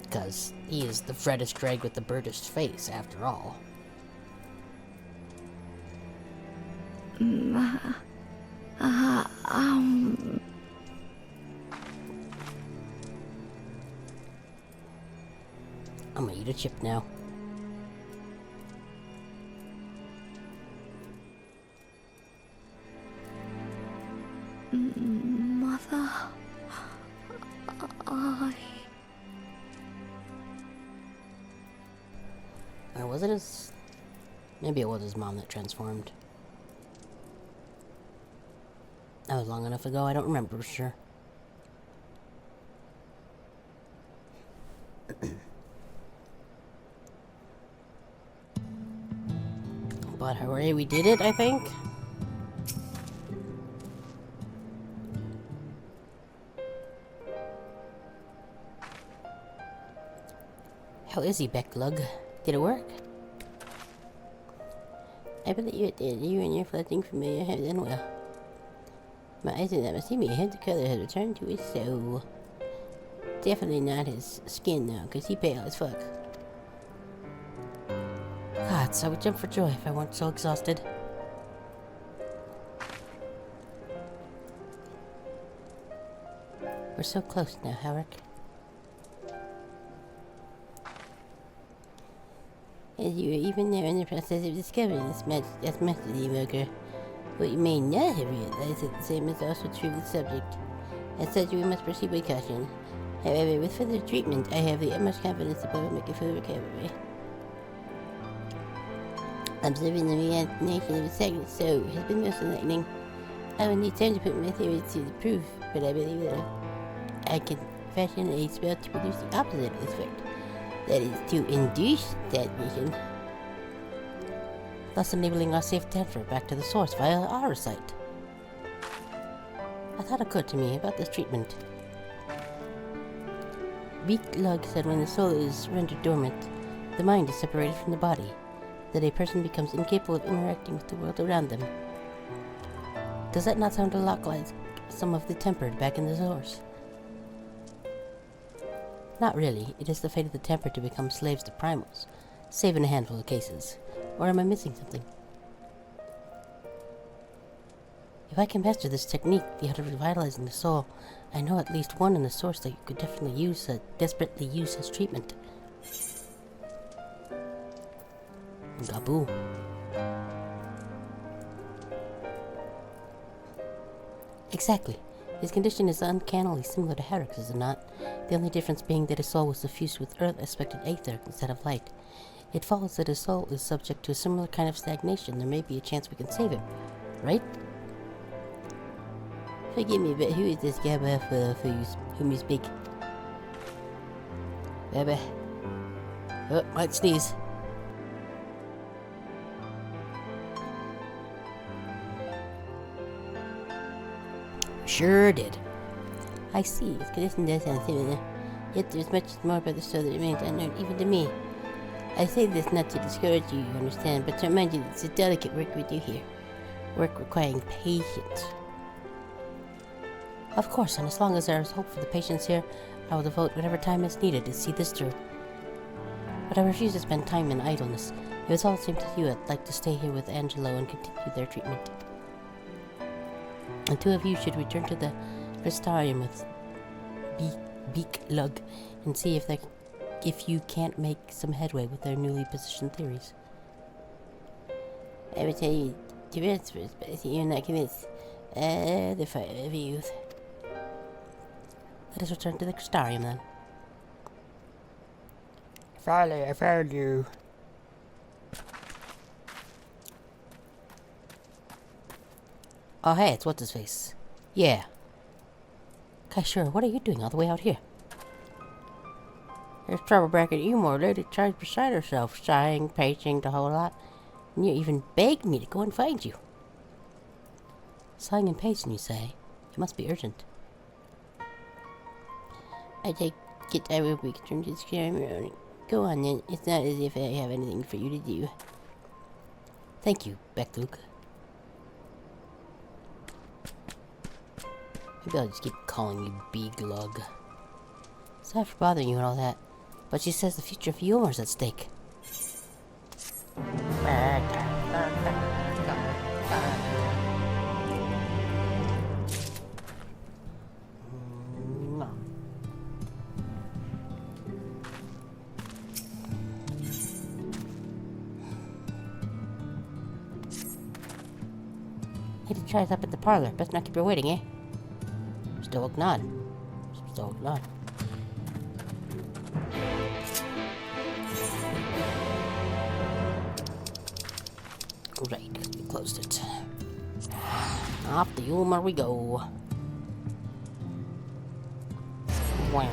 Because he is the Freddest Greg with the birdest face, after all. I'm gonna eat a chip now. Mother, Or was it his Maybe it was his mom that transformed. That was long enough ago, I don't remember for sure. But hooray, we did it, I think. How is he, Becklug? Did it work? I believe you did. You and your floating familiar have done well. My eyes did not see me. The color has returned to his soul. Definitely not his skin, though, because he pale as fuck. God, so I would jump for joy if I weren't so exhausted. We're so close now, Howard. As you are even now in the process of discovering this master evoker, what you may not have realized that the same is also true of the subject. As such, we must proceed with caution. However, with further treatment, I have the utmost confidence that I will make a full recovery. Observing the reanimation of a stagnant soul has been most enlightening. I will need time to put my theories to the proof, but I believe that I can fashion a spell to produce the opposite of this effect. That is, to induce that vision, thus enabling our safe transfer back to the source via our site. A thought occurred to me about this treatment. Becklug said when the soul is rendered dormant, the mind is separated from the body, that a person becomes incapable of interacting with the world around them. Does that not sound a lot like some of the tempered back in the source? Not really. It is the fate of the tempered to become slaves to primals, save in a handful of cases. Or am I missing something? If I can master this technique, the art of revitalizing the soul, I know at least one in the source that you could definitely use, desperately use as treatment. Gaboo. Exactly. His condition is uncannily similar to Herrick's, is it not? The only difference being that his soul was suffused with earth-aspected aether instead of light. It follows that his soul is subject to a similar kind of stagnation. There may be a chance we can save him, right? Forgive me, but who is this guy whom you speak? Baby. Oh, might sneeze. Sure did. I see. His condition does sound similar. Yet there's much more about the soul that remains unknown, even to me. I say this not to discourage you, you understand, but to remind you that it's a delicate work we do here. Work requiring patience. Of course, and as long as there is hope for the patients here, I will devote whatever time is needed to see this through. But I refuse to spend time in idleness. If it's all the same to you, I'd like to stay here with Angelo and continue their treatment. The two of you should return to the Crystarium with Becklug and see if you can't make some headway with their newly positioned theories. I would tell you to rest first, but I see you're not convinced. The fire of youth. Let us return to the Crystarium then. Finally, I found you. Oh hey, it's what's-his-face. Yeah. Okay, sure, what are you doing all the way out here? There's trouble back at Umor. Lady tried beside herself, sighing, pacing, the whole lot. And you even begged me to go and find you. Sighing and pacing, you say? It must be urgent. I take it I will be returned to the ceremony. Go on then, it's not as if I have anything for you to do. Thank you, Becklug. Maybe I'll just keep calling you Becklug. Sorry for bothering you and all that, but she says the future of Umor's at stake. Lady tries up at the parlor. Best not keep her waiting, eh? Still look nod. Still look nod. Right, because we closed it. Off the Ulmer we go. Wow.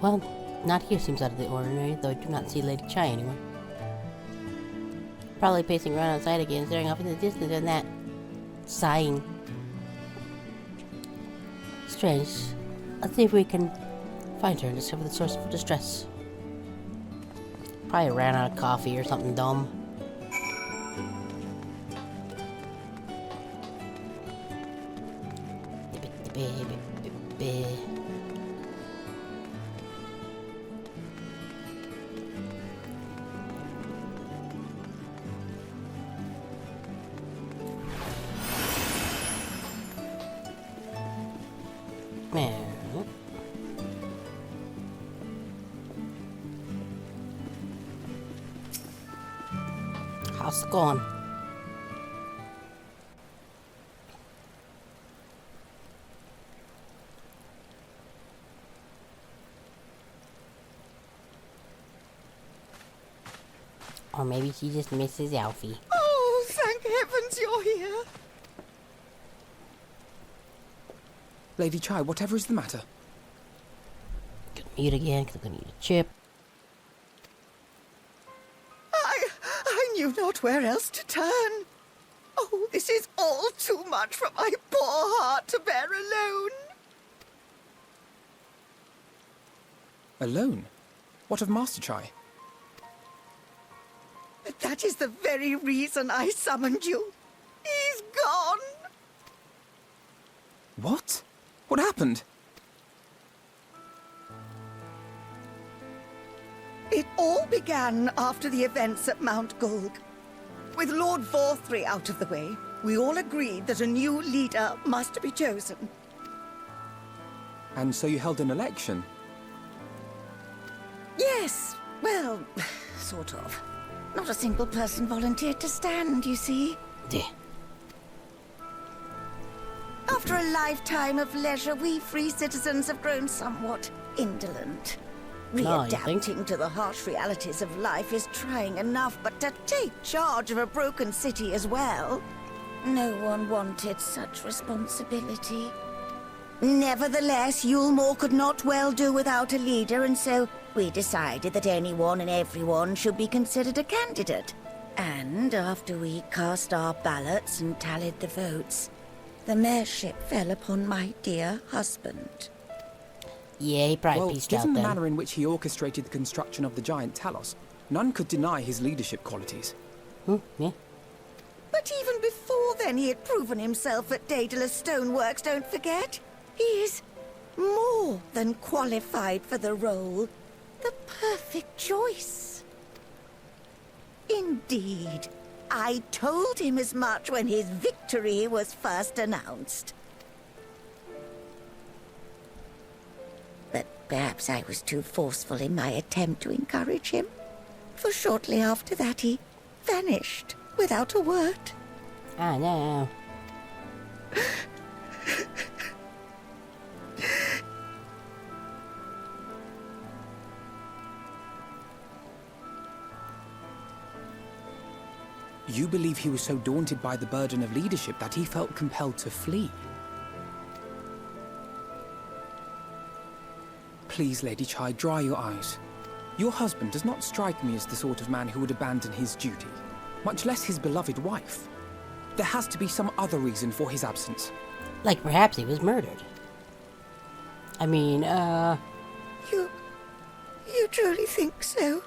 Well, not here seems out of the ordinary, though I do not see Lady Chai anywhere. Probably pacing around outside again, staring off in the distance and that sighing. Strange. Let's see if we can find her and discover the source of her distress. Probably ran out of coffee or something dumb. How's it going? Or maybe she just misses Alfie. Oh, thank heavens you're here. Lady Chai, whatever is the matter? Gonna mute again because I'm gonna need a chip. I knew not where else to turn. Oh, this is all too much for my poor heart to bear alone. Alone? What of Master Chai? That is the very reason I summoned you. He's gone. What? What happened? It all began after the events at Mount Gulg. With Lord Vorthry out of the way, we all agreed that a new leader must be chosen. And so you held an election? Yes, well, sort of. Not a single person volunteered to stand, you see. After a lifetime of leisure, we free citizens have grown somewhat indolent. Readapting to the harsh realities of life is trying enough, but to take charge of a broken city as well? No one wanted such responsibility. Nevertheless, Yulmore could not well do without a leader, and so we decided that anyone and everyone should be considered a candidate. And after we cast our ballots and tallied the votes, the mayorship fell upon my dear husband. Yeah, he probably pieced out given the then. manner in which he orchestrated the construction of the giant Talos, none could deny his leadership qualities. Yeah. But even before then, he had proven himself at Daedalus Stoneworks, don't forget. He is more than qualified for the role. The perfect choice. Indeed. I told him as much when his victory was first announced. But perhaps I was too forceful in my attempt to encourage him. For shortly after that, he vanished without a word. I know. You believe he was so daunted by the burden of leadership that he felt compelled to flee? Please, Lady Chai, dry your eyes. Your husband does not strike me as the sort of man who would abandon his duty, much less his beloved wife. There has to be some other reason for his absence. Like perhaps he was murdered. I mean, You truly think so?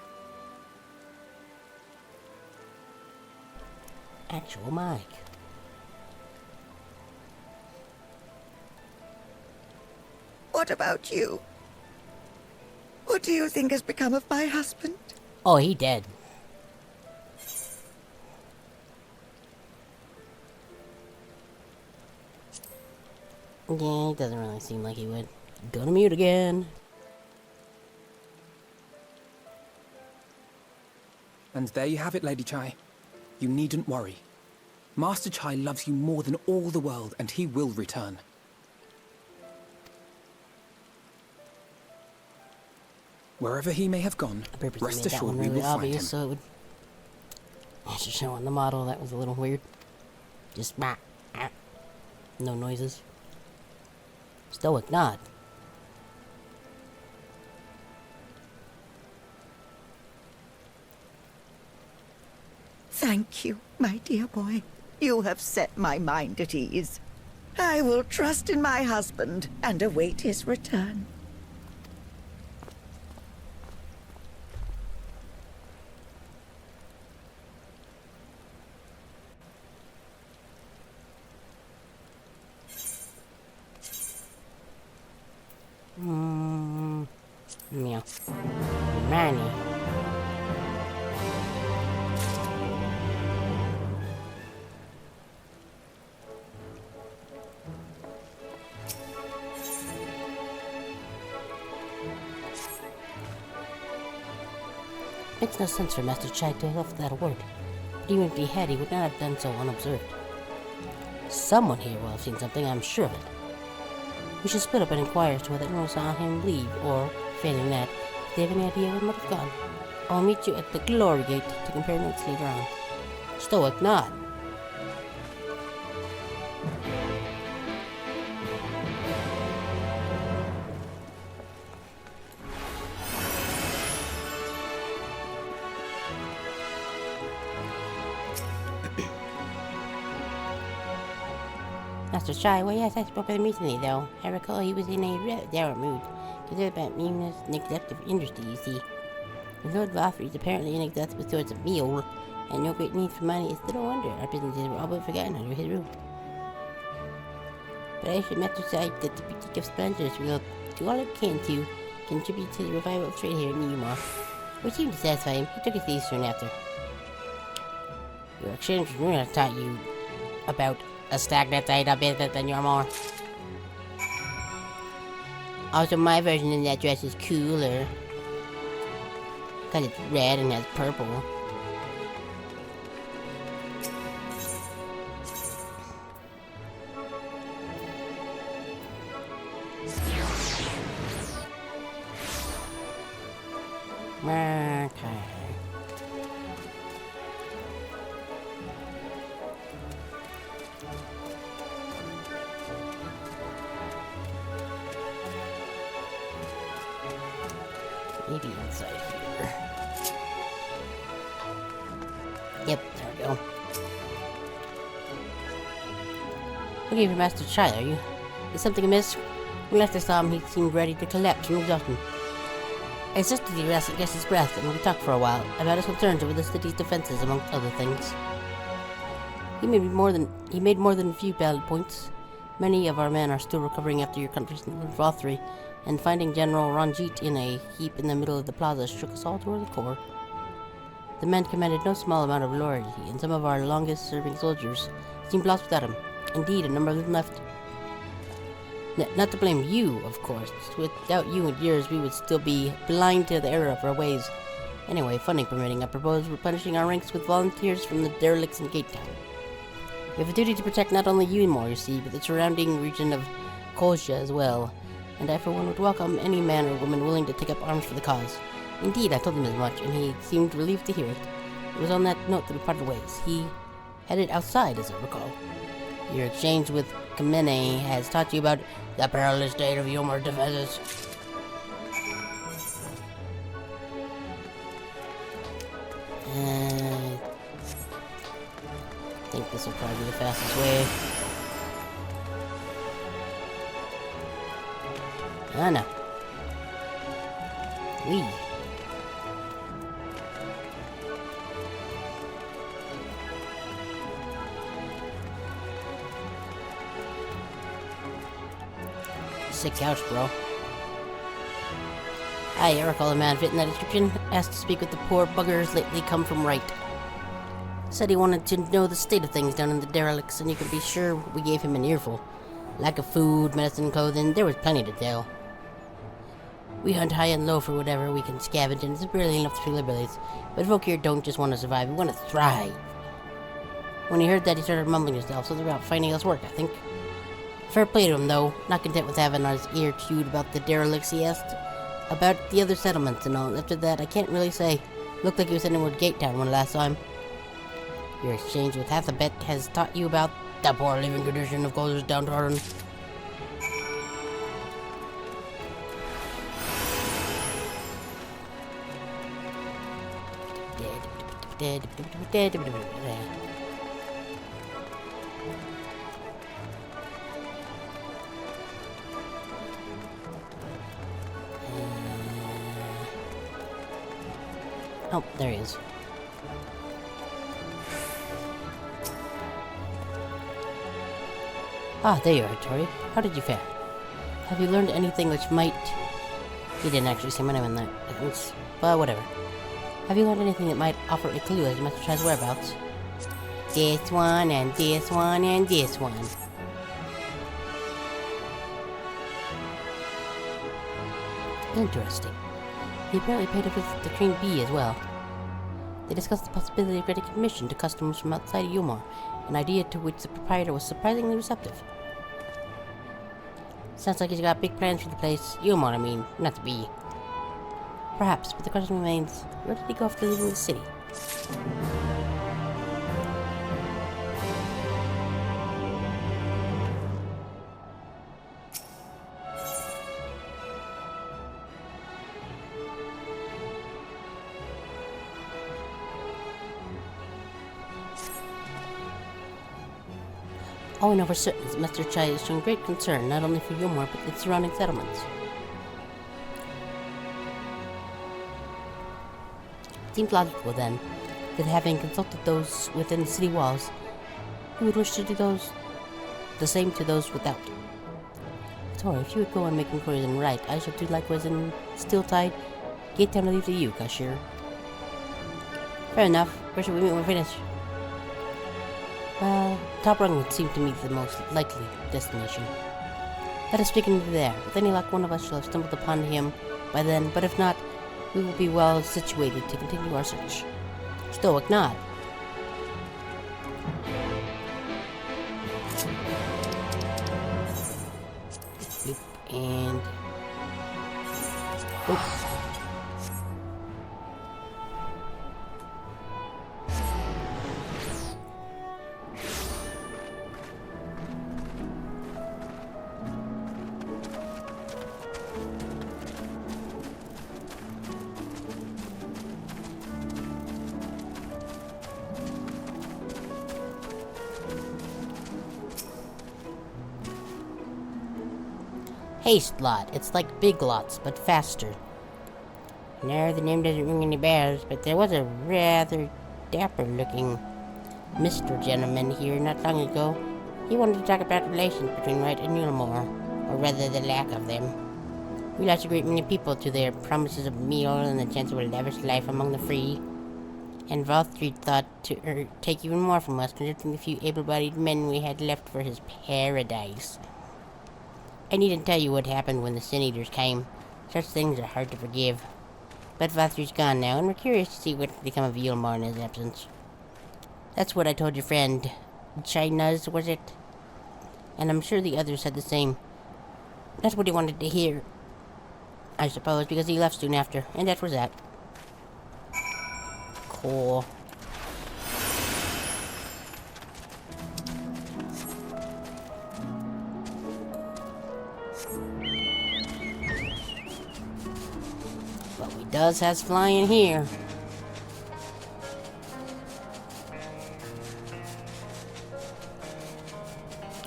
Actual Mike. What about you? What do you think has become of my husband? Oh, he dead. Yeah, it doesn't really seem like he would. Go to mute again. And there you have it, Lady Chai. You needn't worry. Master Chai loves you more than all the world, and he will return. Wherever he may have gone, rest assured we will find him. So it would also show on the model. That was a little weird. Just no noises. Stoic nod. Thank you, my dear boy. You have set my mind at ease. I will trust in my husband and await his return. Yeah. Manny. Makes no sense for Master Chai to have left without a word. But even if he had, he would not have done so unobserved. Someone here will have seen something, I'm sure of it. We should split up and inquire as to whether anyone saw him leave, or, failing that, if they have any idea where he might have gone. I'll meet you at the Glory Gate to compare notes later on. Stoic nod. Master Chai, well, yes, I spoke with him recently, though. I recall he was in a rather dour mood, concerned about meanness, neglect of industry, you see. The Lord Vafri is apparently inexhaustible towards a meal, and no great need for money. It's little wonder our businesses were all but forgotten under his rule. But I should emphasize that the boutique of splendors will do all it can to contribute to the revival of trade here in Naaaah, which seemed to satisfy him. He took his leave soon after. Your exchange with Runa taught you about a stagnant side of business than your more. Also, my version of that dress is cooler. Because it's red and has purple. Okay. Maybe inside here. Yep, there we go. Looking for Master Chai, are you? Is something amiss? When last I saw him, he seemed ready to collapse from exhaustion. I assisted the rest against his breath, and we talked for a while about his concerns over the city's defenses, amongst other things. He made more than a few valid points. Many of our men are still recovering after your country's Vothri, and finding General Ranjit in a heap in the middle of the plaza shook us all to the core. The men commanded no small amount of loyalty, and some of our longest-serving soldiers seemed lost without him. Indeed, a number of them left. Not to blame you, of course. Without you and yours, we would still be blind to the error of our ways. Anyway, funding permitting, I propose replenishing our ranks with volunteers from the derelicts in Gate Town. We have a duty to protect not only you more, you see, but the surrounding region of Kolsha as well. And I, for one, would welcome any man or woman willing to take up arms for the cause. Indeed, I told him as much, and he seemed relieved to hear it. It was on that note that we parted ways. He headed outside, as I recall. Your exchange with Kamene has taught you about the perilous state of your defenses. I think this will probably be the fastest way. No. Wee. Sick couch, bro. Hi, I recall a man fitting that description. Asked to speak with the poor buggers lately come from right. Said he wanted to know the state of things down in the derelicts, and you could be sure we gave him an earful. Lack of food, medicine, clothing, there was plenty to tell. We hunt high and low for whatever we can scavenge, and it's barely enough to fill our bellies. But folk here don't just want to survive, we want to thrive. When he heard that, he started mumbling to himself, something about finding else work, I think. Fair play to him, though. Not content with having his ear chewed about the derelicts, he asked about the other settlements and all. After that, I can't really say. Looked like he was heading toward Gate Town when last saw him. Your exchange with Hathabet has taught you about the poor living condition of Golders downtrodden. Oh, there he is. Ah, there you are, Tori. How did you fare? Have you learned anything which might... He didn't actually say my name in that. But whatever. Have you learned anything that might offer a clue as to Mr. Chai's whereabouts? This one, and this one, and this one. Interesting. He apparently paid a visit to Queen Bee as well. They discussed the possibility of getting commission to customers from outside of Yulmore, an idea to which the proprietor was surprisingly receptive. Sounds like he's got big plans for the place. Yulmore, I mean, not the Bee. Perhaps, but the question remains, where did he go after leaving the city? All we know for certain is Mr. Chai is showing great concern not only for Yulmore but its surrounding settlements. It seems logical, then, that having consulted those within the city walls, he would wish to do the same to those without. Tori, if you would go and make inquiries and write, I shall do likewise in Steeltide. Gate Town to leave to you, Cashier. Fair enough. Where should we meet when we finish? Well, Top Rung would seem to me the most likely destination. Let us begin there. With any luck, one of us shall have stumbled upon him by then, but if not, we will be well situated to continue our search. Stoic nod. And... oops. Haste Lot. It's like Big Lots, but faster. No, the name doesn't ring any bells, but there was a rather dapper-looking Mr. Gentleman here not long ago. He wanted to talk about relations between Wright and Yulmore, or rather the lack of them. We lost a great many people to their promises of meal and the chance of a lavish life among the free. And Valthrid thought to take even more from us, considering the few able-bodied men we had left for his paradise. I needn't tell you what happened when the Sin Eaters came. Such things are hard to forgive. But Valthrid's gone now, and we're curious to see what will become of Yulmore in his absence. That's what I told your friend China's, was it? And I'm sure the others said the same. That's what he wanted to hear, I suppose, because he left soon after, and that was that. Cool. Does has flying here.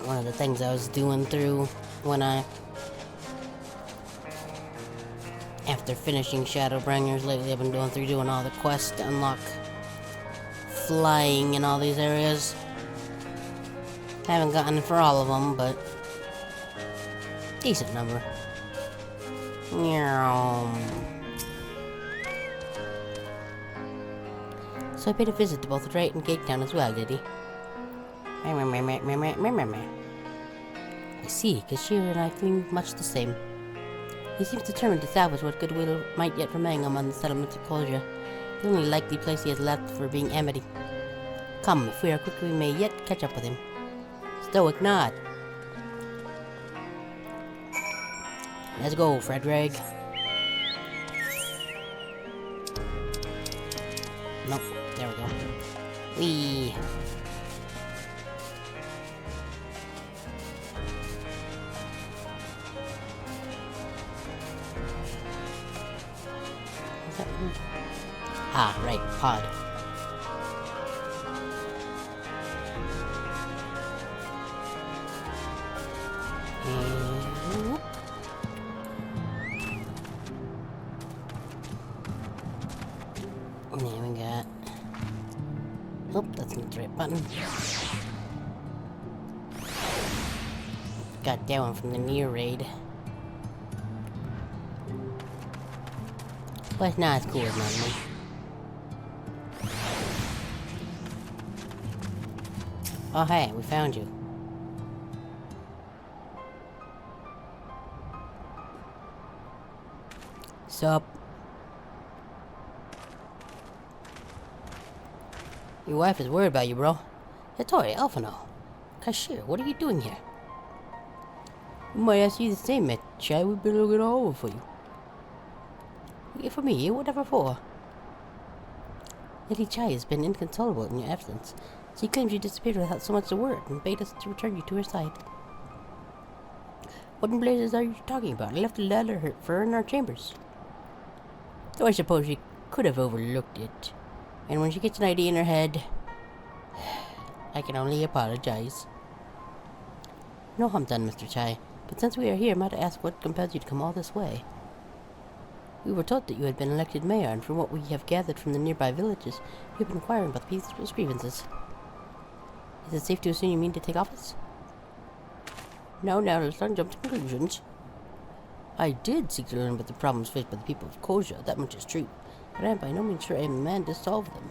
One of the things I was doing through when after finishing Shadowbringers lately, I've been doing all the quests to unlock flying in all these areas. I haven't gotten it for all of them, but decent number. So I paid a visit to both Drayton and Gate Town as well, did he? I see, Cashier and I seem much the same. He seems determined to salvage what goodwill might yet remain among the settlements of Kolja, the only likely place he has left for being Amity. Come, if we are quick, we may yet catch up with him. Stoic nod. Let's go, Frederick. Nope, there we go. Whee! Ah, right, pod. And whoop. And then we got... Oh, that's not the right button. Got that one from the near raid. But it's not as cool as mine. Oh hey, we found you. Sup? Your wife is worried about you, bro. Hattori, Alphino. Cashier, what are you doing here? We might ask you the same, Mr. Chai. We've been looking all over for you. Wait for me, whatever for? Lady Chai has been inconsolable in your absence. She claims you disappeared without so much as a word and bade us to return you to her side. What in blazes are you talking about? I left a letter for her in our chambers. Though I suppose she could have overlooked it. And when she gets an idea in her head, I can only apologize. No harm done, Mr. Chai. But since we are here, might I ask what compels you to come all this way? We were told that you had been elected mayor, and from what we have gathered from the nearby villages, you have been inquiring about the people's grievances. Is it safe to assume you mean to take office? No, let's not jump to conclusions. I did seek to learn about the problems faced by the people of Koja, that much is true, but I am by no means sure I am the man to solve them.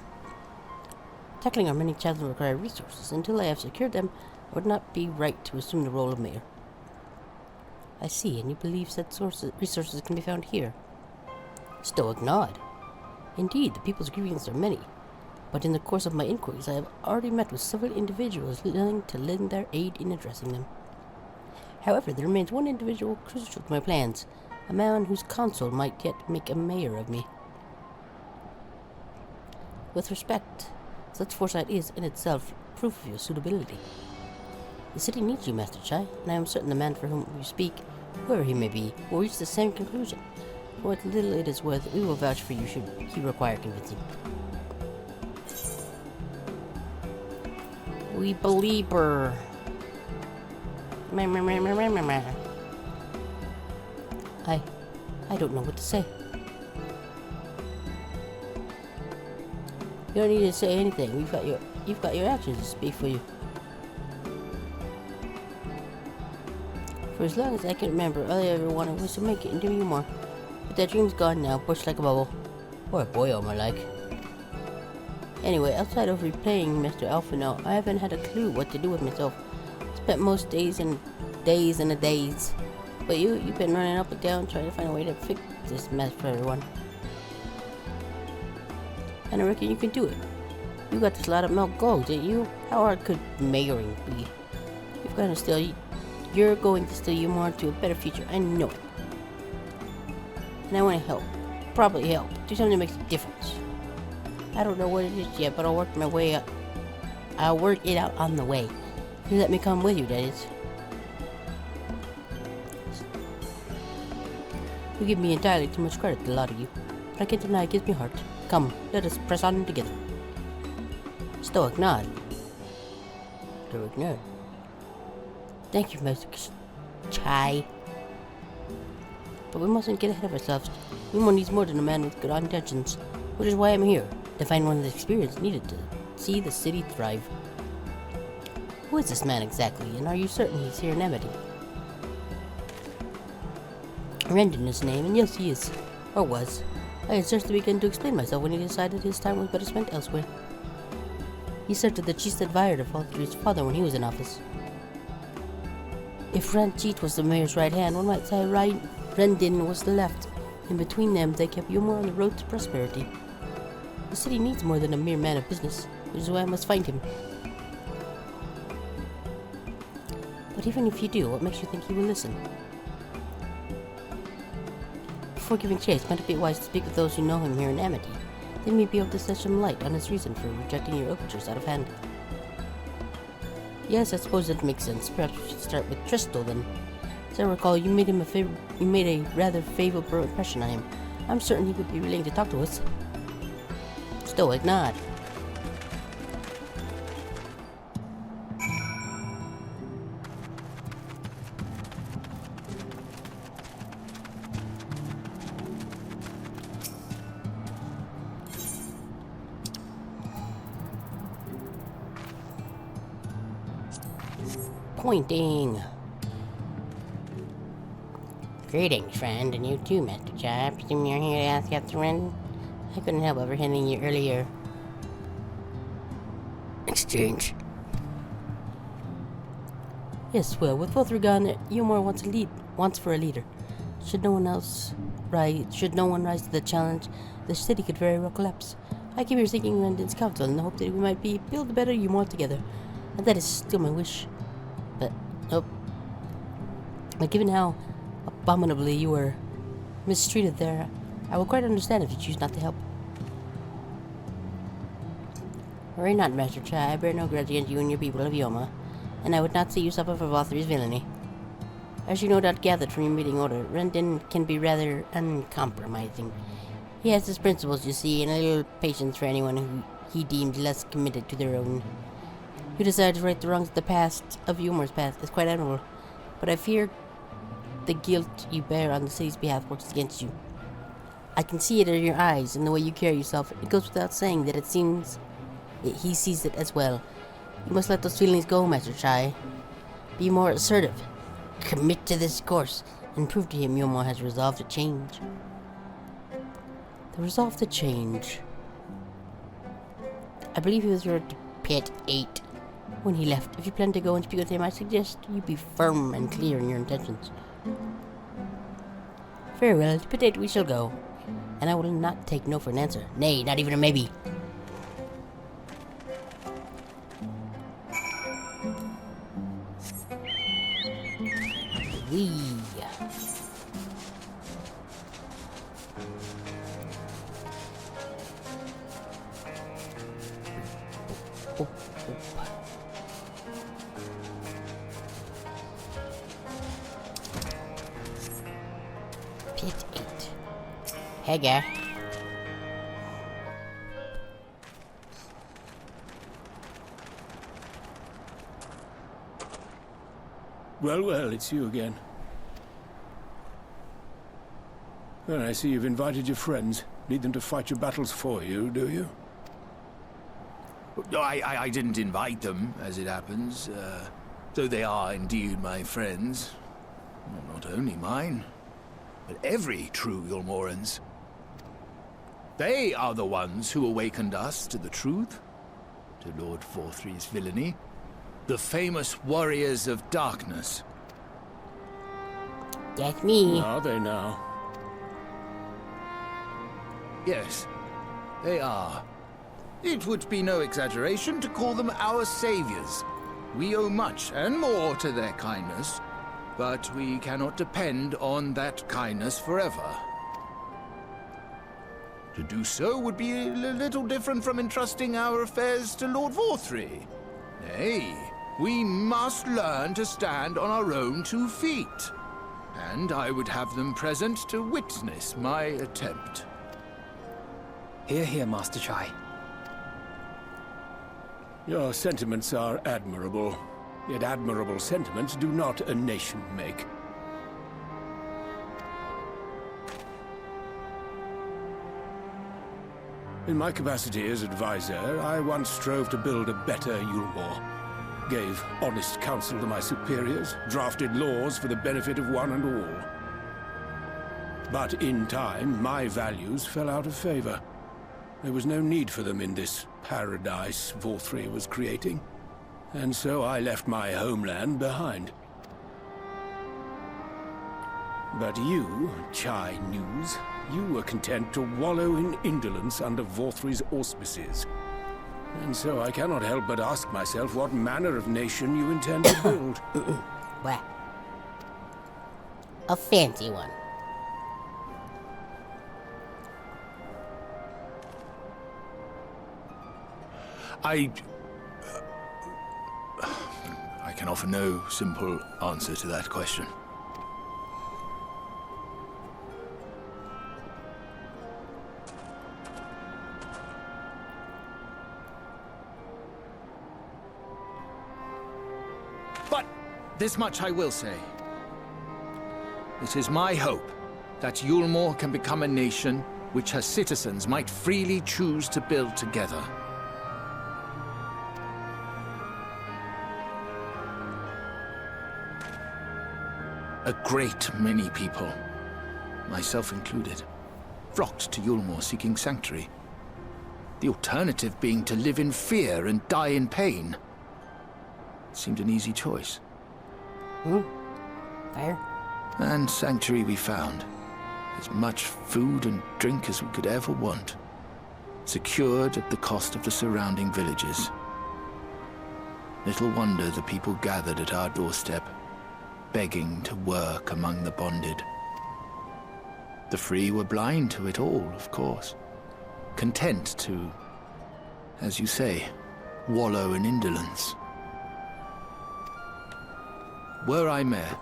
Tackling our many challenges will require resources. Until I have secured them, it would not be right to assume the role of mayor. I see, and you believe said resources can be found here. Stoic nod. Indeed, the people's grievances are many, but in the course of my inquiries I have already met with several individuals willing to lend their aid in addressing them. However, there remains one individual crucial to my plans, a man whose counsel might yet make a mayor of me. With respect, such foresight is, in itself, proof of your suitability. The city needs you, Master Chai, and I am certain the man for whom you speak, whoever he may be, will reach the same conclusion. For what little it is worth, we will vouch for you should he require convincing. We believe her. I don't know what to say. You don't need to say anything. You've got your actions to speak for you. For as long as I can remember, all I ever wanted was to make it into humor. But that dream's gone now, pushed like a bubble. Or a boil, more like. Anyway, outside of replaying Mr. Alphino, I haven't had a clue what to do with myself. Spent most days and days and a days. But you've been running up and down trying to find a way to fix this mess for everyone. And I reckon you can do it. You got this lot of milk gold, didn't you? How hard could mayoring be? You're going to steal you more to a better future. I know it. And I want to help. Probably help. Do something that makes a difference. I don't know what it is yet, but I'll work my way up. I'll work it out on the way. You let me come with you, that is. You give me entirely too much credit, the lot of you. But I can't deny it gives me heart. Come, let us press on together. Stoic nod. Stoic nod. Thank you, Mr. Chai. But we mustn't get ahead of ourselves. Mimo needs more than a man with good intentions, which is why I'm here, to find one of the experience needed to see the city thrive. Who is this man exactly, and are you certain he's here in Amity? Rendon is his name, and yes, he is. Or was. I had just begun to explain myself when he decided his time was better spent elsewhere. He served as the chief advisor to Valkyrie's father when he was in office. If Ranjit was the mayor's right hand, one might say Rendon was the left. In between them, they kept Yumor on the road to prosperity. The city needs more than a mere man of business. which is why I must find him. But even if you do, what makes you think he will listen? Before giving chase, might it be wise to speak with those who know him here in Amity? They may be able to shed some light on his reason for rejecting your overtures out of hand. Yes, I suppose that makes sense. Perhaps we should start with Tristel then. As I recall, you made a rather favorable impression on him. I'm certain he would be willing to talk to us. Stoic nod. Pointing. Greetings, friend, and you too, Master Chai. I presume you're here to ask out the friend? I couldn't help overhearing your earlier exchange. Yes, well, with both gone, Eumor wants for a leader. Should no one rise to the challenge, the city could very well collapse. I came here seeking London's counsel in the hope that we might build a better Eumor together. And that is still my wish. But nope. But given how abominably you were mistreated there, I will quite understand if you choose not to help. Worry not, Master Chai. I bear no grudge against you and your people of Yoma, and I would not see you suffer for Valthyri's villainy. As you no doubt gathered from your meeting order, Rendon can be rather uncompromising. He has his principles, you see, and a little patience for anyone who he deemed less committed to their own. You desire to right the wrongs of the past, of Eumor's past, is quite admirable, but I fear the guilt you bear on the city's behalf works against you. I can see it in your eyes and the way you carry yourself. It goes without saying that it seems that he sees it as well. You must let those feelings go, Master Chai. Be more assertive. Commit to this course, and prove to him Eumor has resolved to change. The resolve to change. I believe he was your pet 8 when he left. If you plan to go and speak with him, I suggest you be firm and clear in your intentions. Very well, to Pit 8 we shall go, and I will not take no for an answer. Nay, not even a maybe. Wee. Pit 8. Hey, guy. Well, it's you again. Well, I see you've invited your friends. Need them to fight your battles for you, do you? No, I didn't invite them, as it happens. Though they are indeed my friends. Not only mine, but every true Eulmoran's. They are the ones who awakened us to the truth, to Lord Valthyri's villainy. The famous warriors of darkness. That's me. Are they now? Yes, they are. It would be no exaggeration to call them our saviors. We owe much and more to their kindness, but we cannot depend on that kindness forever. To do so would be a little different from entrusting our affairs to Lord Valthyri. Nay, we must learn to stand on our own 2 feet. And I would have them present to witness my attempt. Hear, hear, Master Chai. Your sentiments are admirable. Yet admirable sentiments do not a nation make. In my capacity as advisor, I once strove to build a better Eulmor. Gave honest counsel to my superiors, drafted laws for the benefit of one and all. But in time, my values fell out of favor. There was no need for them in this paradise Valthyri was creating. And so I left my homeland behind. But you, Chai News, you were content to wallow in indolence under Valthyri's auspices. And so I cannot help but ask myself what manner of nation you intend to build. Well, a fancy one. I can offer no simple answer to that question. But this much I will say. It is my hope that Yulmore can become a nation which her citizens might freely choose to build together. A great many people, myself included, flocked to Yulmore seeking sanctuary. The alternative being to live in fear and die in pain. It seemed an easy choice. Fair. And sanctuary we found. As much food and drink as we could ever want. Secured at the cost of the surrounding villages. Little wonder the people gathered at our doorstep, begging to work among the bonded. The free were blind to it all, of course. Content to, as you say, wallow in indolence. Were I mayor,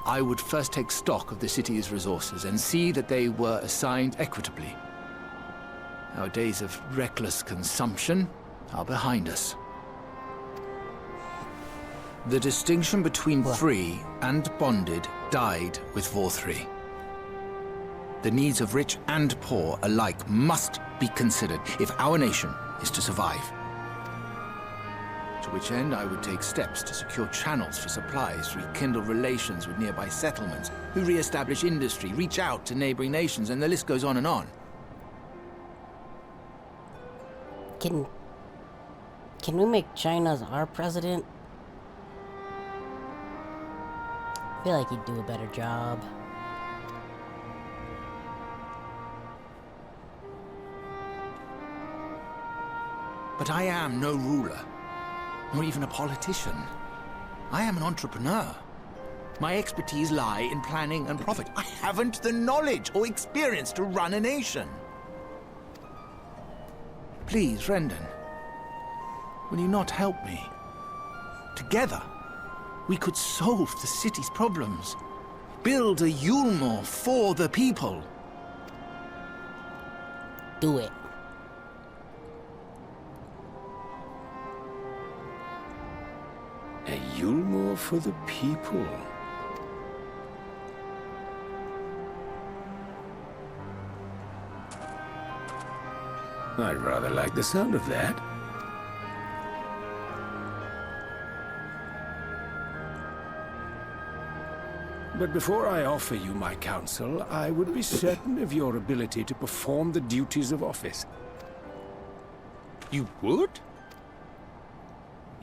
I would first take stock of the city's resources and see that they were assigned equitably. Our days of reckless consumption are behind us. The distinction between free and bonded died with Vorthri. The needs of rich and poor alike must be considered if our nation is to survive. To which end I would take steps to secure channels for supplies, rekindle relations with nearby settlements, re-establish industry, reach out to neighboring nations, and the list goes on and on. Can we make China's our president? I feel like he'd do a better job. But I am no ruler, nor even a politician. I am an entrepreneur. My expertise lie in planning and profit. I haven't the knowledge or experience to run a nation. Please, Rendon, will you not help me? Together, we could solve the city's problems. Build a Yulmore for the people. Do it. A Yulmore for the people. I'd rather like the sound of that. But before I offer you my counsel, I would be certain of your ability to perform the duties of office. You would?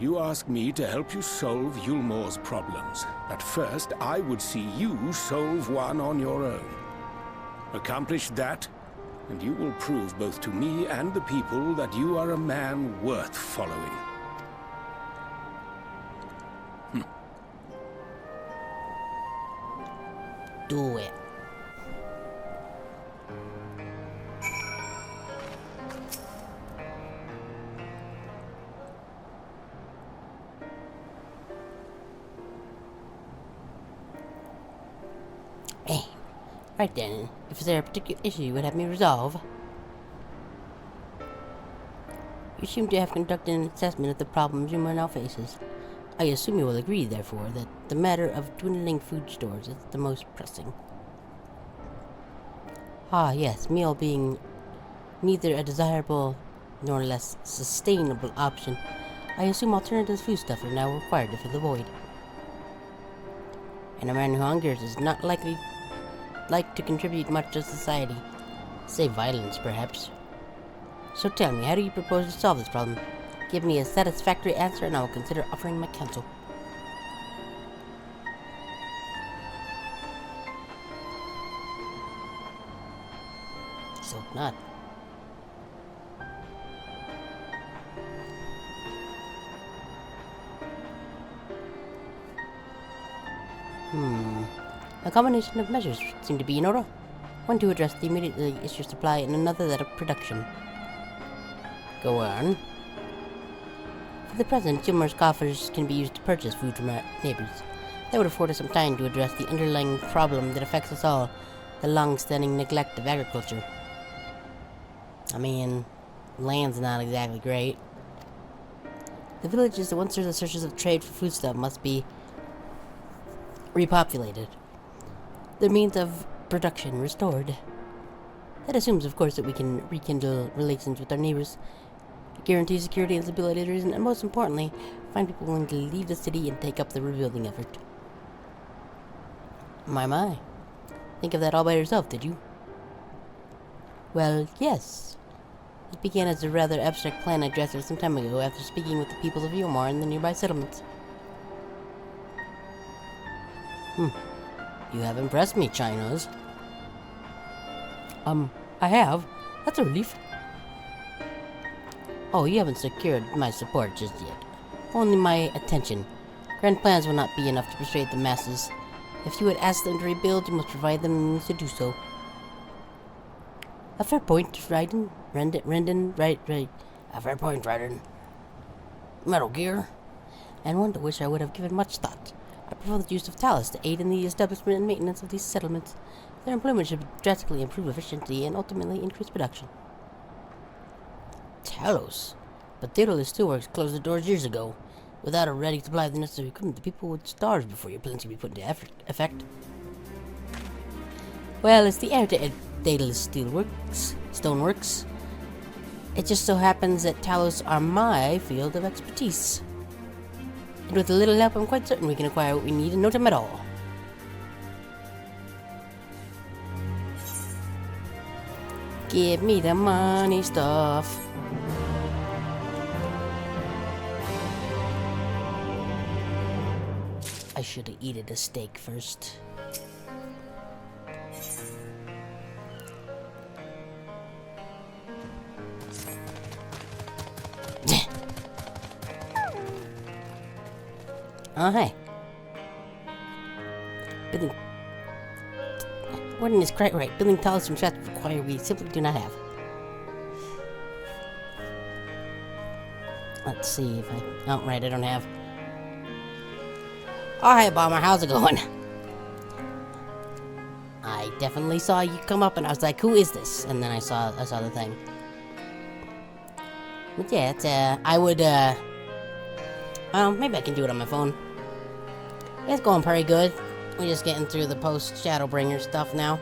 You ask me to help you solve Yulmore's problems. But first, I would see you solve one on your own. Accomplish that, and you will prove both to me and the people that you are a man worth following. Do it. Hey, right then, if there a particular issue you would have me resolve? You seem to have conducted an assessment of the problems Yuma now faces. I assume you will agree, therefore, that the matter of dwindling food stores is the most pressing. Ah, yes, meal being neither a desirable nor less sustainable option, I assume alternative foodstuffs are now required to fill the void. And a man who hungers is not likely to contribute much to society, save violence, perhaps. So tell me, how do you propose to solve this problem? Give me a satisfactory answer and I will consider offering my counsel. So not. A combination of measures seem to be in order. One to address the immediate issue of supply, and another that of production. Go on. For the present, Gilmore's coffers can be used to purchase food from our neighbors. That would afford us some time to address the underlying problem that affects us all, the long-standing neglect of agriculture. I mean, land's not exactly great. The villages that once served the sources of trade for foodstuff must be repopulated. Their means of production restored. That assumes, of course, that we can rekindle relations with our neighbors, guarantee security and stability, and most importantly, find people willing to leave the city and take up the rebuilding effort. My. Think of that all by yourself, did you? Well, yes. It began as a rather abstract plan I drafted some time ago after speaking with the peoples of Gilmore and the nearby settlements. You have impressed me, Chinos. I have. That's a relief. Oh, you haven't secured my support just yet. Only my attention. Grand plans will not be enough to persuade the masses. If you would ask them to rebuild, you must provide them the means to do so. A fair point, Raiden. Right. A fair point, Raiden. Metal Gear. And one to which I would have given much thought. I prefer the use of Talos to aid in the establishment and maintenance of these settlements. Their employment should drastically improve efficiency and ultimately increase production. Talos? But Daedalus Steelworks closed the doors years ago. Without a ready supply of the necessary equipment, the people would starve before your plans could be put into effect. Well, it's the heir to Daedalus Stoneworks. It just so happens that Talos are my field of expertise. And with a little help, I'm quite certain we can acquire what we need in no time at all. Give me the money stuff. I should have eaten a steak first. Oh, hey. Building. Wording is quite right. Building Talos from scratch require we simply do not have. Let's see if I. Oh, right, I don't have. Oh, hey, Bomber, how's it going? I definitely saw you come up, and I was like, "Who is this?" And then I saw the thing. But yeah, it's I would maybe I can do it on my phone. It's going pretty good. We're just getting through the Post-Shadowbringers stuff now.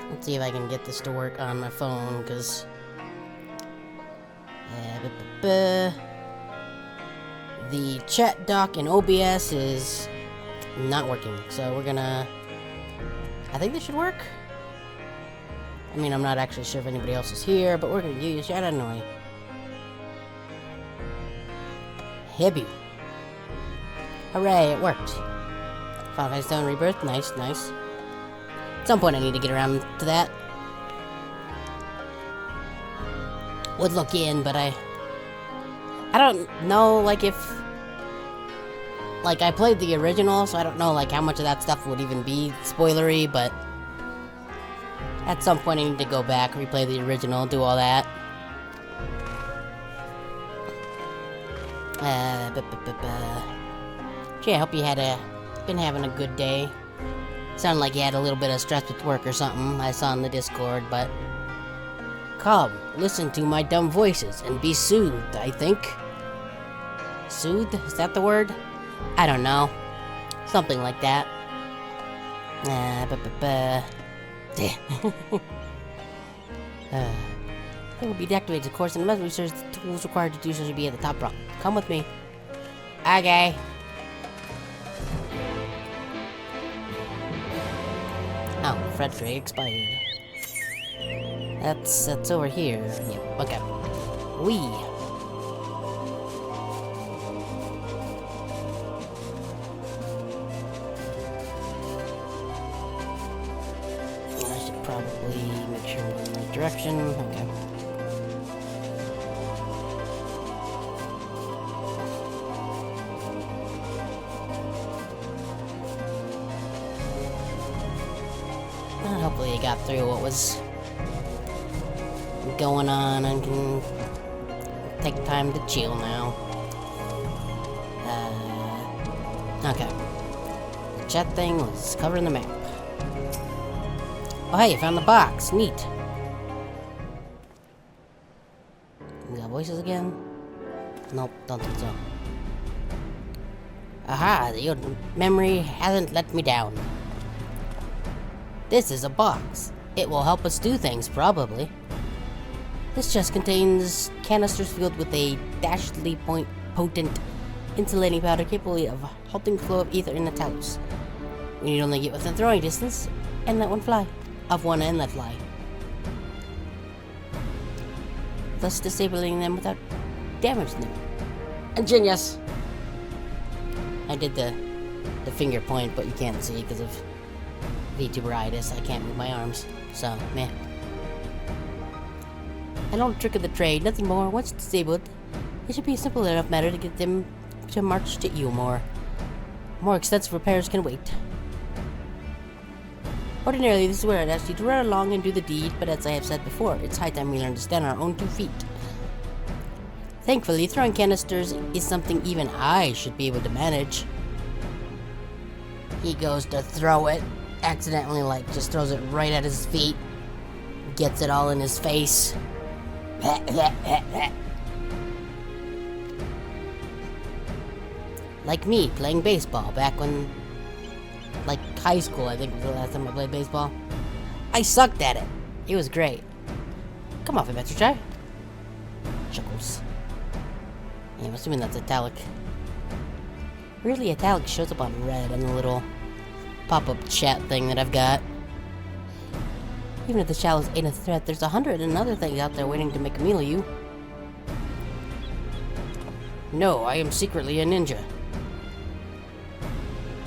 Let's see if I can get this to work on my phone, because the chat dock in OBS is not working. So we're gonna... I think this should work. I mean, I'm not actually sure if anybody else is here, but we're gonna use chat anyway. Heavy. Hooray, it worked. Final Fantasy Stone Rebirth, nice. At some point I need to get around to that. Would look in, but I don't know, like, if... Like, I played the original, so I don't know, like, how much of that stuff would even be spoilery, but... At some point I need to go back, replay the original, do all that. Gee, I hope you been having a good day. Sounded like you had a little bit of stress with work or something, I saw in the Discord, but... Come, listen to my dumb voices and be soothed, I think. Soothed? Is that the word? I don't know. Something like that. It will be deactivated, of course, and unless research the tools required to do so should be at the top rock. Come with me. Okay. Oh, Fred Trade expired. That's over here. Yep, okay. I should probably make sure we're in the right direction. Okay. got through what was going on and can take time to chill now. Okay. The chat thing was covering the map. Oh hey, I found the box. Neat. We got voices again? Nope, don't think so. Aha, your memory hasn't let me down. This is a box. It will help us do things, probably. This chest contains canisters filled with a dashedly potent insulating powder capable of halting the flow of ether in the Talos. We need only get within throwing distance and let one fly. Of one and let fly. Thus disabling them without damaging them. Ingenious! I did the finger point, but you can't see because of VTuberitis. I can't move my arms, so meh. An old trick of the trade, nothing more. Once disabled, it should be a simple enough matter to get them to march to Eulmore. More extensive repairs can wait. Ordinarily, this is where I'd ask you to run along and do the deed, but as I have said before, it's high time we learn to stand on our own 2 feet. Thankfully, throwing canisters is something even I should be able to manage. He goes to throw it, accidentally, just throws it right at his feet. Gets it all in his face. Like me, playing baseball back when... high school, I think was the last time I played baseball. I sucked at it. It was great. Come off it, Mr. Chai. Chuckles. Yeah, I'm assuming that's italic. Really, italic shows up on red on the little pop-up chat thing that I've got. Even if the shallows ain't a threat, there's 100 and other things out there waiting to make a meal of you. No, I am secretly a ninja.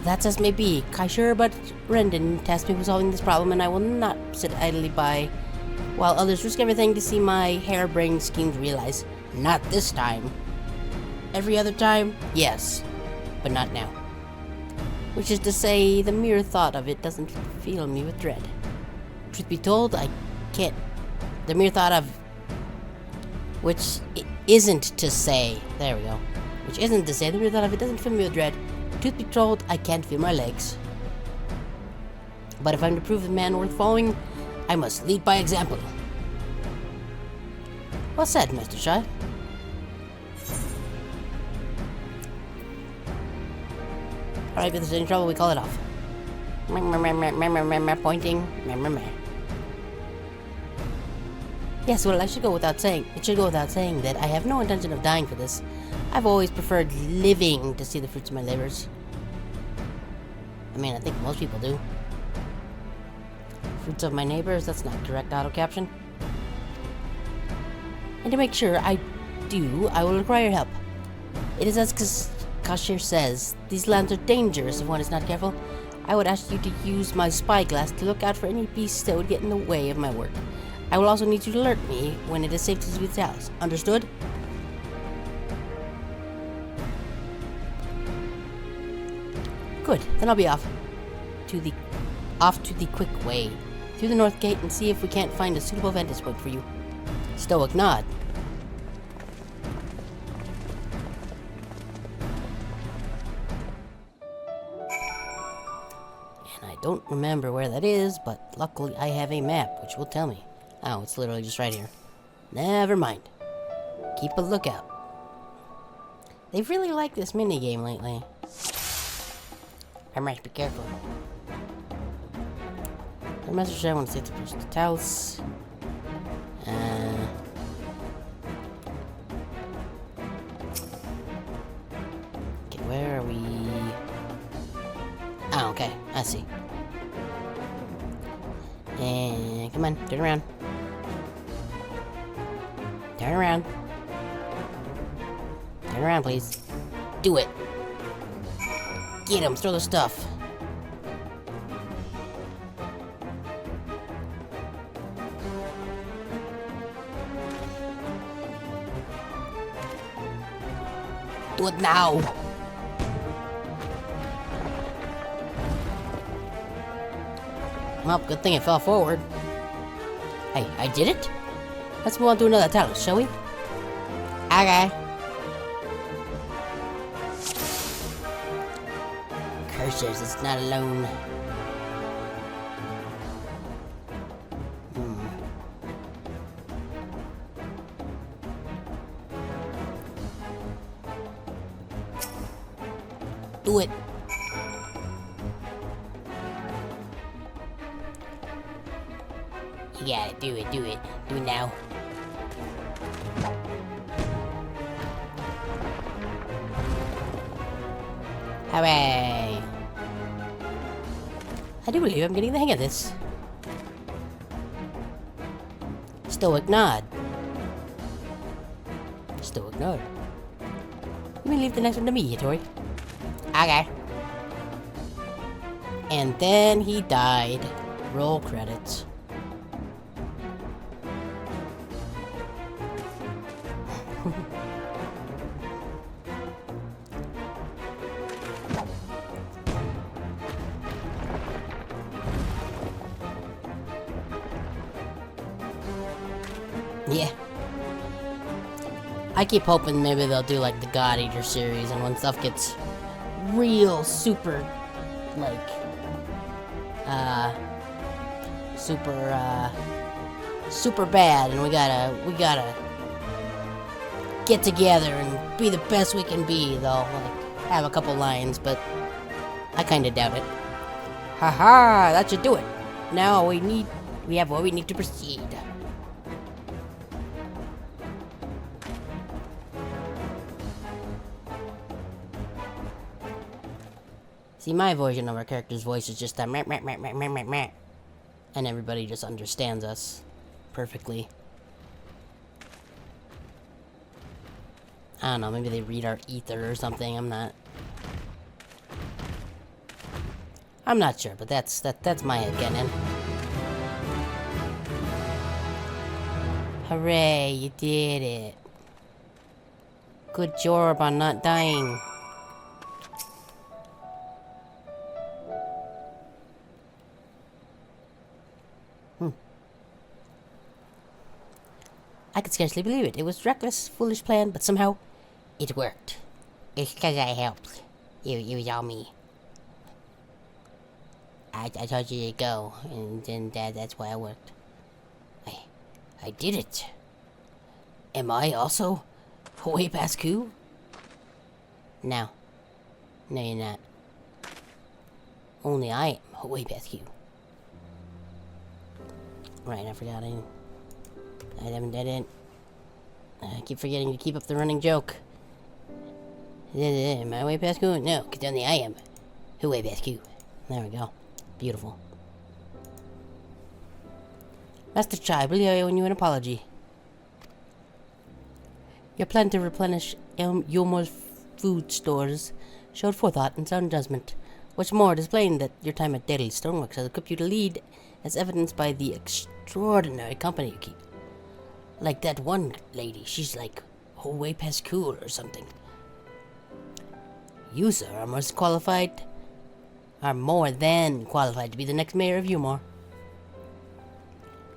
That's as may be, Kaishur, but Rendon tasked me with solving this problem, and I will not sit idly by while others risk everything to see my harebrained schemes realized. Not this time. Every other time, yes, but not now. Which is to say, the mere thought of it doesn't fill me with dread. Truth be told, I can't... The mere thought of... Which isn't to say... There we go. Which isn't to say, the mere thought of it doesn't fill me with dread. Truth be told, I can't feel my legs. But if I'm to prove a man worth following, I must lead by example. Well said, Mr. Shai. Alright, if there's any trouble, we call it off. Pointing. Yes, well, it should go without saying that I have no intention of dying for this. I've always preferred living to see the fruits of my labors. I mean, I think most people do. Fruits of my neighbors, that's not correct auto caption. And to make sure I do, I will require help. It is as Kashir says, these lands are dangerous if one is not careful. I would ask you to use my spyglass to look out for any beasts that would get in the way of my work. I will also need you to alert me when it is safe to leave the house. Understood? Good, then I'll be off to the quick way through the north gate and see if we can't find a suitable vantage point for you. Stoic nod. And I don't remember where that is, but luckily I have a map which will tell me. Oh, it's literally just right here. Never mind. Keep a lookout. They've really liked this minigame lately. I must be careful. The message I want to say to push the towels. Okay, where are we? Oh, okay, I see. And come on, turn around. Turn around. Turn around, please. Do it. Get him, throw the stuff. Do it now. Well, good thing it fell forward. Hey, I did it? Let's move on to another talus, shall we? Okay. Curses, it's not alone. Do it. You got it. Do it. Do it. Do it now. Hooray! I do believe I'm getting the hang of this. Stoic nod. Stoic nod. Let me leave the next one to me, Tori. Okay. And then he died. Roll credits. Yeah. I keep hoping maybe they'll do like the God Eater series, and when stuff gets real super, like, super bad, and we gotta get together and be the best we can be, they'll like have a couple lines, but I kinda doubt it. Haha, that should do it. Now we have what we need to proceed. See, my version of our character's voice is just that meh, meh, meh, meh, meh, meh, meh. And everybody just understands us perfectly. I don't know, maybe they read our ether or something, I'm not sure, but that's my headcanon. Hooray, you did it. Good job on not dying. I could scarcely believe it. It was a reckless, foolish plan, but somehow it worked. It's because I helped. It was all me. I told you to go, and then that's why I worked. I did it. Am I also way past Q? No. No, you're not. Only I am way past Q. Right, I forgot. I keep forgetting to keep up the running joke. Am I way past Q? No, because only I am way past Q. There we go. Beautiful. Master Chai, I believe I owe you an apology. Your plan to replenish Yomo's food stores showed forethought and sound judgment. What's more, it is plain that your time at Daily Stoneworks has equipped you to lead, as evidenced by the extraordinary company you keep. Like that one lady, she's like way past cool or something. You, sir, are more than qualified to be the next mayor of Umar.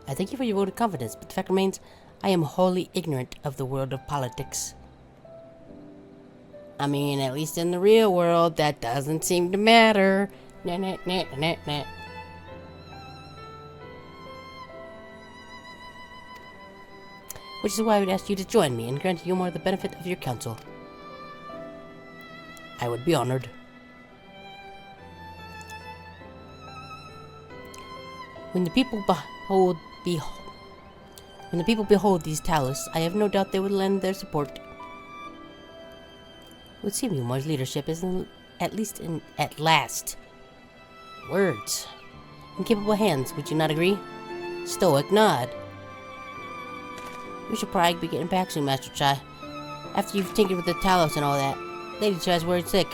I thank you for your vote of confidence, but the fact remains, I am wholly ignorant of the world of politics. I mean, at least in the real world, that doesn't seem to matter. Nah, nah, nah, nah, nah. Which is why I would ask you to join me and grant Umar the benefit of your counsel. I would be honored. When the people behold these talus, I have no doubt they would lend their support. It would seem Umar's leadership is at last. Words. In capable hands, would you not agree? Stoic nod. We should probably be getting back soon, Master Chai. After you've tinkered with the talos and all that. Lady Chai's worried sick.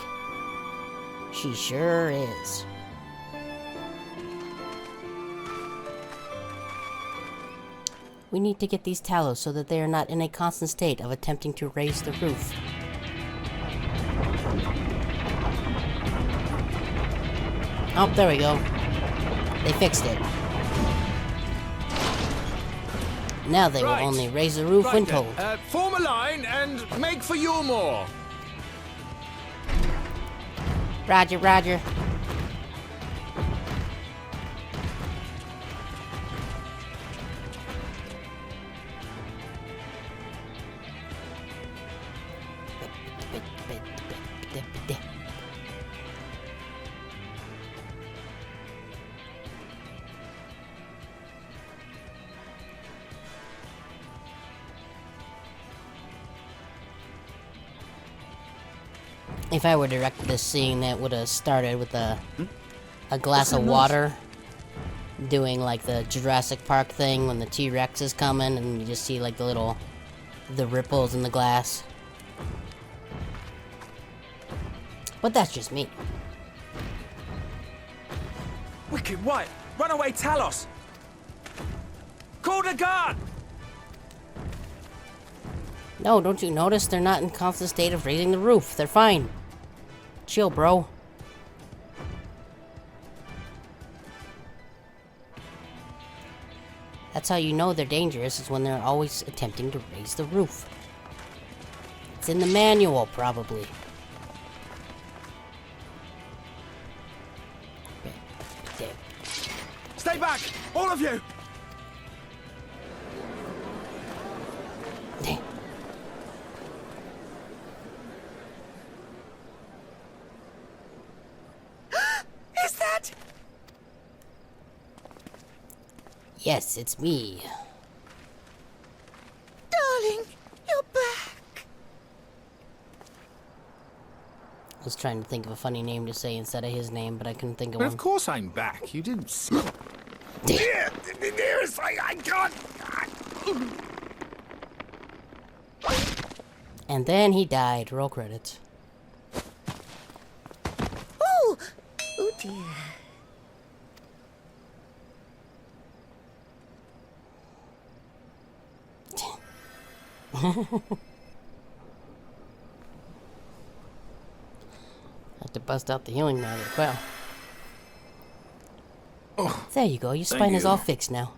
She sure is. We need to get these talos so that they are not in a constant state of attempting to raise the roof. Oh, there we go. They fixed it. Now they will only raise the roof when told. Form a line and make for Yulmore. Roger, roger. If I were directed this scene, that would have started with a glass of water, doing like the Jurassic Park thing when the T-Rex is coming, and you just see like the ripples in the glass. But that's just me. Wicked White! Runaway Talos! Call the guard! No, don't you notice they're not in constant state of raising the roof? They're fine. Chill, bro. That's how you know they're dangerous, is when they're always attempting to raise the roof. It's in the manual, probably. Stay back! All of you! Is that... Yes, it's me. Darling, you're back. I was trying to think of a funny name to say instead of his name, but I couldn't think of But one. of course I'm back. You didn't see. Dearest, I can't. And then he died. Roll credits. Oh, oh dear. Have to bust out the healing magic. Well. Oh, there you go. Your spine is all fixed now.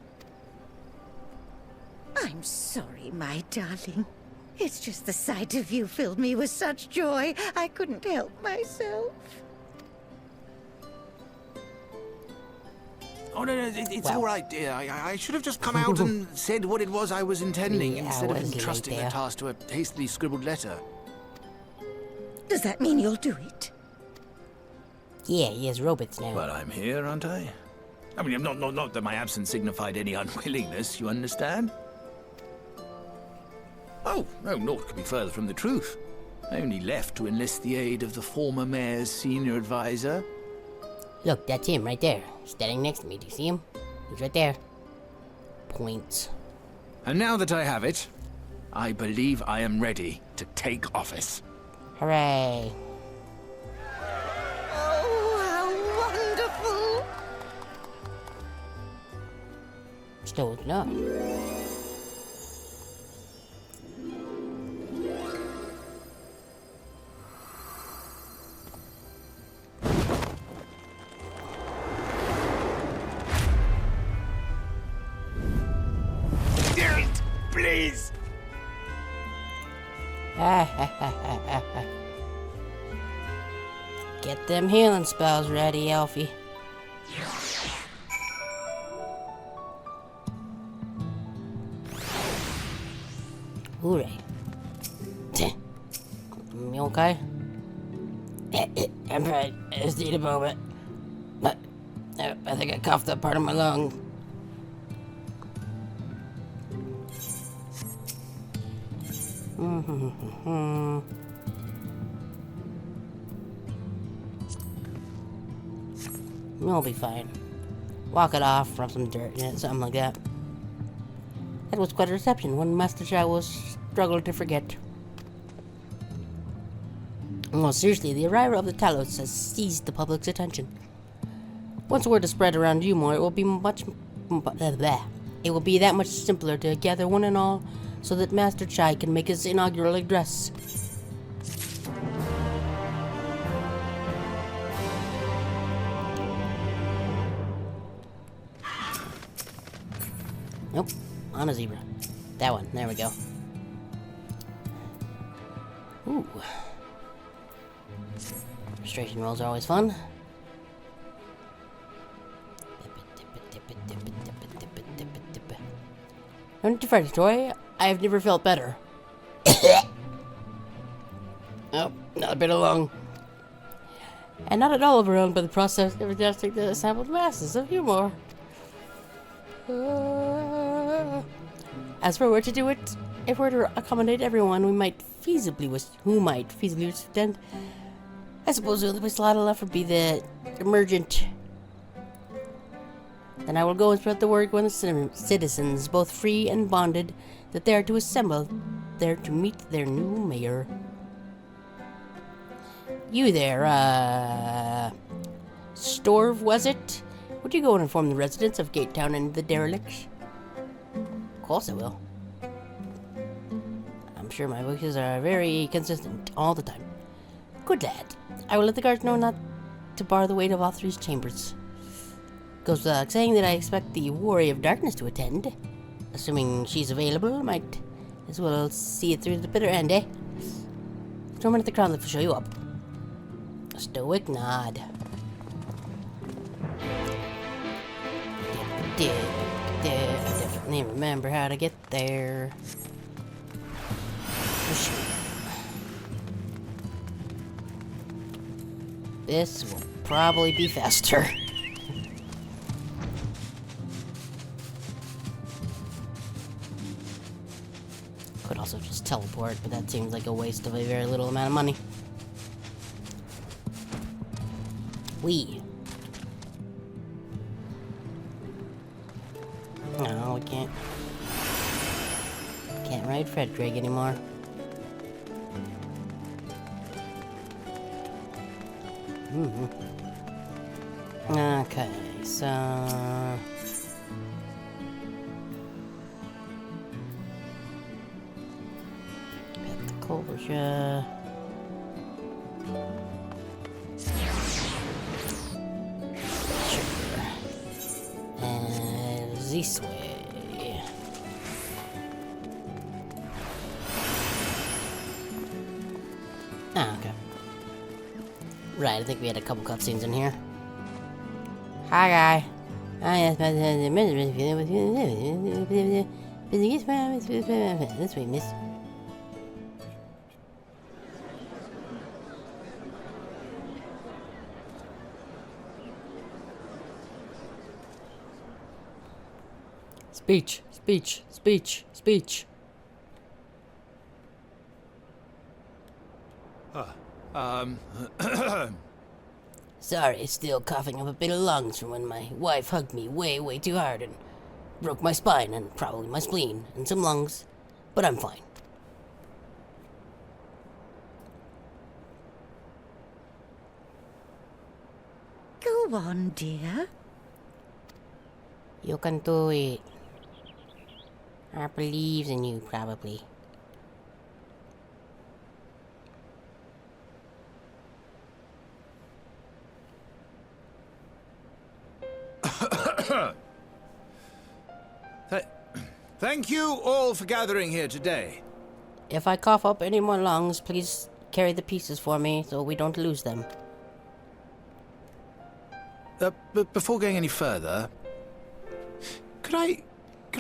I'm sorry, my darling. It's just the sight of you filled me with such joy, I couldn't help myself. Oh, no, it's all right, dear. I should have just come out and said what it was I was intending, instead of entrusting the task to a hastily scribbled letter. Does that mean you'll do it? Yeah, he has robots now. Well, I'm here, aren't I? I mean, not that my absence signified any unwillingness, you understand? Oh, no, naught could be further from the truth. I only left to enlist the aid of the former mayor's senior advisor. Look, that's him right there, standing next to me. Do you see him? He's right there. Points. And now that I have it, I believe I am ready to take office. Hooray. Oh, how wonderful! Still not. Please! Get them healing spells ready, Elfie. Hooray. You okay? I'm fine. I just need a moment. But I think I coughed up part of my lung. You'll be fine. Walk it off, rub some dirt in it, something like that. That was quite a reception. One Master Child was struggling to forget. Well, seriously, the arrival of the Talos has seized the public's attention. Once word is spread around Yulmore, it will be it will be that much simpler to gather one and all, so that Master Chai can make his inaugural address. Nope. On a zebra. That one. There we go. Ooh. Frustration rolls are always fun. No need to fret, Troy. I have never felt better. Oh, not a bit along. And not at all overwhelmed by the process of adjusting the assembled masses of humor. As for where to do it, if we're to accommodate everyone who might feasibly wish to attend, I suppose the only place left would be the emergent. Then I will go and spread the word when the citizens, both free and bonded, that they are to assemble there to meet their new mayor. You there, Storv, was it? Would you go and inform the residents of Gatetown and the derelicts? Of course I will. I'm sure my wishes are very consistent all the time. Good lad. I will let the guards know not to bar the weight of all three chambers. Goes without saying that I expect the Warrior of Darkness to attend. Assuming she's available, might as well see it through to the bitter end, eh? Storm at the crown lift will show you up. A stoic nod. Definitely remember how to get there. This will probably be faster. Could also just teleport, but that seems like a waste of a very little amount of money. No, we can't. Can't ride Frederick anymore. Okay, so get the Culture. This way. Ah, okay. Right, I think we had a couple cutscenes in here. Hi, guy. This way, miss. Speech, speech, speech, speech. Sorry, still coughing up a bit of lungs from when my wife hugged me way too hard and broke my spine and probably my spleen and some lungs, but I'm fine. Go on, dear. You can do it. I believe in you, probably. Thank you all for gathering here today. If I cough up any more lungs, please carry the pieces for me so we don't lose them. But before going any further, could I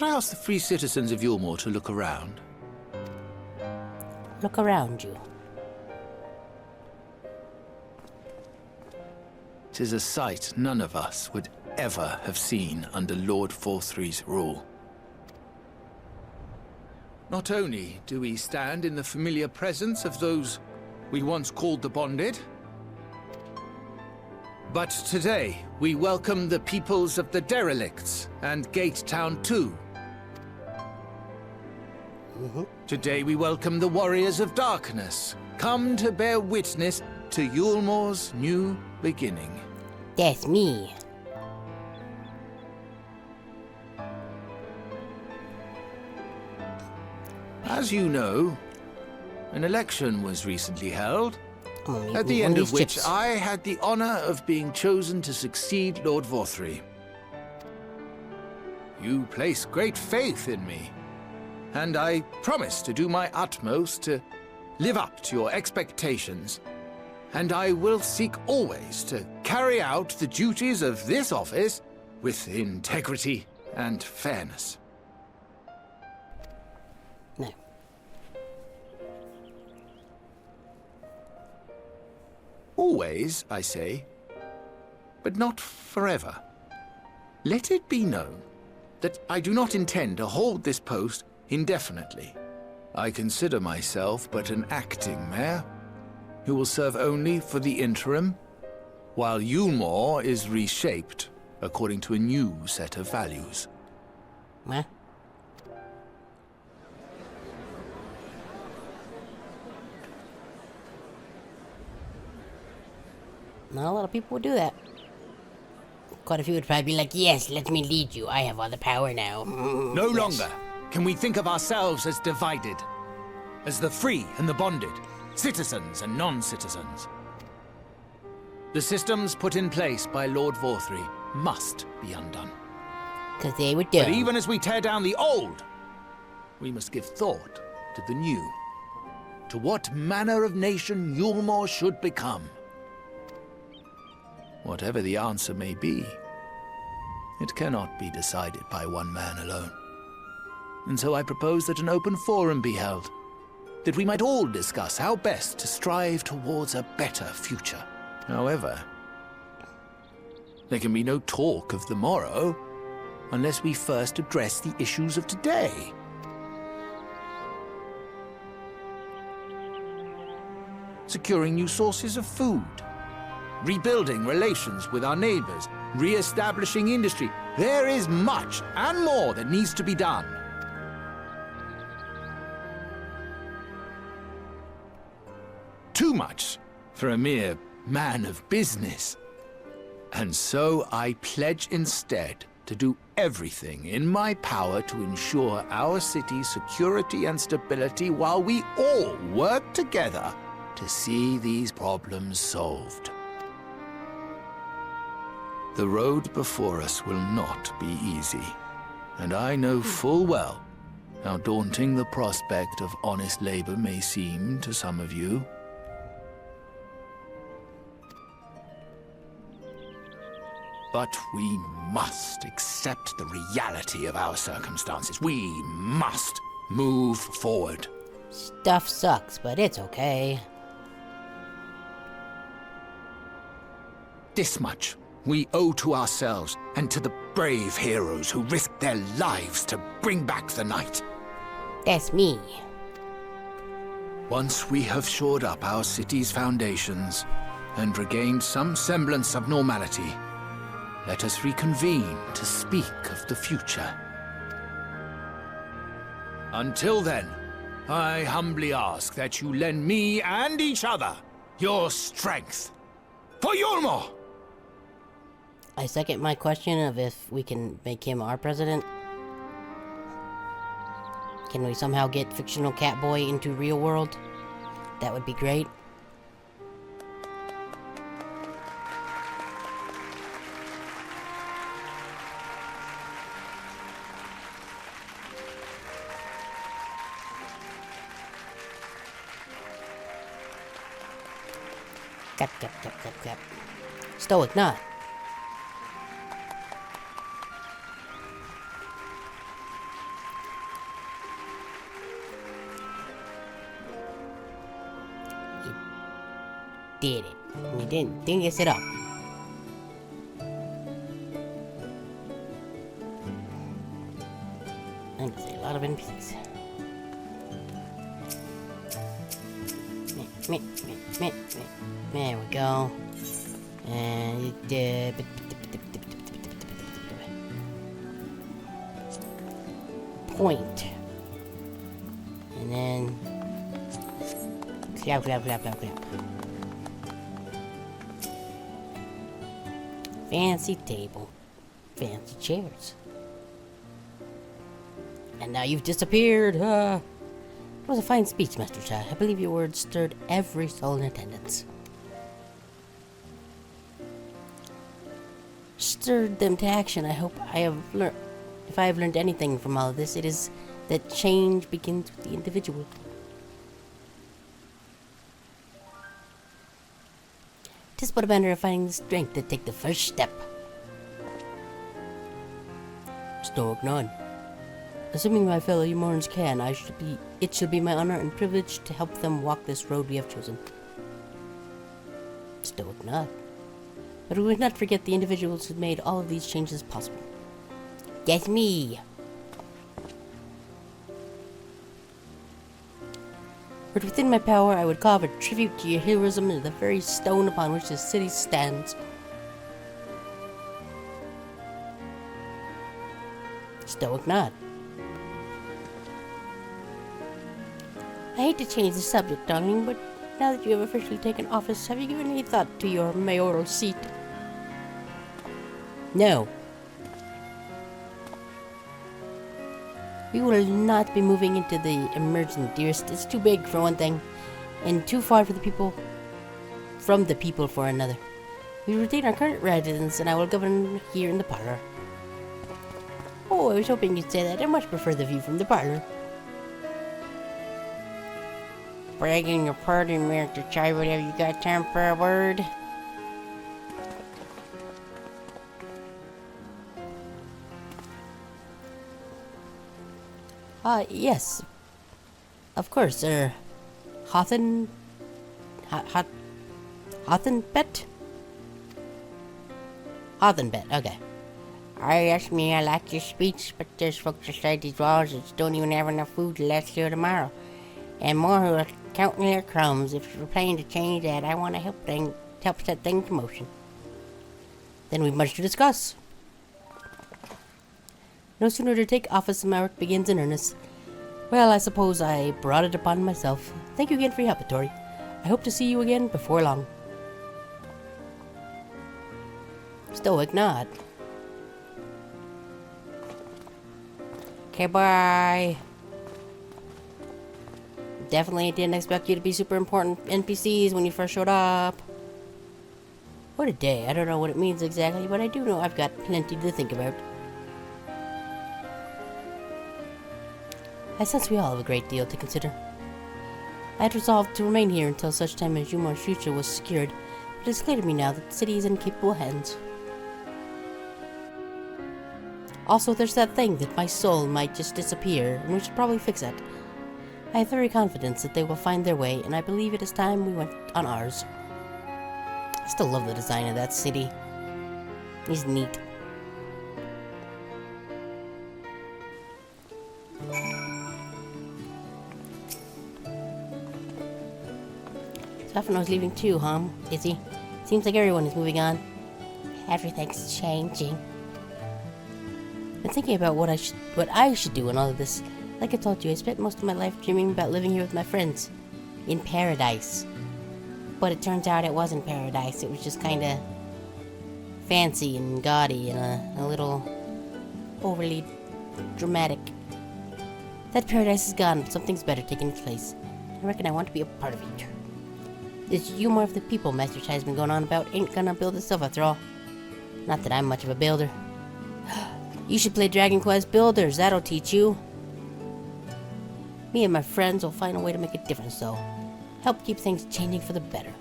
ask the free citizens of Yulmore to look around? Look around you. 'Tis a sight none of us would ever have seen under Lord Forthree's rule. Not only do we stand in the familiar presence of those we once called the Bonded, but today we welcome the peoples of the Derelicts and Gatetown too. Today we welcome the Warriors of Darkness, come to bear witness to Yulmore's new beginning. That's me. As you know, an election was recently held, at the end of which I had the honor of being chosen to succeed Lord Forthree. You place great faith in me, and I promise to do my utmost to live up to your expectations, and I will seek always to carry out the duties of this office with integrity and fairness. No. Always, I say, but not forever. Let it be known that I do not intend to hold this post indefinitely. I consider myself but an acting mayor, who will serve only for the interim, while Yulmore is reshaped according to a new set of values. What? Not a lot of people would do that. Quite a few would probably be like, yes, let me lead you. I have all the power now. No longer can we think of ourselves as divided, as the free and the bonded, citizens and non-citizens. The systems put in place by Lord Vorthry must be undone. Because they would do. But even as we tear down the old, we must give thought to the new, to what manner of nation Yulmore should become. Whatever the answer may be, it cannot be decided by one man alone. And so I propose that an open forum be held, that we might all discuss how best to strive towards a better future. However, there can be no talk of the morrow unless we first address the issues of today. Securing new sources of food, rebuilding relations with our neighbors, re-establishing industry. There is much and more that needs to be done. Too much for a mere man of business. And so I pledge instead to do everything in my power to ensure our city's security and stability while we all work together to see these problems solved. The road before us will not be easy, and I know full well how daunting the prospect of honest labor may seem to some of you. But we must accept the reality of our circumstances. We must move forward. Stuff sucks, but it's okay. This much we owe to ourselves and to the brave heroes who risked their lives to bring back the night. That's me. Once we have shored up our city's foundations and regained some semblance of normality, let us reconvene to speak of the future. Until then, I humbly ask that you lend me and each other your strength for Yulmore! I second my question of if we can make him our president. Can we somehow get fictional Catboy into real world? That would be great. Cap. Stoic, not. You did it. You didn't get it up. I can see a lot of NPCs. There we go. And point. And then clap. Fancy table. Fancy chairs. And now you've disappeared. It was a fine speech, Master Chai. I believe your words stirred every soul in attendance. Stirred them to action. I hope I have learned. If I have learned anything from all of this, it is that change begins with the individual. Tis but a matter of finding the strength to take the first step. Stoic none. Assuming my fellow Umorans can, it should be my honor and privilege to help them walk this road we have chosen. Stoic nod. But we must not forget the individuals who made all of these changes possible. That's me. But within my power, I would carve a tribute to your heroism into the very stone upon which this city stands. Stoic nod. I hate to change the subject, darling, but now that you have officially taken office, have you given any thought to your mayoral seat? No. We will not be moving into the emergent, dearest. It's too big for one thing, and too far for the people for another. We retain our current residence, and I will govern here in the parlor. Oh, I was hoping you'd say that. I much prefer the view from the parlor. Begging your pardon, Mr. Child, have you got time for a word? Yes. Of course, Hothenbet? Hothenbet, okay. Yes, I like your speech, but there's folks outside these walls that don't even have enough food to last through tomorrow. And more who are counting their crumbs. If you're planning to change that, I want to help set things in motion. Then we've much to discuss. No sooner to take office than my work begins in earnest. Well, I suppose I brought it upon myself. Thank you again for your help, Tori. I hope to see you again before long. Stoic nod. Okay, bye. Definitely didn't expect you to be super important NPCs when you first showed up. What a day. I don't know what it means exactly, but I do know I've got plenty to think about. I sense we all have a great deal to consider. I had resolved to remain here until such time as Umar's future was secured, but it's clear to me now that the city is in capable hands. Also, there's that thing that my soul might just disappear, and we should probably fix that. I have every confidence that they will find their way, and I believe it is time we went on ours. I still love the design of that city. It's neat. Stephano's leaving too, huh? Is he? Seems like everyone is moving on. Everything's changing. I'm thinking about what I should do in all of this. Like I told you, I spent most of my life dreaming about living here with my friends. In paradise. But it turns out it wasn't paradise. It was just kinda fancy and gaudy and a little overly dramatic. That paradise is gone, but something's better taking its place. I reckon I want to be a part of it. This humor of the people Master has been going on about ain't gonna build itself after all. Not that I'm much of a builder. You should play Dragon Quest Builders, that'll teach you. Me and my friends will find a way to make a difference, though. Help keep things changing for the better.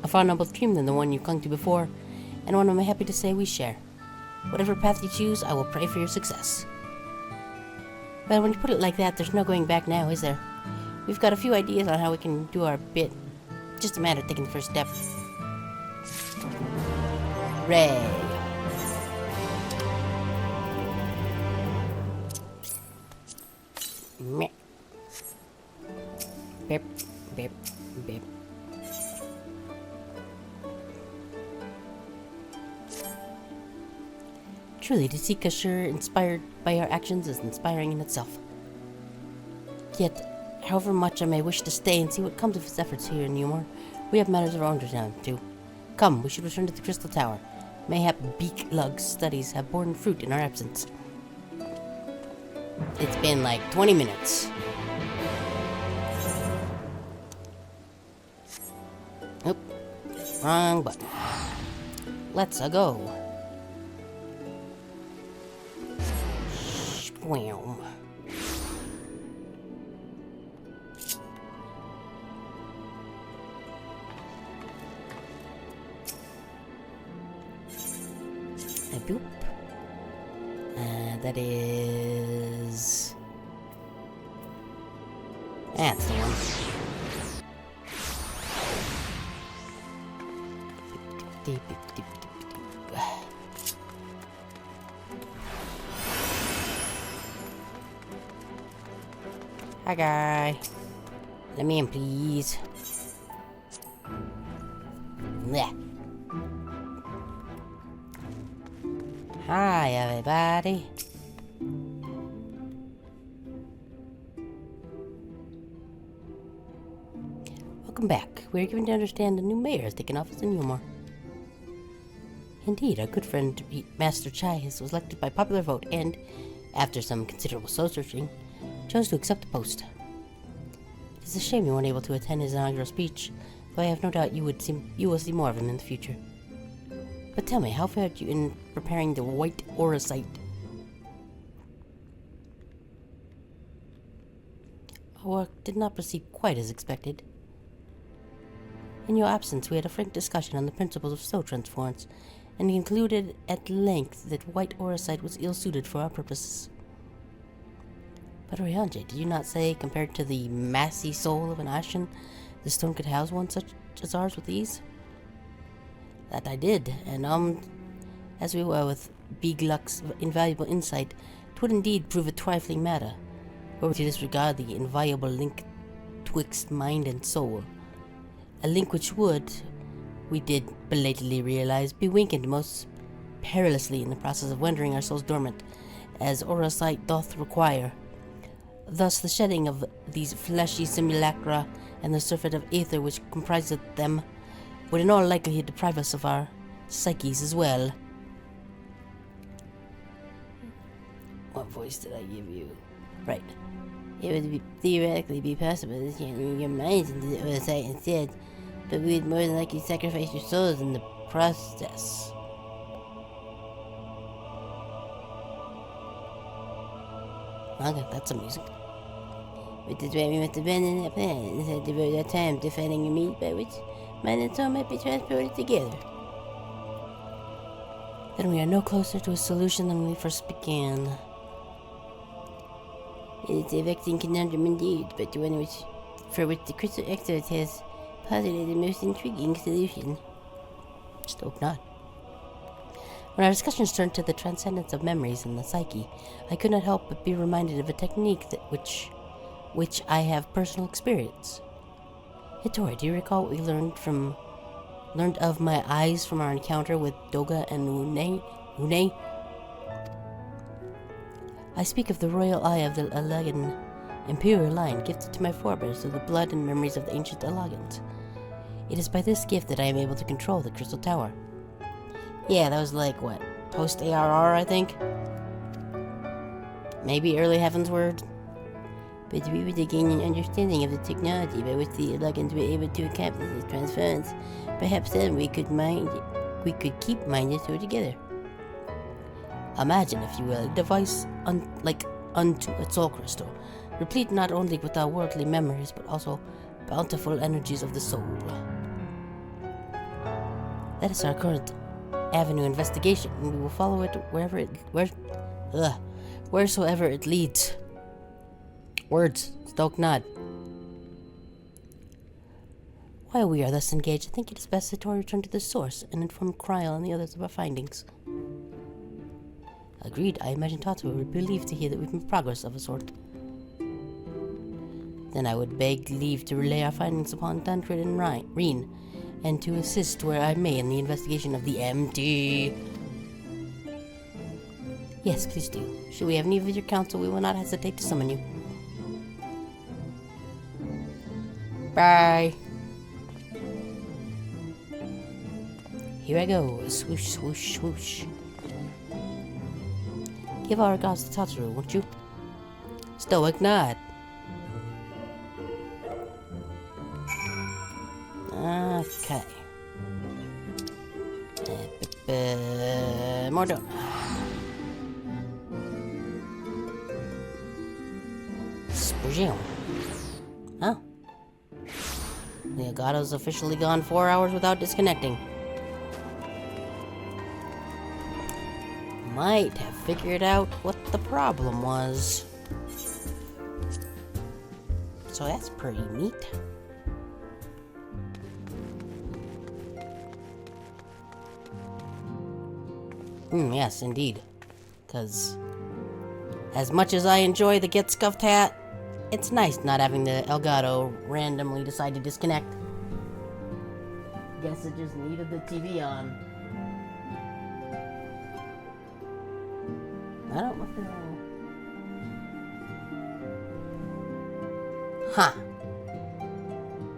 A far nobler dream than the one you clung to before, and one I'm happy to say we share. Whatever path you choose, I will pray for your success. Well, when you put it like that, there's no going back now, is there? We've got a few ideas on how we can do our bit. Just a matter of taking the first step. Ray. Meh. Bip, bip, bip. Truly, to seek assure inspired by our actions is inspiring in itself. Yet, however much I may wish to stay and see what comes of his efforts here in Umor, we have matters of our own to attend to. Come, we should return to the Crystal Tower. Mayhap Beak-Lug's studies have borne fruit in our absence. It's been like 20 minutes. Oop. Wrong button. Let's go. Wow. Boop. That is... That's the one. Hi, guy. Let me in, please. Yeah. Hi, everybody. Welcome back. We are given to understand the new mayor has taken office in Yulmore. Indeed, our good friend Master Chai was elected by popular vote and, after some considerable soul-searching, chose to accept the post. It is a shame you weren't able to attend his inaugural speech, though I have no doubt you will see more of him in the future. But tell me, how fared you in preparing the white aura site? Our work did not proceed quite as expected. In your absence, we had a frank discussion on the principles of soul transference, and concluded at length that white aura site was ill-suited for our purposes. But Ryanje, did you not say, compared to the massy soul of an Ashen, the stone could house one such as ours with ease? That I did, and as we were with Bigluck's invaluable insight, 'twould indeed prove a trifling matter, were we to disregard the inviolable link twixt mind and soul. A link which would, we did belatedly realize, be weakened most perilously in the process of rendering our souls dormant, as aura sight doth require. Thus the shedding of these fleshy simulacra and the surfeit of aether which comprises them would in all likelihood deprive us of our psyches as well. What voice did I give you? Right. It would theoretically be possible to channel your minds into the other side instead, but we would more than likely sacrifice your souls in the process. Okay, that's some music. Which is why we must abandon that plan and instead devote our time to finding a meat by which mind and soul might be transported together. Then we are no closer to a solution than when we first began. It is a vexing conundrum indeed, but the one for which the crystal expert has posited the most intriguing solution. Just hope not. When our discussions turned to the transcendence of memories and the psyche, I could not help but be reminded of a technique which I have personal experience. Hitori, do you recall what we learned of my eyes from our encounter with Doga and Une? I speak of the royal eye of the Alagan imperial line gifted to my forebears through the blood and memories of the ancient Alagans. It is by this gift that I am able to control the crystal tower. Yeah, that was like, what, post-ARR, I think? Maybe early Heaven's Word? But we were to gain an understanding of the technology by which the Alagans were able to accomplish this transference. Perhaps then we could keep mind and soul together. Imagine, if you will, a device unto a soul crystal, replete not only with our worldly memories, but also bountiful energies of the soul. That is our current avenue of investigation, and we will follow it wheresoever it leads. Words, Stoke not. While we are thus engaged, I think it is best that Tori return to the source and inform Kryl and the others of our findings. Agreed. I imagine Tatsuo would be relieved to hear that we've made progress of a sort. Then I would beg leave to relay our findings upon Tancred and Reen, and to assist where I may in the investigation of the MT. Yes, please do. Should we have need of your counsel, we will not hesitate to summon you. Bye. Here I go. Swoosh, swoosh, swoosh. Give our regards to Tatsuro, won't you? Stoic nod. Okay. More done. Oh. The Elgato's officially gone 4 hours without disconnecting. Might have figured out what the problem was. So that's pretty neat. Yes, indeed. Because as much as I enjoy the Get Scuffed hat, it's nice not having the Elgato randomly decide to disconnect. Guess it just needed the TV on. I don't what the hell. Huh.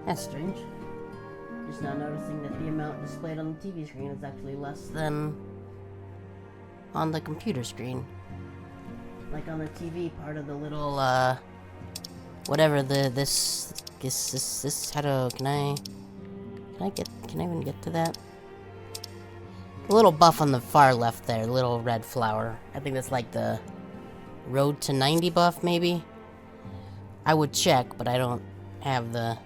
That's strange. Just now noticing that the amount displayed on the TV screen is actually less than on the computer screen. Like on the TV part of the little, whatever this, how to, can I even get to that? The little buff on the far left there, little red flower. I think that's like the Road to 90 buff, maybe? I would check, but I don't have the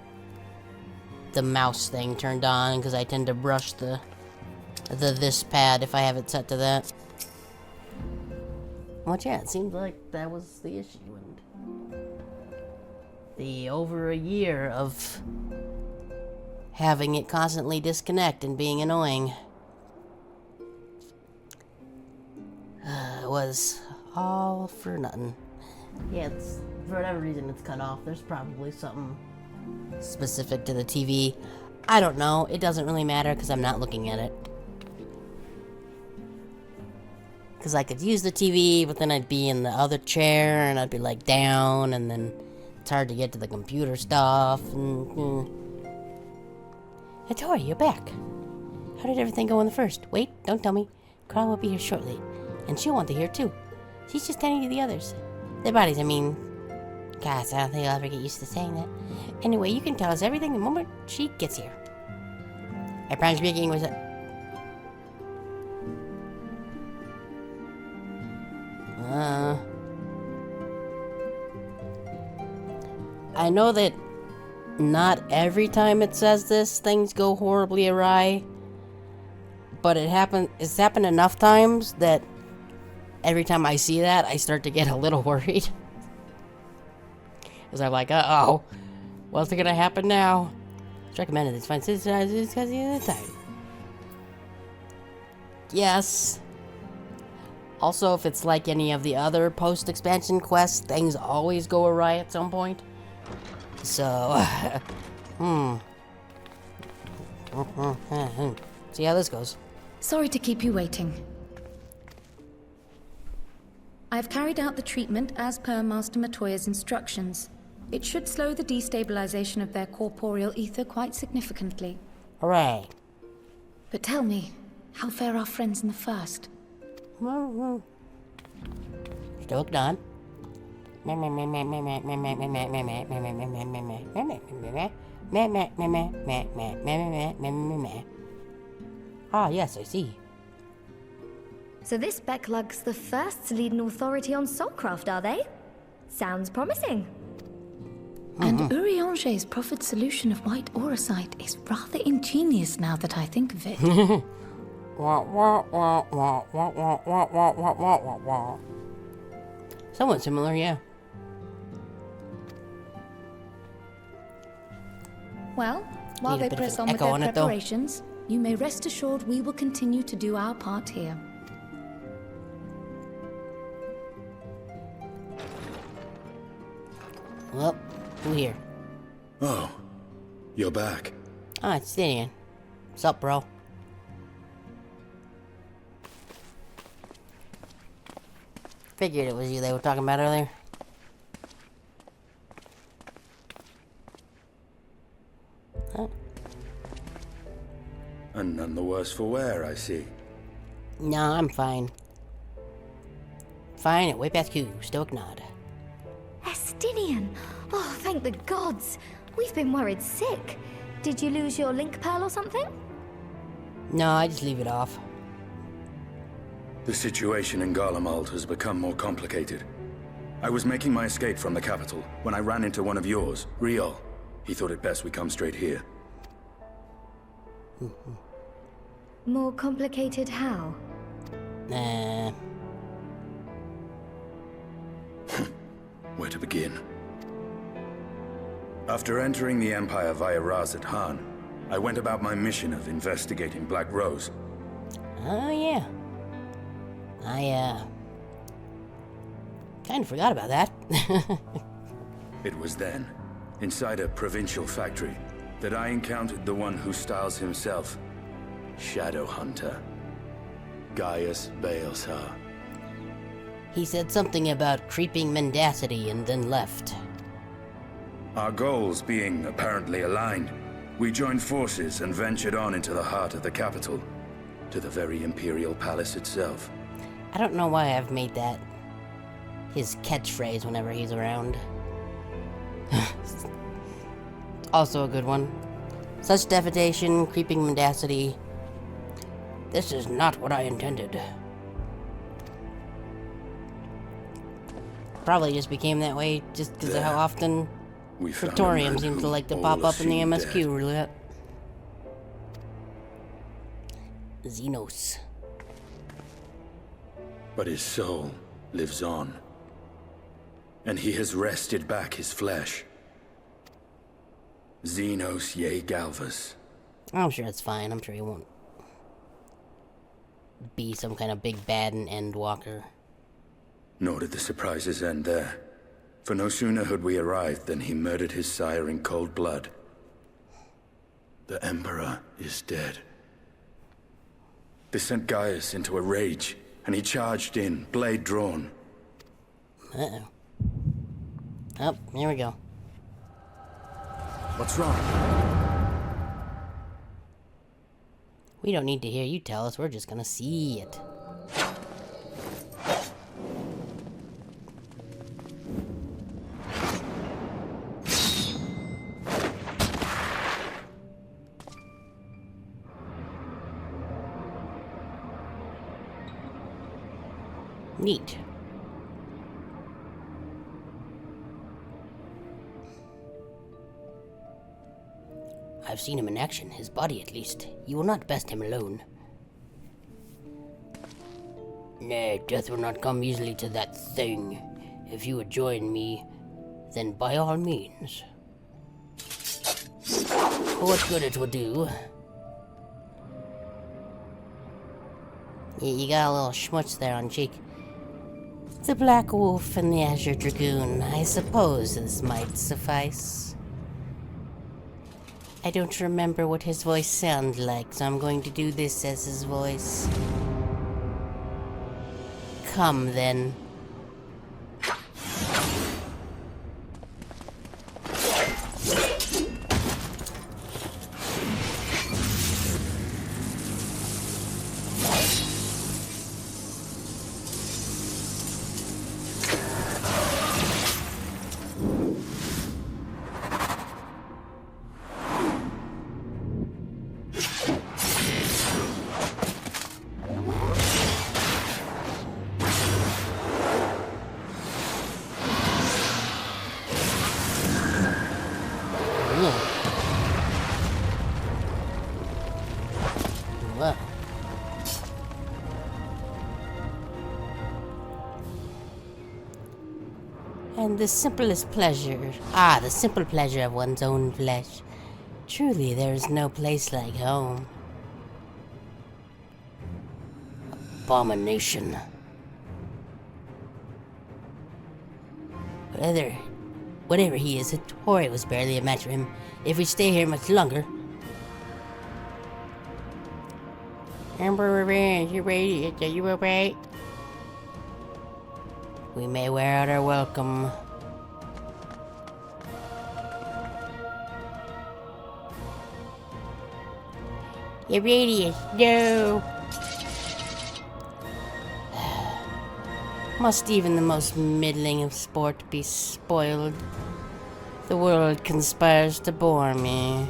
mouse thing turned on, because I tend to brush the this pad if I have it set to that. Well, yeah, it seems like that was the issue, and the over a year of having it constantly disconnect and being annoying was all for nothing. Yeah, it's, for whatever reason it's cut off. There's probably something specific to the TV. I don't know. It doesn't really matter because I'm not looking at it. Because I could use the TV, but then I'd be in the other chair, and I'd be, like, down, and then it's hard to get to the computer stuff, and... Hey, Tori, you're back. How did everything go in the first? Wait, don't tell me. Carl will be here shortly, and she'll want to hear, too. She's just tending to the others. Their bodies, I mean... Gosh, I don't think I'll ever get used to saying that. Anyway, you can tell us everything the moment she gets here. I promise speaking was a... I know that not every time it says this, things go horribly awry. But it's happened enough times that every time I see that, I start to get a little worried. Because I'm like, uh-oh, what's gonna happen now? It's recommended it's fine synthesizers because the other time. Yes. Also, if it's like any of the other post-expansion quests, things always go awry at some point. So, see how this goes. Sorry to keep you waiting. I've carried out the treatment as per Master Matoya's instructions. It should slow the destabilization of their corporeal ether quite significantly. Hooray. But tell me, how fare our friends in the first? Still not. Ah, yes, I see. So this Becklug's the first to lead an authority on soulcraft, are they? Sounds promising. And Urianger's proffered solution of white auracite is rather ingenious now that I think of it. Somewhat similar, yeah. Well, while they press on with their preparations, you may rest assured we will continue to do our part here. Well, who here? Oh, you're back. Ah, it's Stinian. What's up, bro? Figured it was you they were talking about earlier. Huh? And none the worse for wear, I see. No, I'm fine. Fine at way past Q, stoic nod. Estinian! Oh, thank the gods! We've been worried sick. Did you lose your link pearl or something? No, I just leave it off. The situation in Garlemald has become more complicated. I was making my escape from the capital when I ran into one of yours, Riol. He thought it best we come straight here. More complicated how? Nah. Where to begin? After entering the Empire via Razat Han, I went about my mission of investigating Black Rose. Oh, yeah. I, kind of forgot about that. It was then, inside a provincial factory, that I encountered the one who styles himself Shadow Hunter, Gaius Baelsar. He said something about creeping mendacity and then left. Our goals being apparently aligned, we joined forces and ventured on into the heart of the capital, to the very Imperial Palace itself. I don't know why I've made that his catchphrase whenever he's around. Also a good one. Such devastation, creeping mendacity. This is not what I intended. Probably just became that way just because of how often Praetorium seems to like to pop up in the MSQ roulette. Xenos. But his soul lives on. And he has wrested back his flesh. Xenos ye Galvus. I'm sure it's fine. I'm sure he won't be some kind of big bad and end walker. Nor did the surprises end there. For no sooner had we arrived than he murdered his sire in cold blood. The Emperor is dead. This sent Gaius into a rage, and he charged in, blade drawn. Uh-oh. Oh, here we go. What's wrong? We don't need to hear you tell us, we're just gonna see it. Neat. I've seen him in action, his body at least. You will not best him alone. Nay, death will not come easily to that thing. If you would join me, then by all means. For what good it will do. You got a little schmutz there on cheek. The Black Wolf and the Azure Dragoon. I suppose this might suffice. I don't remember what his voice sounded like, so I'm going to do this as his voice. Come, then. And the simplest pleasure, the simple pleasure of one's own flesh. Truly, there is no place like home. Abomination. Whatever he is, Hori was barely a match for him. If we stay here much longer. Emperor Revenge, you ready? Are you alright? We may wear out our welcome. You're radiant, no! Must even the most middling of sport be spoiled? The world conspires to bore me.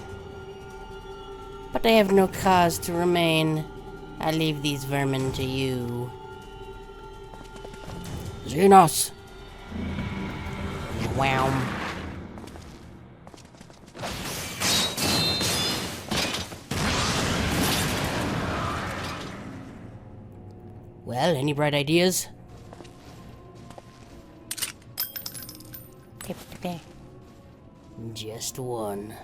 But I have no cause to remain. I leave these vermin to you. Xenos! Wow. Well, any bright ideas? Just one.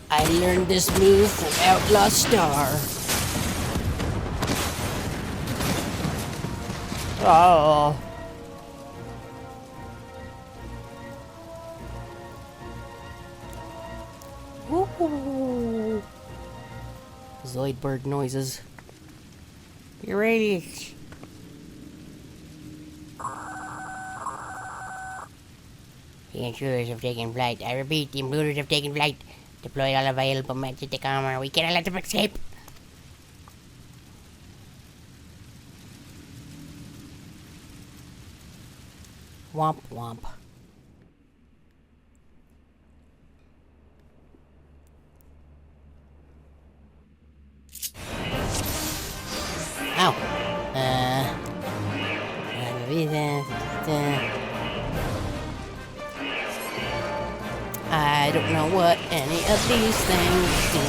I learned this move from Outlaw Star. Oh. Woo. Zoidberg noises. You're ready. The intruders have taken flight. I repeat, the intruders have taken flight. Deploy all available magnetic armor. We cannot let them escape. Womp womp. Ow. I don't know what any of these things do.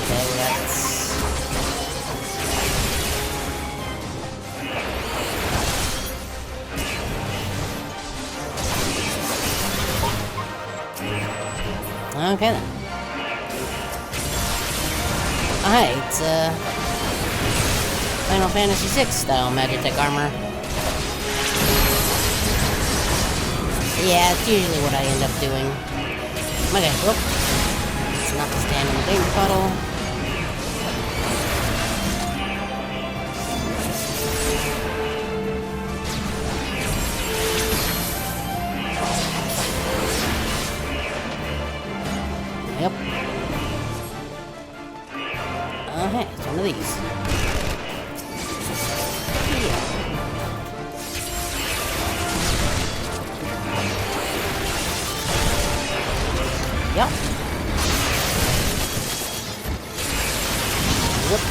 Okay, let's... Okay then. Alright, it's Final Fantasy VI style Magitech armor. Yeah, it's usually what I end up doing. Okay, whoop. It's not to stand in the danger puddle. Yep. Okay, it's one of these. Yep. Yep.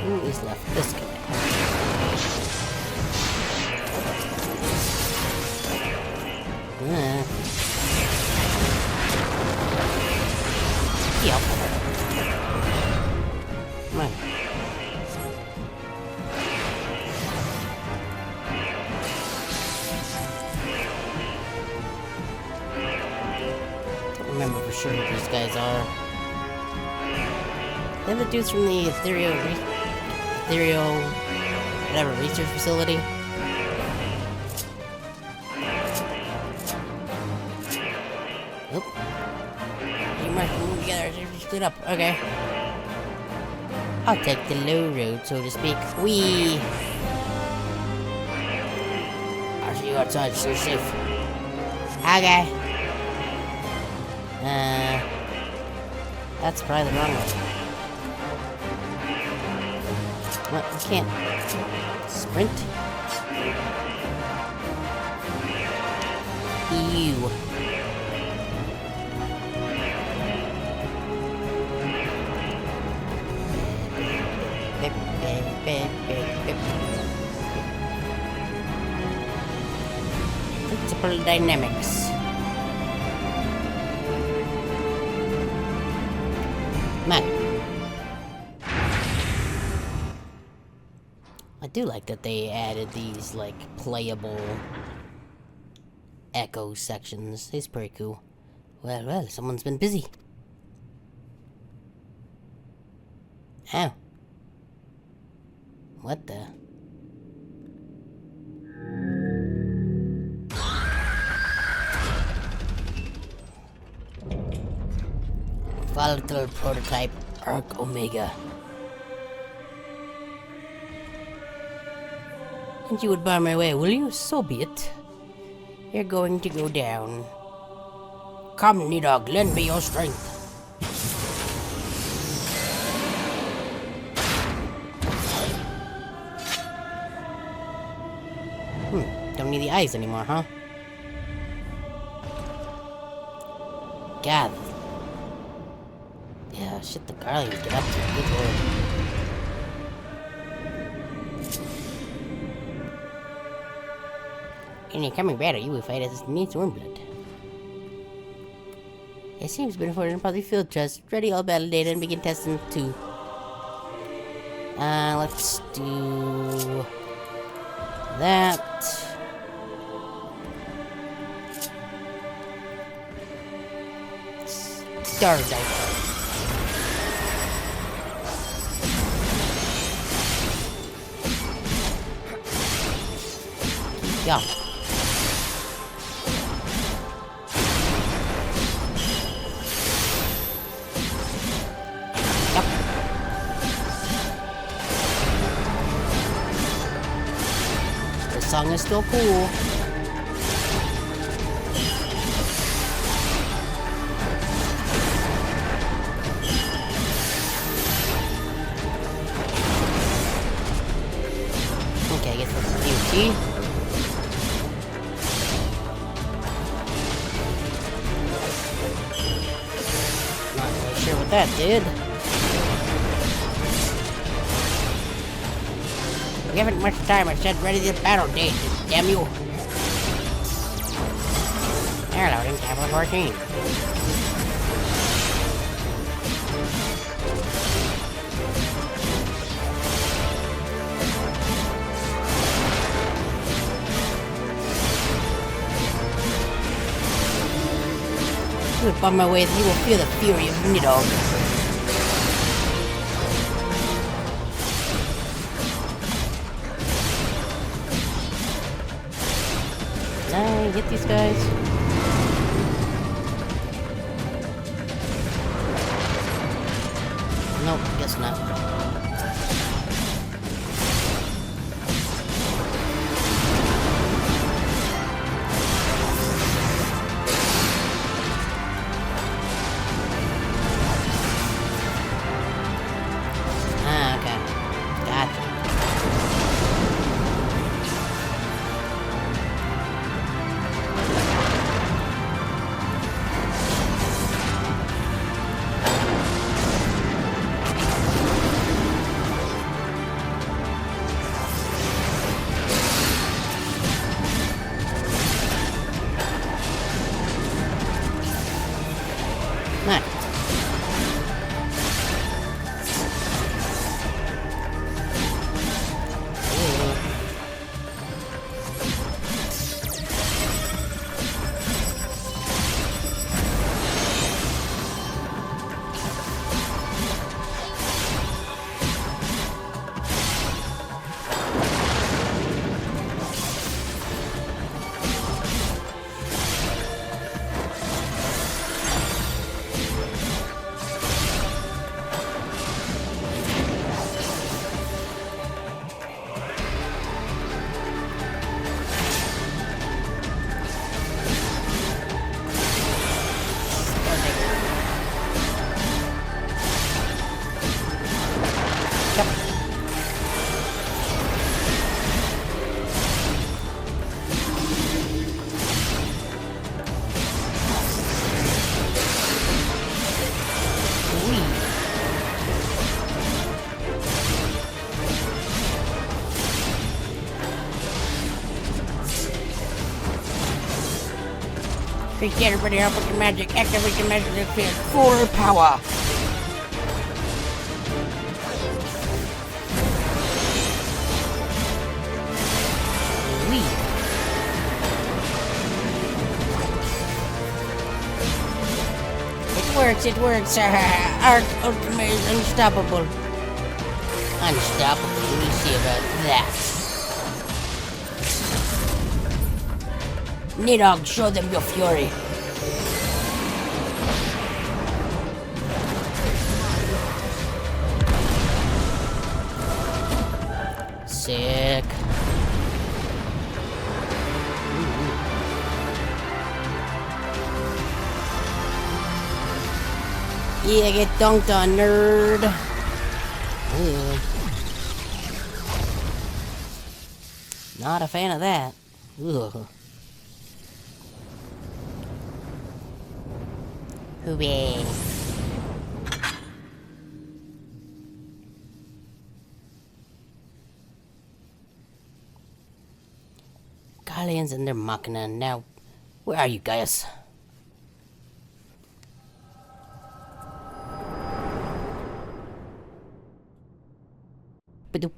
Who is left? This guy. Yep. Come on. Remember for sure who these guys are. They're the dudes from the ethereal whatever research facility. Oop. You might move together as if you split up. Okay. I'll take the low road, so to speak. Whee! I'll see you outside, stay safe. Okay. That's probably the wrong one. What? We can't sprint? Ew. Principal dynamics. Man. I do like that they added these, like, playable echo sections. It's pretty cool. Well, someone's been busy. Ow. What the? Volatile prototype, Arc Omega. And you would bar my way, will you? So be it. You're going to go down. Come, Naaaah, lend me your strength. me the ice anymore, huh? God. Yeah, shit, the Guardians get up to. Good lord. In your coming battle, you will fight as a needs Wormblood. It seems been important public field trust. Ready all battle data and begin testing too. Let's do that. Star Dice. Yeah. This song is still cool. Okay, I guess this is DOT. Not really sure what that did. We haven't much time. I said ready to battle date. Damn you. They're loading Capital 14. If on my way, you will feel the fury of Naaaah. Can I get these guys? Nope, guess not. Appreciate everybody help with your magic. Activate the magic field. Full power. It works. Arc Ultimate is unstoppable. Unstoppable. What do you see about that? Naaaah, show them your fury. Sick. Yeah, get dunked on, nerd. Ooh. Not a fan of that. Ugh. Hooray. Guardians and their Machina. Now, where are you guys? Badoop.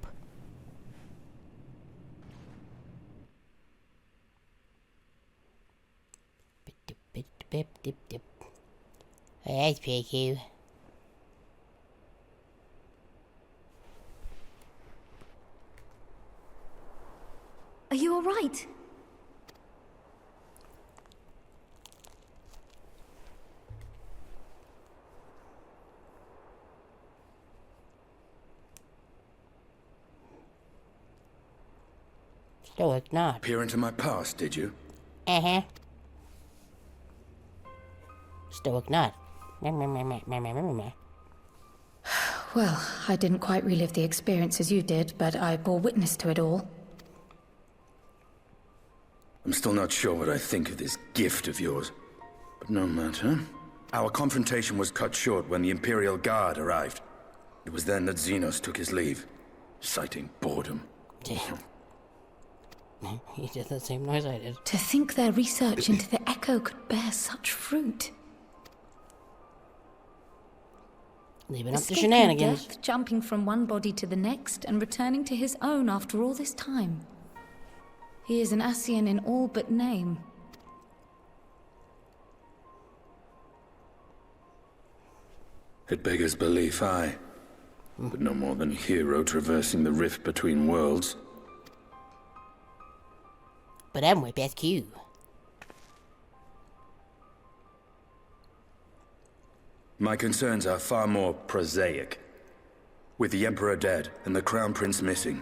Hey, that's pretty cute. Are you all right? Stoic not. Peer into my past, did you? Uh-huh. Stoic not. Well, I didn't quite relive the experience as you did, but I bore witness to it all. I'm still not sure what I think of this gift of yours. But no matter. Our confrontation was cut short when the Imperial Guard arrived. It was then that Xenos took his leave, citing boredom. Damn. He did the same noise I did. To think their research into the Echo could bear such fruit. Leaving up to Escaping shenanigans. death, jumping from one body to the next, and returning to his own after all this time. He is an Ascian in all but name. It beggars belief, aye. But no more than a hero traversing the rift between worlds. But I'm with MSQ. My concerns are far more prosaic. With the Emperor dead and the Crown Prince missing,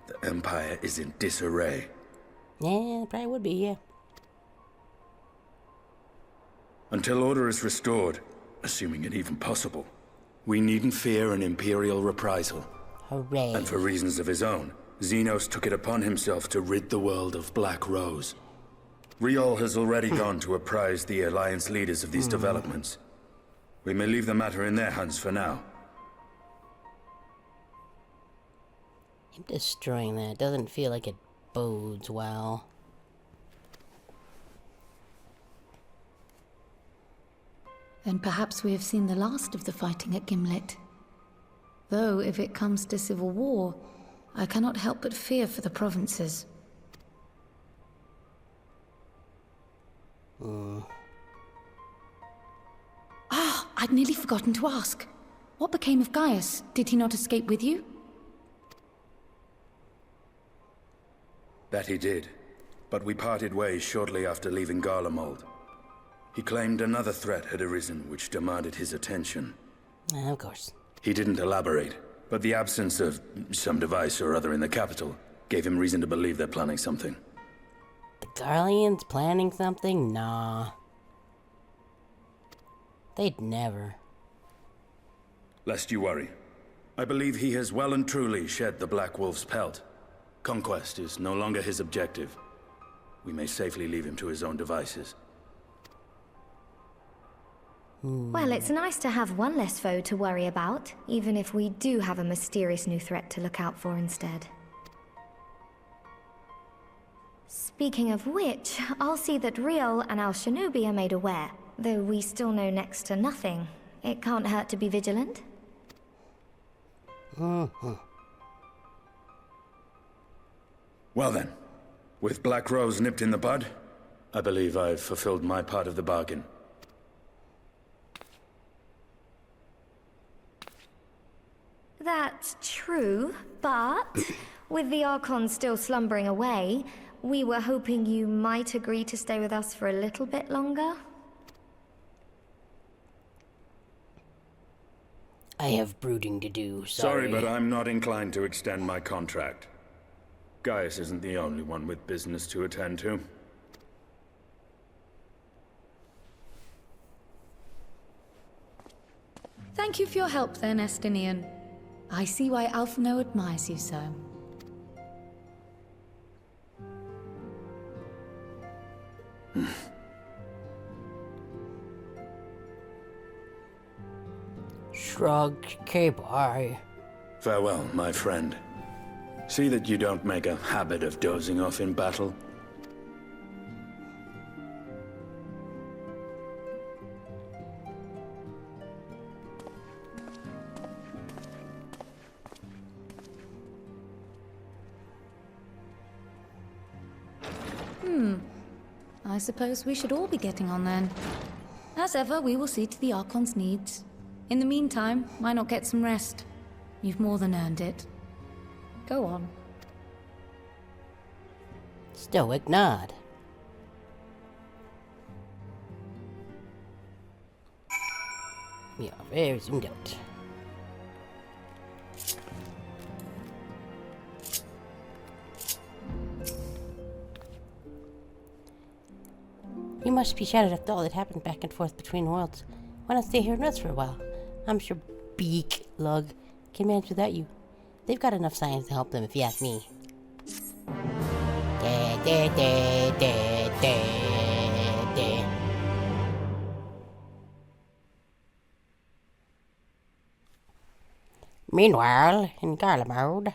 the Empire is in disarray. Yeah, probably would be, yeah. Until order is restored, assuming it even possible, we needn't fear an Imperial reprisal. Hooray. And for reasons of his own, Xenos took it upon himself to rid the world of Black Rose. Riol has already gone to apprise the Alliance leaders of these developments. We may leave the matter in their hands for now. Him destroying that doesn't feel like it bodes well. Then perhaps we have seen the last of the fighting at Gimlet. Though, if it comes to civil war, I cannot help but fear for the provinces. I'd nearly forgotten to ask. What became of Gaius? Did he not escape with you? That he did, but we parted ways shortly after leaving Garlemald. He claimed another threat had arisen which demanded his attention. Of course. He didn't elaborate, but the absence of some device or other in the capital gave him reason to believe they're planning something. The Garleans planning something? Nah. They'd never. Lest you worry. I believe he has well and truly shed the Black Wolf's pelt. Conquest is no longer his objective. We may safely leave him to his own devices. Well, it's nice to have one less foe to worry about, even if we do have a mysterious new threat to look out for instead. Speaking of which, I'll see that Riol and Al Shinobi are made aware. Though we still know next to nothing, it can't hurt to be vigilant. Well then, with Black Rose nipped in the bud, I believe I've fulfilled my part of the bargain. That's true, but with the Archon still slumbering away, we were hoping you might agree to stay with us for a little bit longer. I have brooding to do, sorry. Sorry, but I'm not inclined to extend my contract. Gaius isn't the only one with business to attend to. Thank you for your help then, Estinian. I see why Alphino admires you so. Shrug. Okay, bye. Farewell, my friend. See that you don't make a habit of dozing off in battle. I suppose we should all be getting on then. As ever, we will see to the Archon's needs. In the meantime, why not get some rest? You've more than earned it. Go on. Stoic nod. Yeah, very zoomed out. You must be shattered after all that happened back and forth between worlds. Why not stay here and rest for a while? I'm sure Beak Lug can manage without you. They've got enough science to help them, if you ask me. Meanwhile, in Gala mode.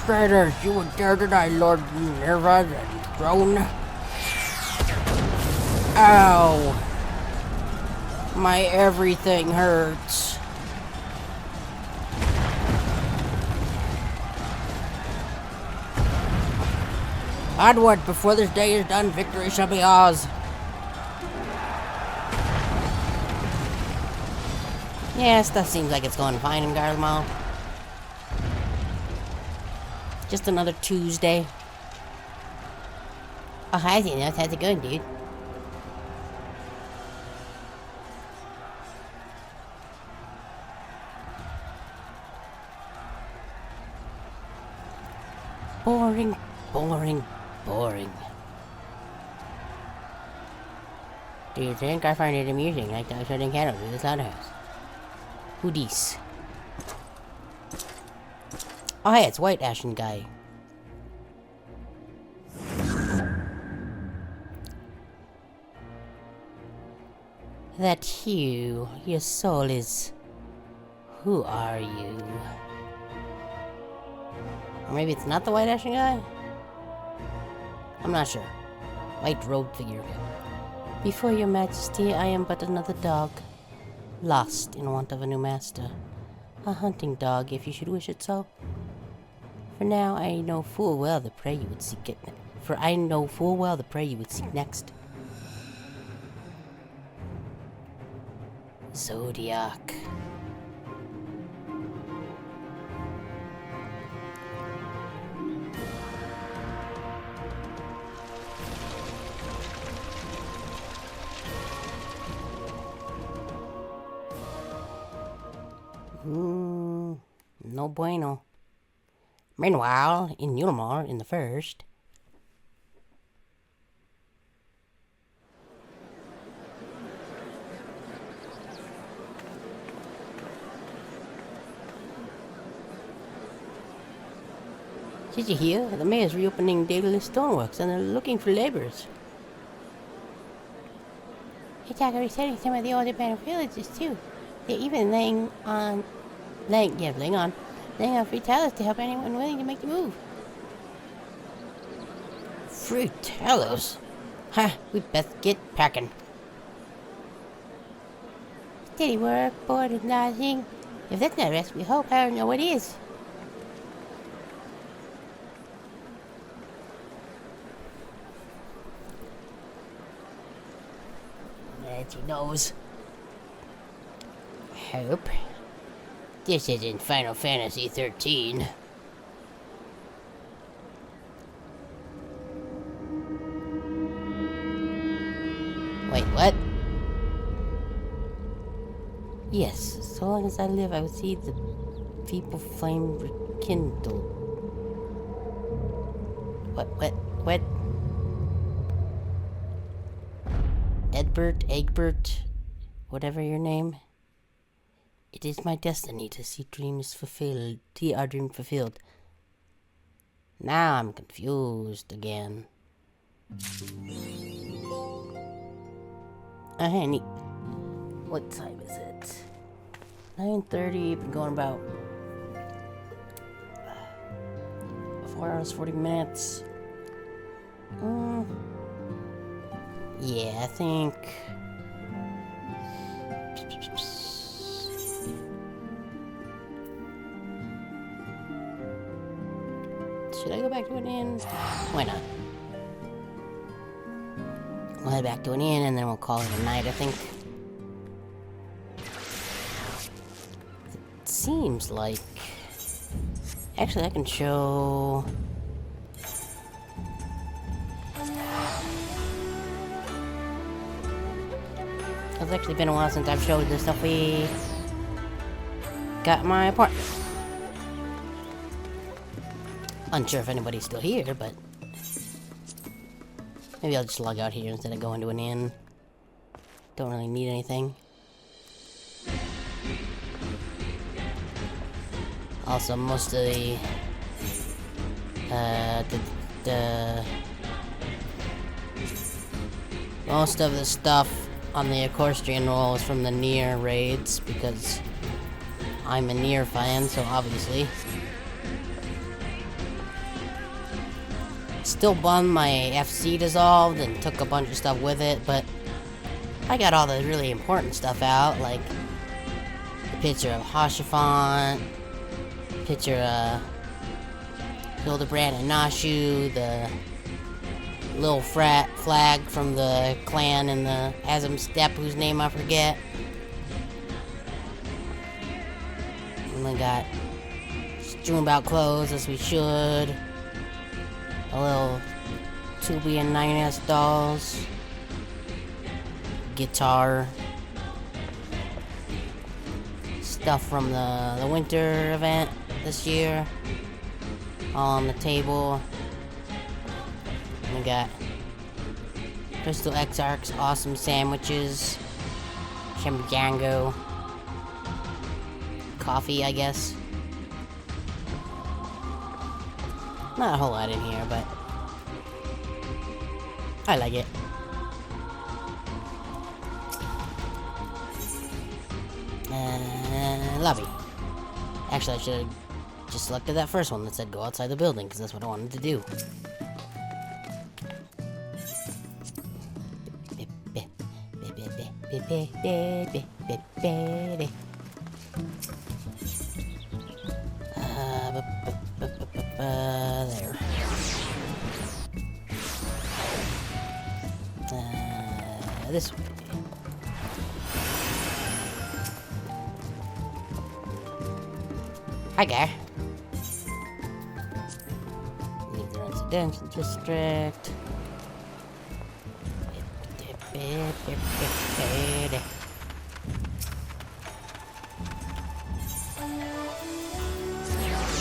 Traitors, you would dare deny Lord Minerva the throne? Ow! My everything hurts. Onward, before this day is done, victory shall be ours. Yeah, stuff seems like it's going fine in Garlemald. Just another Tuesday. Oh, hi, Xenos. How's it going, dude? Boring, boring, boring. Do you think I find it amusing, like those shooting candles in the slaughterhouse? Who dis? Oh, hey, it's White Ashen Guy. That you, your soul is... Who are you? Or maybe it's not the White Ashen Guy? I'm not sure. White robed figure. Before your majesty, I am but another dog. Lost in want of a new master. A hunting dog, if you should wish it so. For now, I know full well the prey you would seek next. Zodiac. No bueno. Meanwhile, in Yulmar, in the first... Did you hear? The mayor's reopening Daedalus Stoneworks and they're looking for laborers. It's like resetting some of the older abandoned villages too. They're even laying on free talos to help anyone willing to make the move. Free talos? Ha, we best get packing. Steady work, board and lodging. If that's not rest, we hope I don't know what is. That he knows. Hope. This isn't Final Fantasy 13. Wait, what? Yes, so long as I live, I will see the feeble flame rekindled. What? Egbert, whatever your name. It is my destiny to see dreams fulfilled. See our dream fulfilled. Now I'm confused again. Hey, neat. What time is it? 9:30. Been going about 4 hours, 40 minutes. Yeah, I think... Should I go back to an inn? Why not? We'll head back to an inn and then we'll call it a night, I think. It seems like... Actually, I can show... It's actually been a while since I've showed the stuff we got in my apartment. Unsure if anybody's still here, but maybe I'll just log out here instead of going to an inn. Don't really need anything. Also, most of most of the stuff on the equestrian roll is from the Naaaah raids, because I'm a Naaaah fan, so obviously. Still bummed my FC dissolved and took a bunch of stuff with it, but I got all the really important stuff out, like the picture of Hashafant, picture of Hildebrand and Naaaah, the little flag from the clan in the Azim Steppe, whose name I forget. And we got strewn about clothes, as we should. A little 2B and 9S dolls. Guitar. Stuff from the winter event this year. All on the table. We got Crystal Exarch's awesome sandwiches. Chimijango. Coffee, I guess. Not a whole lot in here, but I like it. Lobby. Actually, I should have just selected that first one that said go outside the building, because that's what I wanted to do. There. This way. Hi, guy. Leave the residential district.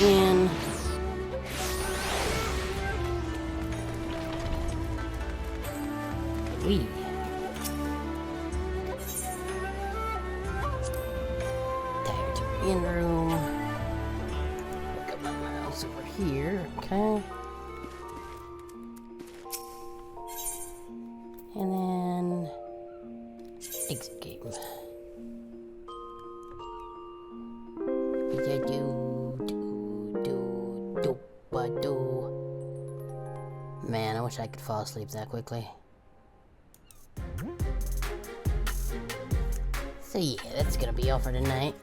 In. We. In room. Look at my mouse over here, okay? And then exit game. Man, I wish I could fall asleep that quickly. So yeah, that's gonna be all for tonight.